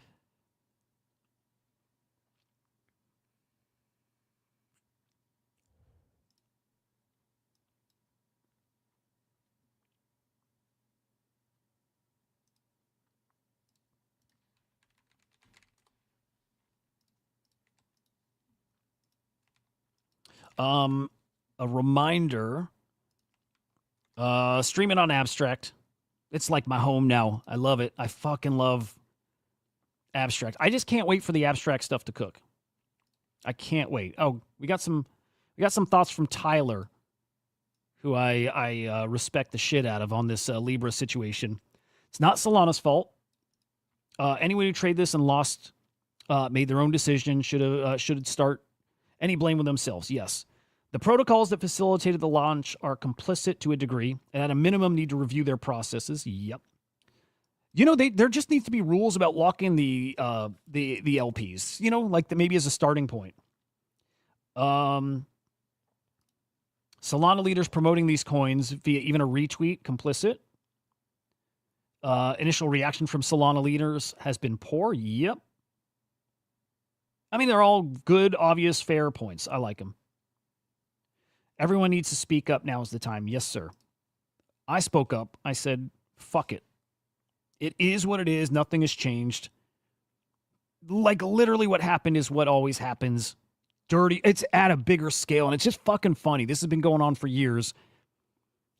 A reminder. Stream it on Abstract. It's like my home now. I love it. I fucking love Abstract. I just can't wait for the Abstract stuff to cook. I can't wait. Oh, we got some thoughts from Tyler, who I respect the shit out of on this Libra situation. It's not Solana's fault. Anyone who traded this and lost made their own decision. Should start any blame with themselves. Yes. The protocols that facilitated the launch are complicit to a degree, and at a minimum need to review their processes. Yep. You know, there just needs to be rules about locking the LPs. You know, like maybe as a starting point. Solana leaders promoting these coins via even a retweet, complicit. Initial reaction from Solana leaders has been poor. Yep. I mean, they're all good, obvious, fair points. I like them. Everyone needs to speak up. Now is the time. Yes, sir. I spoke up. I said, fuck it. It is what it is. Nothing has changed. Like, literally what happened is what always happens. Dirty. It's at a bigger scale, and it's just fucking funny. This has been going on for years,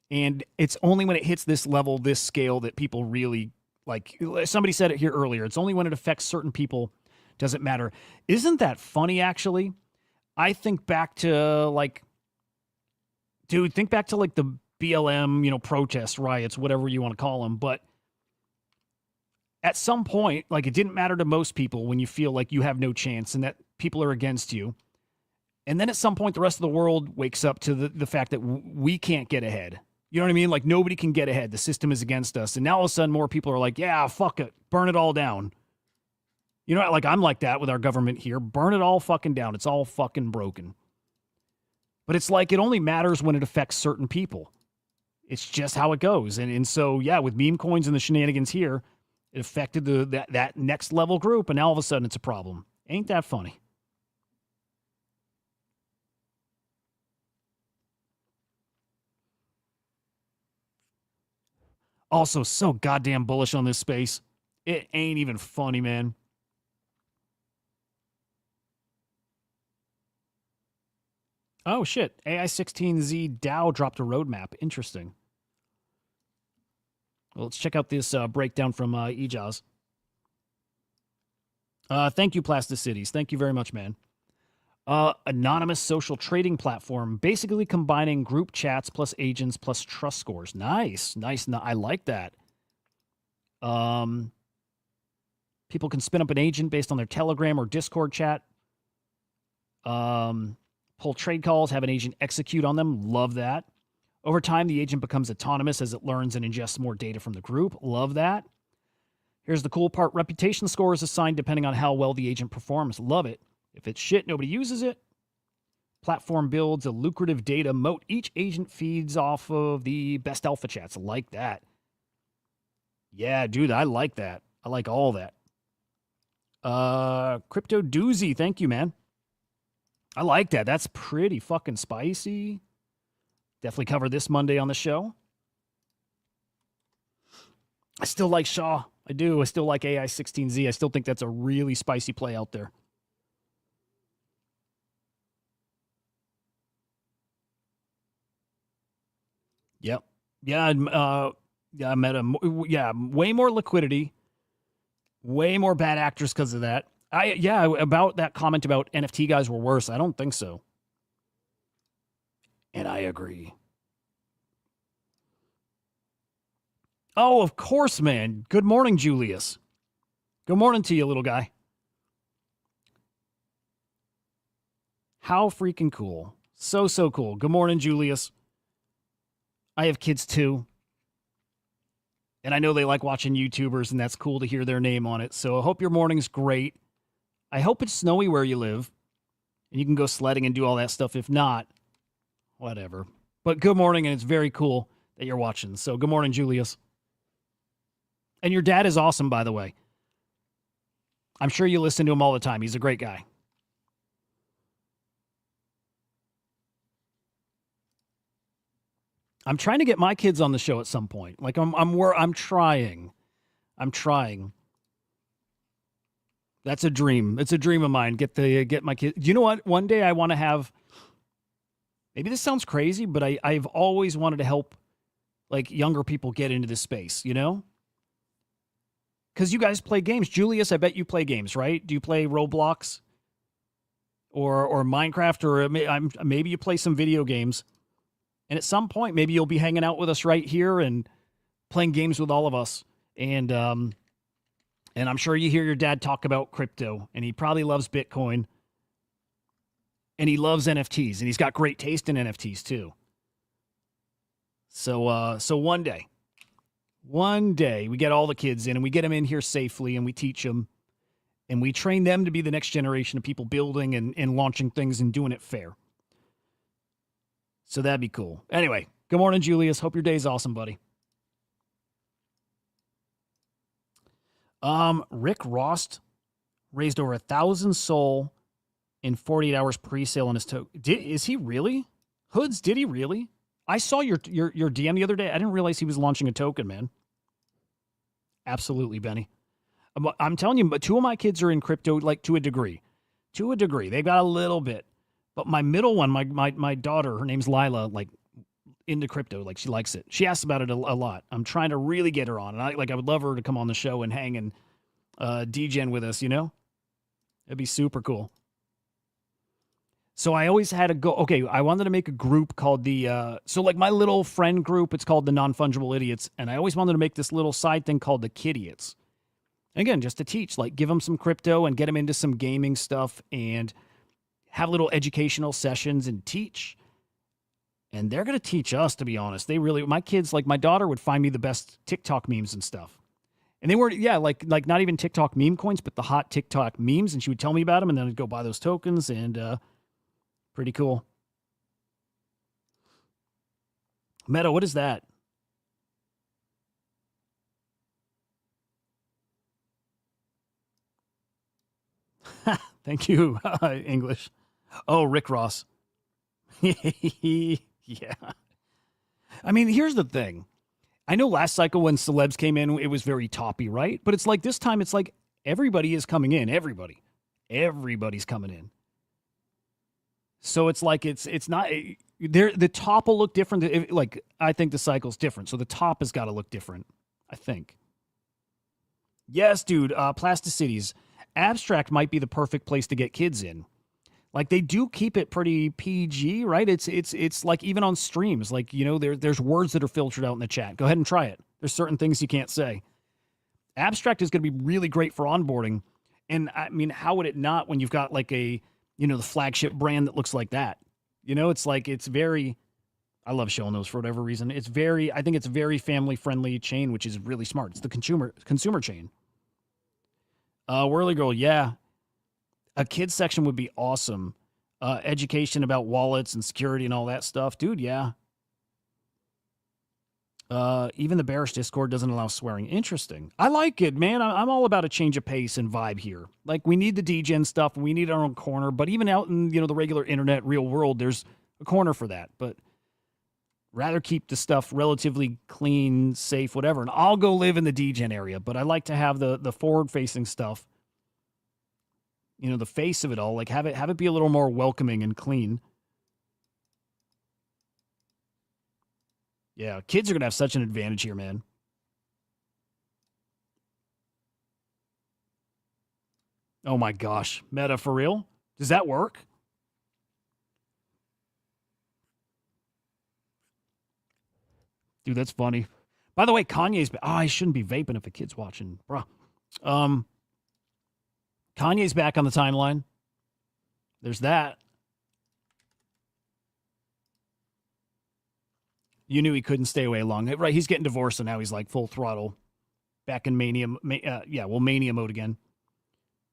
and it's only when it hits this level, this scale, that people really, like, somebody said it here earlier, it's only when it affects certain people does it matter. Isn't that funny, actually? I think back to, like, dude, think back to, like, the BLM, you know, protests, riots, whatever you want to call them. But at some point, like, it didn't matter to most people when you feel like you have no chance and that people are against you. And then at some point, the rest of the world wakes up to the fact that we can't get ahead. You know what I mean? Like, nobody can get ahead. The system is against us. And now all of a sudden, more people are like, yeah, fuck it. Burn it all down. You know, like, I'm like that with our government here. Burn it all fucking down. It's all fucking broken. But it's like, it only matters when it affects certain people. It's just how it goes. And so, yeah, with meme coins and the shenanigans here, it affected that next level group. And now all of a sudden, it's a problem. Ain't that funny? Also, so goddamn bullish on this space. It ain't even funny, man. Oh, shit. AI16Z DAO dropped a roadmap. Interesting. Well, let's check out this breakdown from Ejaz. Thank you, Plasticities. Thank you very much, man. Anonymous social trading platform, basically combining group chats plus agents plus trust scores. Nice. I like that. People can spin up an agent based on their Telegram or Discord chat. Pull trade calls, have an agent execute on them. Love that. Over time, the agent becomes autonomous as it learns and ingests more data from the group. Love that. Here's the cool part. Reputation score is assigned depending on how well the agent performs. Love it. If it's shit, nobody uses it. Platform builds a lucrative data moat. Each agent feeds off of the best alpha chats. Like that. Yeah, dude, I like that. I like all that. Crypto Doozy, thank you, man. I like that. That's pretty fucking spicy. Definitely covered this Monday on the show. I still like Shaw. I do. I still like AI16Z. I still think that's a really spicy play out there. Yep. Yeah. I met him. Yeah. Way more liquidity. Way more bad actors because of that. About that comment about NFT guys were worse. I don't think so. And I agree. Oh, of course, man. Good morning, Julius. Good morning to you, little guy. How freaking cool. So cool. Good morning, Julius. I have kids too. And I know they like watching YouTubers, and that's cool to hear their name on it. So I hope your morning's great. I hope it's snowy where you live. And you can go sledding and do all that stuff. If not, whatever. But good morning, and it's very cool that you're watching. So good morning, Julius. And your dad is awesome, by the way. I'm sure you listen to him all the time. He's a great guy. I'm trying to get my kids on the show at some point. Like I'm trying. That's a dream. It's a dream of mine. Get my kids. Do you know what? One day I want to have. Maybe this sounds crazy, but I've always wanted to help like younger people get into this space. You know, because you guys play games. Julius, I bet you play games, right? Do you play Roblox or Minecraft, or maybe you play some video games? And at some point, maybe you'll be hanging out with us right here and playing games with all of us. And I'm sure you hear your dad talk about crypto, and he probably loves Bitcoin, and he loves NFTs, and he's got great taste in NFTs too. So one day we get all the kids in, and we get them in here safely, and we teach them, and we train them to be the next generation of people building and launching things and doing it fair. So that'd be cool. Anyway, good morning, Julius. Hope your day's awesome, buddy. Rick Rost raised over 1,000 SOL in 48 hours pre-sale on his token. Is he really? Hoods, did he really? I saw your DM the other day. I didn't realize he was launching a token, man. Absolutely, Benny. I'm telling you, but two of my kids are in crypto, like to a degree. To a degree. They've got a little bit. But my middle one, my daughter, her name's Lila, like into crypto, like she likes it. She asks about it a lot. I'm trying to really get her on, and I would love her to come on the show and hang and degen with us. You know, it'd be super cool. So I always had to go. Okay, I wanted to make a group called so like my little friend group. It's called the Non-Fungible Idiots, and I always wanted to make this little side thing called the Kidiots. Again, just to teach, like give them some crypto and get them into some gaming stuff and have little educational sessions and teach. And they're going to teach us, to be honest. They really, my kids, like my daughter would find me the best TikTok memes and stuff. And they were, yeah, like not even TikTok meme coins, but the hot TikTok memes. And she would tell me about them, and then I'd go buy those tokens, and pretty cool. Meta, what is that? Thank you, English. Oh, Rick Ross. Yeah. I mean, here's the thing. I know last cycle when celebs came in, it was very toppy, right? But it's like this time, it's like everybody is coming in. Everybody's coming in. So it's like it's not there. The top will look different. Like I think the cycle's different, so the top has got to look different. I think. Yes, dude. Plasticities. Abstract might be the perfect place to get kids in. Like they do keep it pretty PG, right? It's like even on streams, like, you know, there's words that are filtered out in the chat. Go ahead and try it. There's certain things you can't say. Abstract is going to be really great for onboarding. And I mean, how would it not when you've got like a, you know, the flagship brand that looks like that? You know, it's like, it's very, I love showing those for whatever reason. It's very, I think it's very family friendly chain, which is really smart. It's the consumer chain. Whirly Girl, yeah. A kids section would be awesome. Education about wallets and security and all that stuff. Dude, yeah. Even the Bearish Discord doesn't allow swearing. Interesting. I like it, man. I'm all about a change of pace and vibe here. Like, we need the degen stuff. We need our own corner. But even out in, you know, the regular internet, real world, there's a corner for that. But rather keep the stuff relatively clean, safe, whatever. And I'll go live in the degen area. But I like to have the forward-facing stuff. You know, the face of it all, like have it be a little more welcoming and clean. Yeah, kids are going to have such an advantage here, man. Oh my gosh. Meta, for real? Does that work? Dude, that's funny. By the way, Kanye's... Oh, I shouldn't be vaping if a kid's watching. Bruh. Kanye's back on the timeline. There's that. You knew he couldn't stay away long. Right, he's getting divorced, and now he's like full throttle. Back in mania mode again.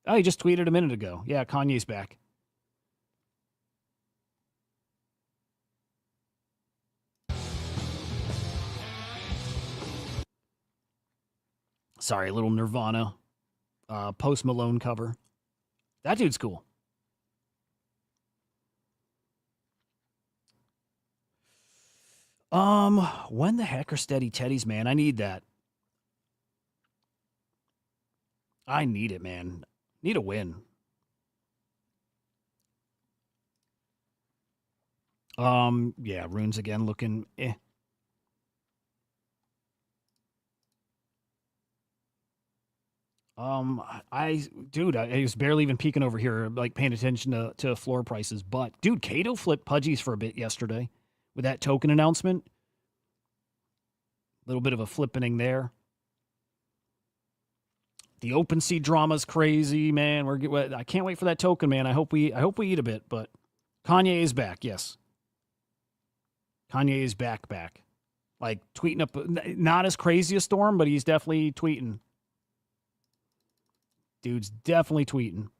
Oh, he just tweeted a minute ago. Yeah, Kanye's back. Sorry, a little Nirvana, Post Malone cover. That dude's cool. When the heck are steady teddies, man? I need that. I need it, man. Need a win. Yeah, runes again looking eh. Dude, I was barely even peeking over here, like paying attention to floor prices. But dude, Cato flipped pudgies for a bit yesterday with that token announcement. A little bit of a flippening there. The OpenSea drama's crazy, man. I can't wait for that token, man. I hope we eat a bit, but Kanye is back. Yes, Kanye is back. Like tweeting up, not as crazy a storm, but he's definitely tweeting. Dude's definitely tweeting.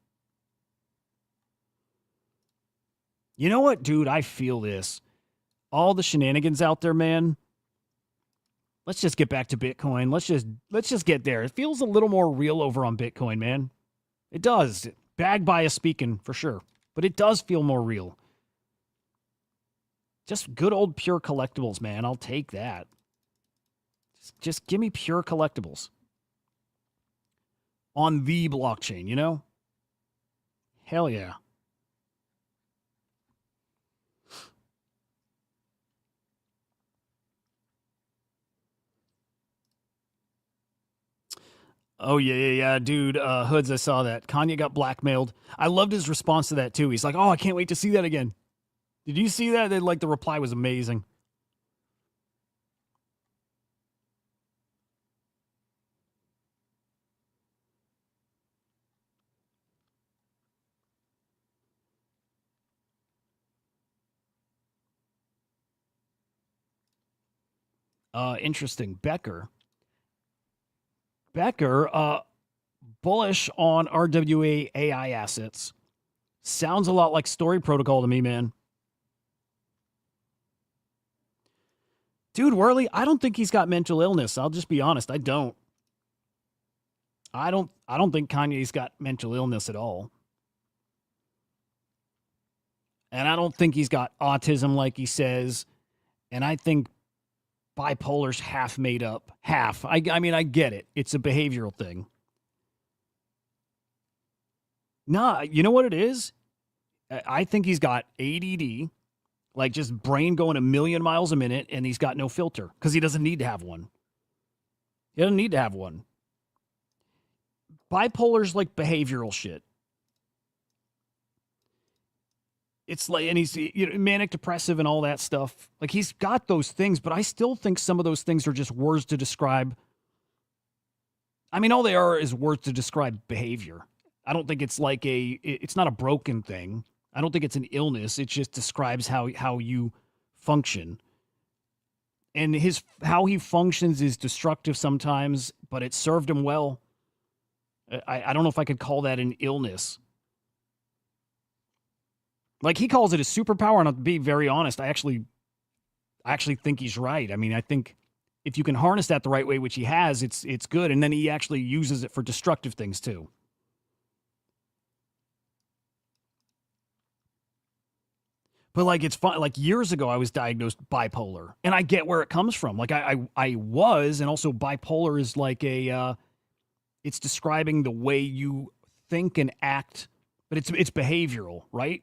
You know what, dude? I feel this. All the shenanigans out there, man. Let's just get back to Bitcoin. Let's just get there. It feels a little more real over on Bitcoin, man. It does. Bag bias speaking, for sure. But it does feel more real. Just good old pure collectibles, man. I'll take that. Just give me pure collectibles. On the blockchain, you know? Hell yeah. Oh, yeah, dude. Hoods, I saw that. Kanye got blackmailed. I loved his response to that, too. He's like, oh, I can't wait to see that again. Did you see that? Like, the reply was amazing. Interesting. Becker, bullish on RWA AI assets. Sounds a lot like Story Protocol to me, man. Dude, Worley, I don't think he's got mental illness. I'll just be honest. I don't think Kanye's got mental illness at all. And I don't think he's got autism like he says. And I think bipolar's half made up. Half. I mean, I get it. It's a behavioral thing. Nah, you know what it is? I think he's got ADD, like just brain going a million miles a minute, and he's got no filter because he doesn't need to have one. He doesn't need to have one. Bipolar's like behavioral shit. It's like, and he's manic depressive and all that stuff. Like he's got those things, but I still think some of those things are just words to describe. I mean, all they are is words to describe behavior. I don't think it's like it's not a broken thing. I don't think it's an illness. It just describes how you function. And how he functions is destructive sometimes, but it served him well. I don't know if I could call that an illness. Like he calls it a superpower, and I'll be very honest, I actually think he's right. I mean, I think if you can harness that the right way, which he has, it's good. And then he actually uses it for destructive things too. But like it's fun. Like years ago, I was diagnosed bipolar, and I get where it comes from. Like I was, and also bipolar is like it's describing the way you think and act, but it's behavioral, right?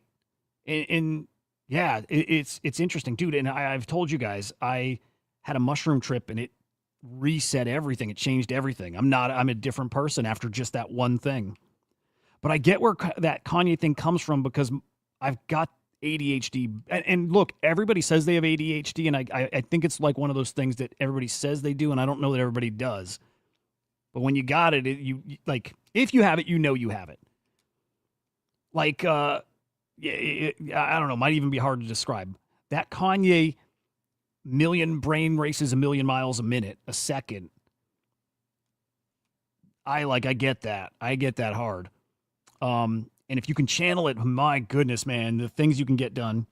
And yeah, it's interesting, dude. And I've told you guys, I had a mushroom trip, and it reset everything. It changed everything. I'm a different person after just that one thing. But I get where that Kanye thing comes from because I've got ADHD. And look, everybody says they have ADHD, and I think it's like one of those things that everybody says they do, and I don't know that everybody does. But when you got it, you like, if you have it, you have it. Like, I don't know, might even be hard to describe. That Kanye million brain races a million miles a second. I get that. I get that hard. And if you can channel it, my goodness, man, the things you can get done.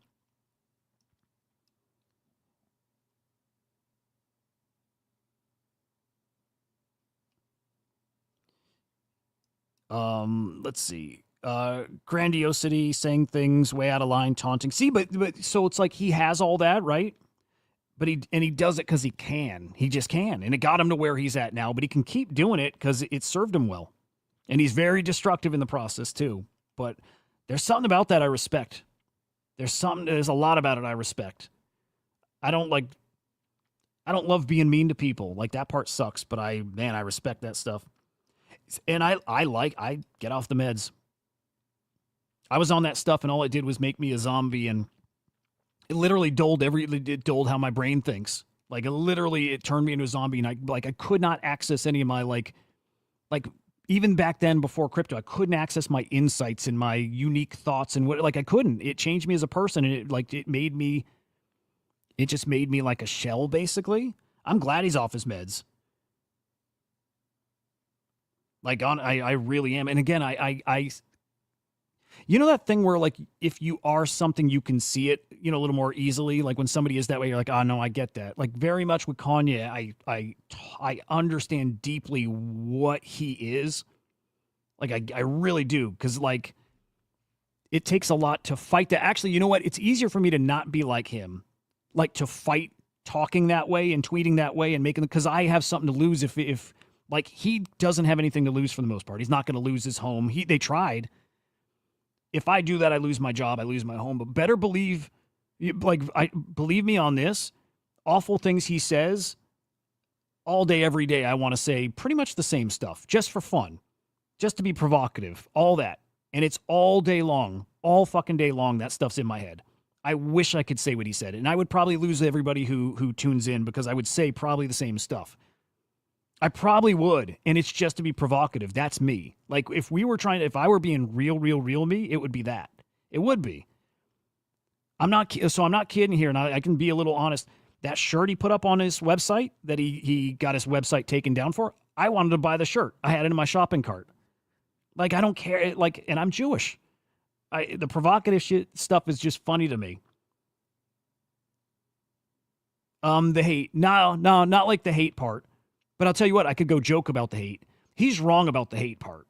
Let's see. Grandiosity, saying things way out of line, taunting. See, but so it's like he has all that, right? But he does it because he can. He just can, and it got him to where he's at now. But he can keep doing it because it served him well, and he's very destructive in the process too. But there's something about that I respect. There's a lot about it I respect. I don't love being mean to people. Like, that part sucks, but I respect that stuff. And I get off the meds. I was on that stuff and all it did was make me a zombie, and it literally doled how my brain thinks. Like, it turned me into a zombie, and I could not access any of my like even back then before crypto, I couldn't access my insights and my unique thoughts and what, like, I couldn't. It changed me as a person, and it just made me like a shell, basically. I'm glad he's off his meds. Like, I really am. And again, you know that thing where, like, if you are something, you can see it, a little more easily. Like, when somebody is that way, you're like, oh no, I get that. Like, very much with Kanye, I understand deeply what he is. Like, I really do. Because, like, it takes a lot to fight that. Actually, you know what? It's easier for me to not be like him. Like, to fight talking that way and tweeting that way and making, because I have something to lose if like, he doesn't have anything to lose for the most part. He's not going to lose his home. They tried. If I do that, I lose my job, I lose my home. But better believe me on this. Awful things he says all day, every day. I want to say pretty much the same stuff, just for fun, just to be provocative, all that. And it's all day long, all fucking day long. That stuff's in my head. I wish I could say what he said, and I would probably lose everybody who tunes in because I would say probably the same stuff. I probably would, and it's just to be provocative. That's me. Like, if I were being real me, it would be that. It would be. I'm not kidding here, and I can be a little honest. That shirt he put up on his website that he got his website taken down for, I wanted to buy the shirt. I had it in my shopping cart. Like, I don't care. Like, and I'm Jewish. The provocative stuff is just funny to me. The hate. No, not like the hate part. But I'll tell you what, I could go joke about the hate. He's wrong about the hate part.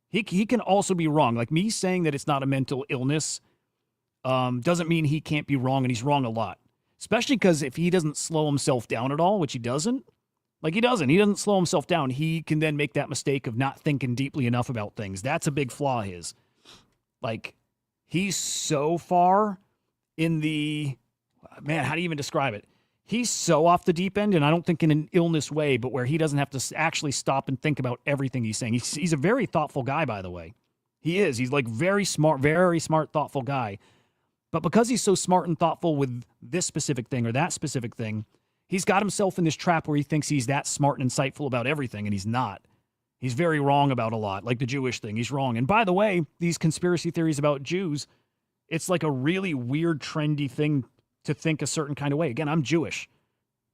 He can also be wrong. Like, me saying that it's not a mental illness doesn't mean he can't be wrong, and he's wrong a lot. Especially because if he doesn't slow himself down at all, which he doesn't. He doesn't slow himself down. He can then make that mistake of not thinking deeply enough about things. That's a big flaw of his. Like, he's so far in the, man, how do you even describe it? He's so off the deep end, and I don't think in an illness way, but where he doesn't have to actually stop and think about everything he's saying. He's a very thoughtful guy, by the way. He is. He's like very smart, thoughtful guy. But because he's so smart and thoughtful with this specific thing or that specific thing, he's got himself in this trap where he thinks he's that smart and insightful about everything, and he's not. He's very wrong about a lot, like the Jewish thing. He's wrong. And by the way, these conspiracy theories about Jews, it's like a really weird, trendy thing to think a certain kind of way. Again, I'm Jewish.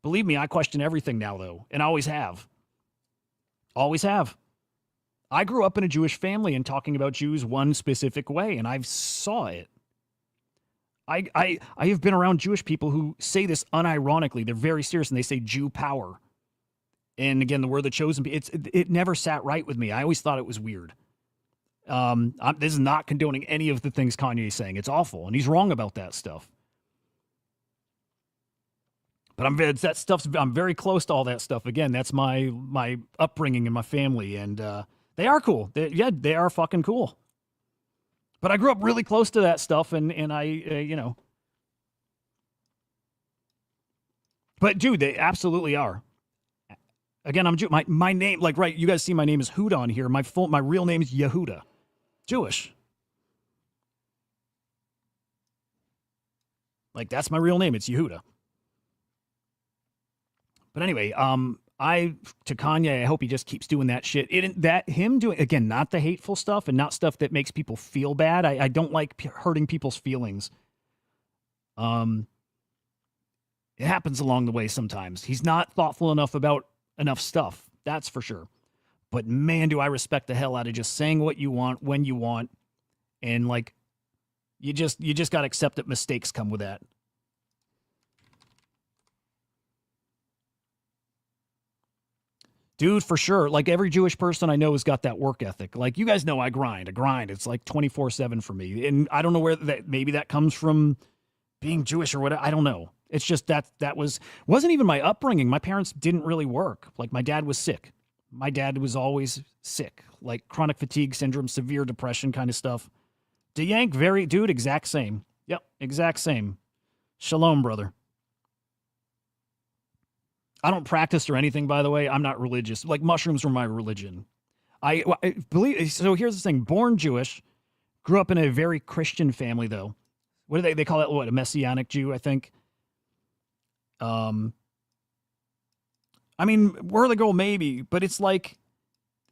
Believe me, I question everything now, though, and always have. Always have. I grew up in a Jewish family and talking about Jews one specific way, and I saw it. I have been around Jewish people who say this unironically. They're very serious, and they say Jew power. And again, the word the chosen, it never sat right with me. I always thought it was weird. This is not condoning any of the things Kanye is saying. It's awful, and he's wrong about that stuff. But I'm very close to all that stuff. Again, that's my upbringing and my family, and they are cool. They are fucking cool. But I grew up really close to that stuff, and I. But dude, they absolutely are. Again, I'm Jew. My name, like, right? You guys see my name is Huda on here. My real name is Yehuda, Jewish. Like, that's my real name. It's Yehuda. But anyway, to Kanye, I hope he just keeps doing that shit. Him doing, again, not the hateful stuff and not stuff that makes people feel bad. I don't like hurting people's feelings. It happens along the way sometimes. He's not thoughtful enough about enough stuff. That's for sure. But man, do I respect the hell out of just saying what you want when you want. And like, you just got to accept that mistakes come with that. Dude, for sure. Like every Jewish person I know has got that work ethic. Like you guys know I grind. It's like 24/7 for me. And I don't know where that maybe that comes from being Jewish or what. I don't know. It's just that wasn't even my upbringing. My parents didn't really work. Like my dad was sick. My dad was always sick, like chronic fatigue syndrome, severe depression kind of stuff. DeYank, dude, exact same. Yep, exact same. Shalom, brother. I don't practice or anything, by the way. I'm not religious. Like mushrooms were my religion. I believe. So here's the thing: born Jewish, grew up in a very Christian family, though. What do they call it? What, a Messianic Jew? I think. I mean, where they go, maybe, but it's like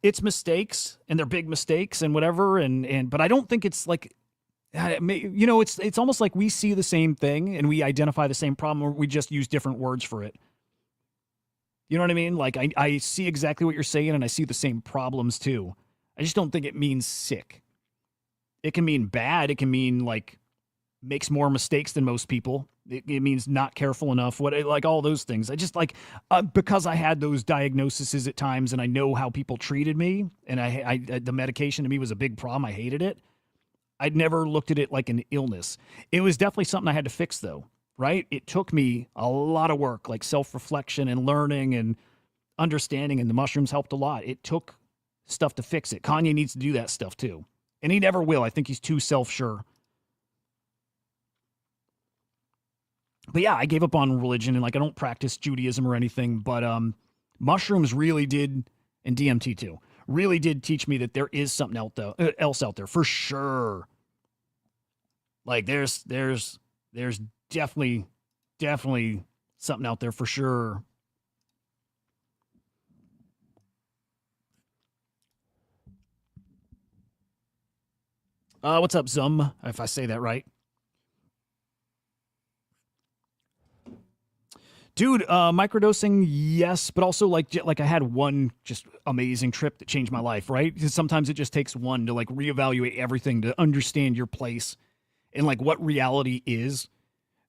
it's mistakes and they're big mistakes and whatever. But I don't think it's like, it's almost like we see the same thing and we identify the same problem, or we just use different words for it. You know what I mean? Like I see exactly what you're saying and I see the same problems too. I just don't think it means sick. It can mean bad. It can mean like makes more mistakes than most people. It means not careful enough. Like all those things. I just like because I had those diagnoses at times, and I know how people treated me, and I the medication to me was a big problem. I hated it. I'd never looked at it like an illness. It was definitely something I had to fix, though. Right? It took me a lot of work, like self-reflection and learning and understanding, and the mushrooms helped a lot. It took stuff to fix it. Kanye needs to do that stuff too, and he never will. I think he's too self-sure. But yeah, I gave up on religion, and like I don't practice Judaism or anything, but mushrooms really did, and DMT too, really did teach me that there is something else out there for sure. Like there's definitely something out there for sure. What's up, Zum? If I say that right. Dude, microdosing, yes, but also like I had one just amazing trip that changed my life, right? Because sometimes it just takes one to like reevaluate everything, to understand your place and like what reality is.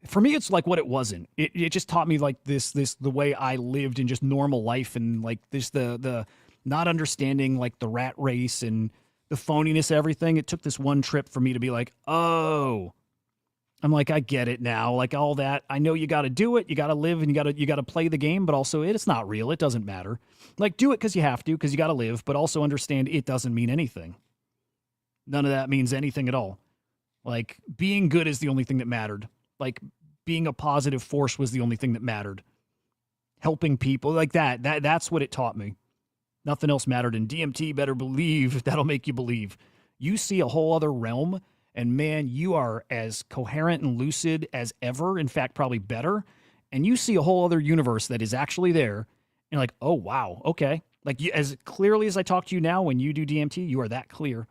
For me, it's like what it wasn't. It just taught me like the way I lived in just normal life, and like this the not understanding like the rat race and the phoniness of everything. It took this one trip for me to be like, oh, I'm like, I get it now. Like all that, I know you got to do it. You got to live, and you got to play the game. But also, it's not real. It doesn't matter. Like do it because you have to, because you got to live. But also understand it doesn't mean anything. None of that means anything at all. Like being good is the only thing that mattered. Like being a positive force was the only thing that mattered. Helping people like that's what it taught me. Nothing else mattered. And DMT, better believe that'll make you believe. You see a whole other realm. And man, you are as coherent and lucid as ever. In fact, probably better. And you see a whole other universe that is actually there. And you're like, oh, wow. Okay. Like as clearly as I talk to you now, when you do DMT, you are that clear.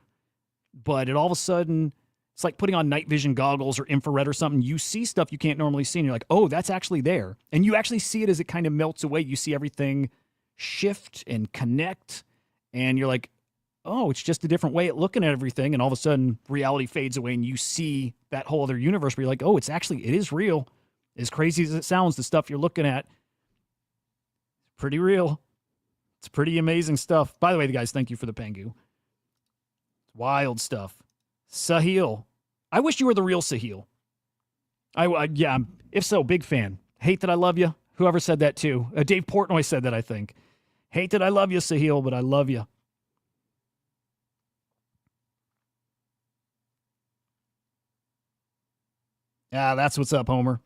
But it all of a sudden, it's like putting on night vision goggles or infrared or something. You see stuff you can't normally see. And you're like, oh, that's actually there. And you actually see it as it kind of melts away. You see everything shift and connect. And you're like, oh, it's just a different way of looking at everything. And all of a sudden reality fades away and you see that whole other universe where you're like, oh, it is real. As crazy as it sounds, the stuff you're looking at, pretty real. It's pretty amazing stuff. By the way, guys, thank you for the Pengu. Wild stuff. Sahil. I wish you were the real Sahil. Yeah, if so, big fan. Hate that I love you. Whoever said that too. Dave Portnoy said that, I think. Hate that I love you, Sahil, but I love you. Yeah, that's what's up, Homer.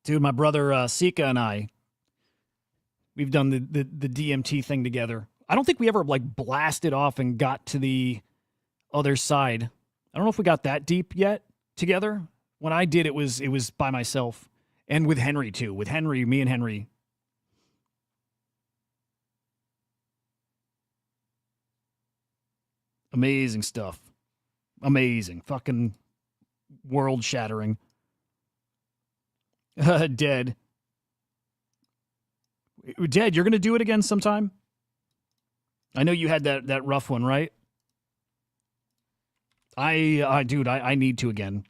Dude, my brother Sika and I, we've done the DMT thing together. I don't think we ever like blasted off and got to the other side. I don't know if we got that deep yet together. When I did, it was by myself, and with Henry too. With Henry, me and Henry. Amazing stuff. Amazing. Fucking world shattering. Dead. Dead, you're going to do it again sometime? I know you had that rough one, right? Dude, I need to again.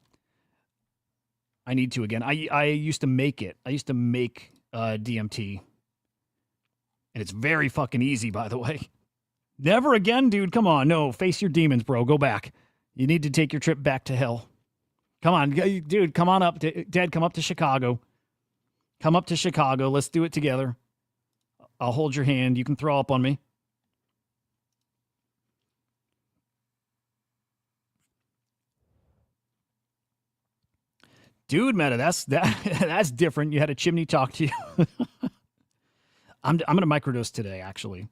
I need to again. I used to make it. I used to make DMT. And it's very fucking easy, by the way. Never again, dude. Come on. No, face your demons, bro. Go back. You need to take your trip back to hell. Come on, dude. Come on up. Dad, come up to Chicago. Come up to Chicago. Let's do it together. I'll hold your hand. You can throw up on me. Dude, Meta, that's different. You had a chimney talk to you. I'm gonna microdose today, actually.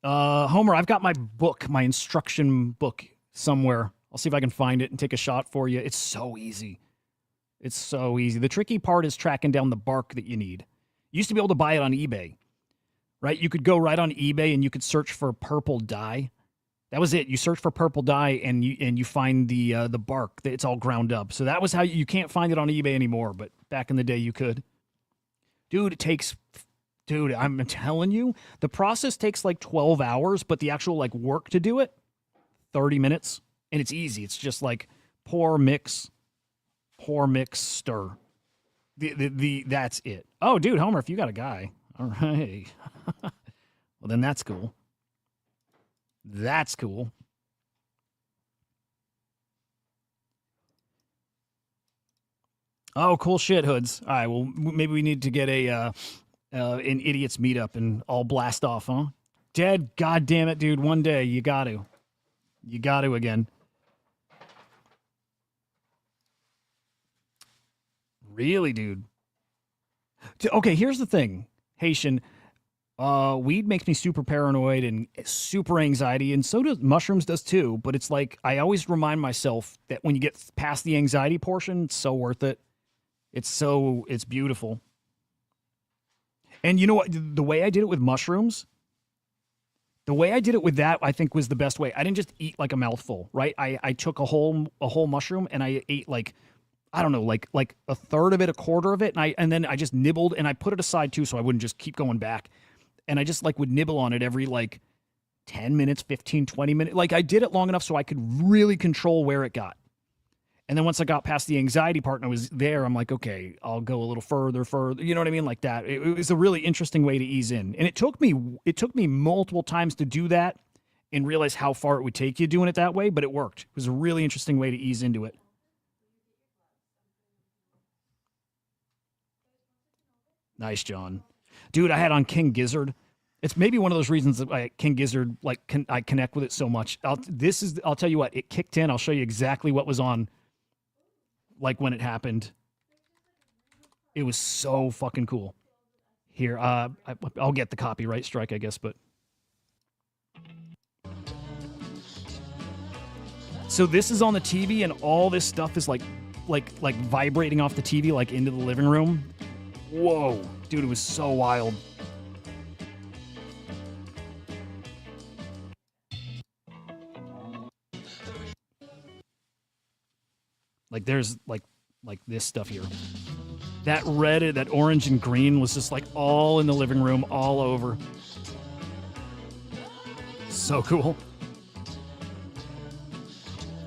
Homer, I've got my book, my instruction book somewhere. I'll see if I can find it and take a shot for you. It's so easy. It's so easy. The tricky part is tracking down the bark that you need. You used to be able to buy it on eBay, right? You could go right on eBay and you could search for purple dye. That was it. You search for purple dye and you find the bark. It's all ground up. So that was how you can't find it on eBay anymore. But back in the day, you could. Dude, it takes. Dude, I'm telling you, the process takes like 12 hours, but the actual like work to do it, 30 minutes, and it's easy. It's just like pour, mix, stir. That's it. Oh, dude, Homer, if you got a guy, all right. Well, then that's cool. That's cool. Oh, cool shit, Hoods. All right, well, maybe we need to get an idiots meetup and all blast off, huh? Dead, god damn it, dude. One day, you got to. You got to again. Really, dude. Okay, here's the thing, Haitian. Weed makes me super paranoid and super anxiety, and so does mushrooms does too. But it's like I always remind myself that when you get past the anxiety portion, it's so worth it. It's beautiful. And you know what? The way I did it with mushrooms, the way I did it with that, I think was the best way. I didn't just eat like a mouthful, right? I took a whole mushroom and I ate like, I don't know, like a third of it, a quarter of it, and then I just nibbled and I put it aside too, so I wouldn't just keep going back. And I just like would nibble on it every like 10 minutes, 15, 20 minutes. Like I did it long enough so I could really control where it got. And then once I got past the anxiety part and I was there, I'm like, okay, I'll go a little further. You know what I mean? Like that. It was a really interesting way to ease in. And it took me multiple times to do that and realize how far it would take you doing it that way, but it worked. It was a really interesting way to ease into it. Nice, John. Dude, I had on King Gizzard. It's maybe one of those reasons that King Gizzard, like, I connect with it so much. I'll tell you what, it kicked in. I'll show you exactly what was on. Like when it happened, it was so fucking cool. Here, I'll get the copyright strike, I guess, but. So this is on the TV and all this stuff is like vibrating off the TV, like into the living room. Whoa, dude, it was so wild. Like there's like this stuff here. That red, that orange and green was just like all in the living room, all over. So cool.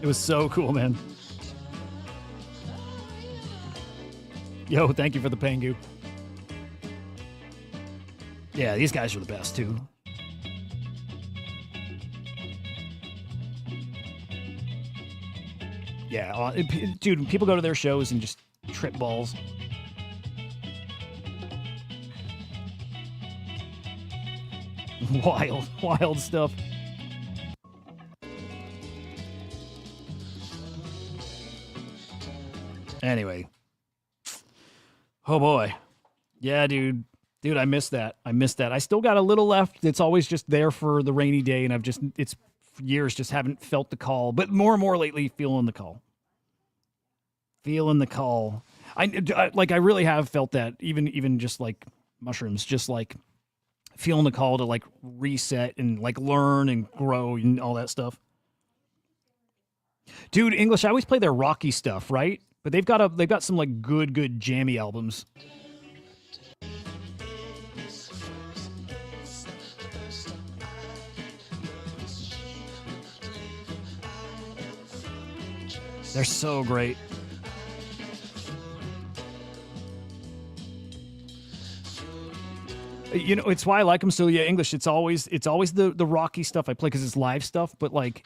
It was so cool, man. Yo, thank you for the Pangu. Yeah, these guys are the best too. Yeah, dude, people go to their shows and just trip balls. Wild stuff. Anyway. Oh boy. Yeah, dude. Dude, I missed that. I still got a little left. It's always just there for the rainy day, and it's for years just haven't felt the call. But more and more lately, feeling the call. I really have felt that, even just like mushrooms, just like feeling the call to like reset and like learn and grow and all that stuff. Dude, English, I always play their rocky stuff, right? But they've got some like good jammy albums. They're so great. You know, it's why I like them. So yeah, English. It's always the rocky stuff I play because it's live stuff. But like,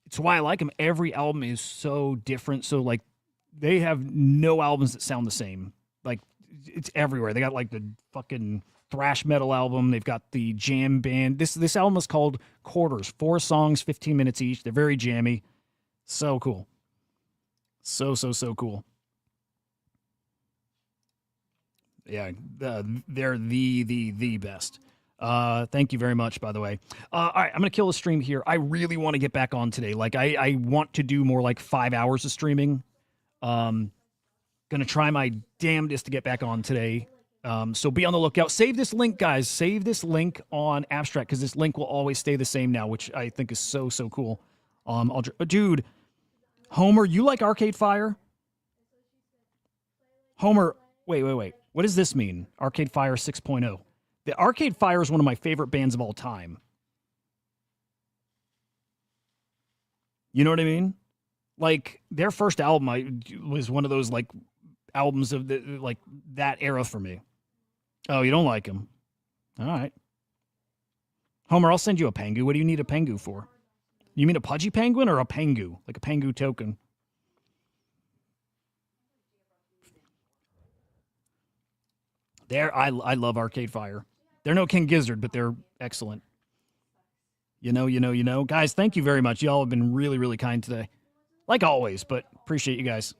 it's why I like them. Every album is so different. So like, they have no albums that sound the same. Like, it's everywhere. They got like the fucking thrash metal album. They've got the jam band. This album is called Quarters. 4 songs, 15 minutes each. They're very jammy. So cool. So cool. Yeah, they're the best. Thank you very much, by the way. All right, I'm going to kill the stream here. I really want to get back on today. Like, I want to do more like 5 hours of streaming. Going to try my damnedest to get back on today. So be on the lookout. Save this link, guys. Save this link on Abstract because this link will always stay the same now, which I think is so cool. Dude, Homer, you like Arcade Fire? Homer, wait. What does this mean? Arcade Fire 6.0. The Arcade Fire is one of my favorite bands of all time. You know what I mean? Like, their first album was one of those, like, albums of, like, that era for me. Oh, you don't like them? All right. Homer, I'll send you a Pengu. What do you need a Pengu for? You mean a pudgy penguin or a Pengu? Like a Pengu token? I love Arcade Fire. They're no King Gizzard, but they're excellent. You know. Guys, thank you very much. Y'all have been really kind today. Like always, but appreciate you guys.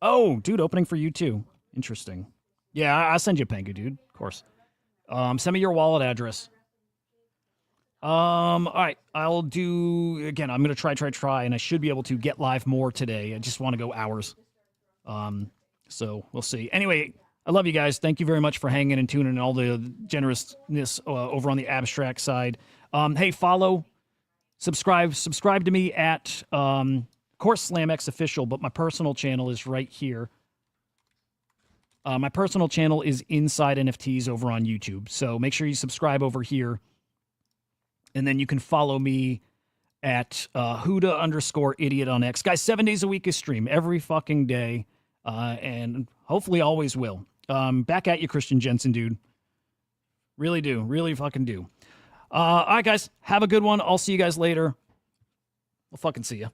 Oh, dude, opening for you too. Interesting. Yeah, I'll send you a Pengu, dude. Of course. Send me your wallet address. All right. I'll do, again, I'm going to try, and I should be able to get live more today. I just want to go hours. So we'll see. Anyway, I love you guys. Thank you very much for hanging and tuning in, all the generousness over on the Abstract side. Hey, follow, subscribe to me at, of course, SlamX Official, but my personal channel is right here. My personal channel is Inside NFTs over on YouTube. So make sure you subscribe over here. And then you can follow me at Huda_idiot on X. Guys, 7 days a week is stream every fucking day. And hopefully always will. Back at you, Christian Jensen, dude. Really do. Really fucking do. All right, guys. Have a good one. I'll see you guys later. We'll fucking see you.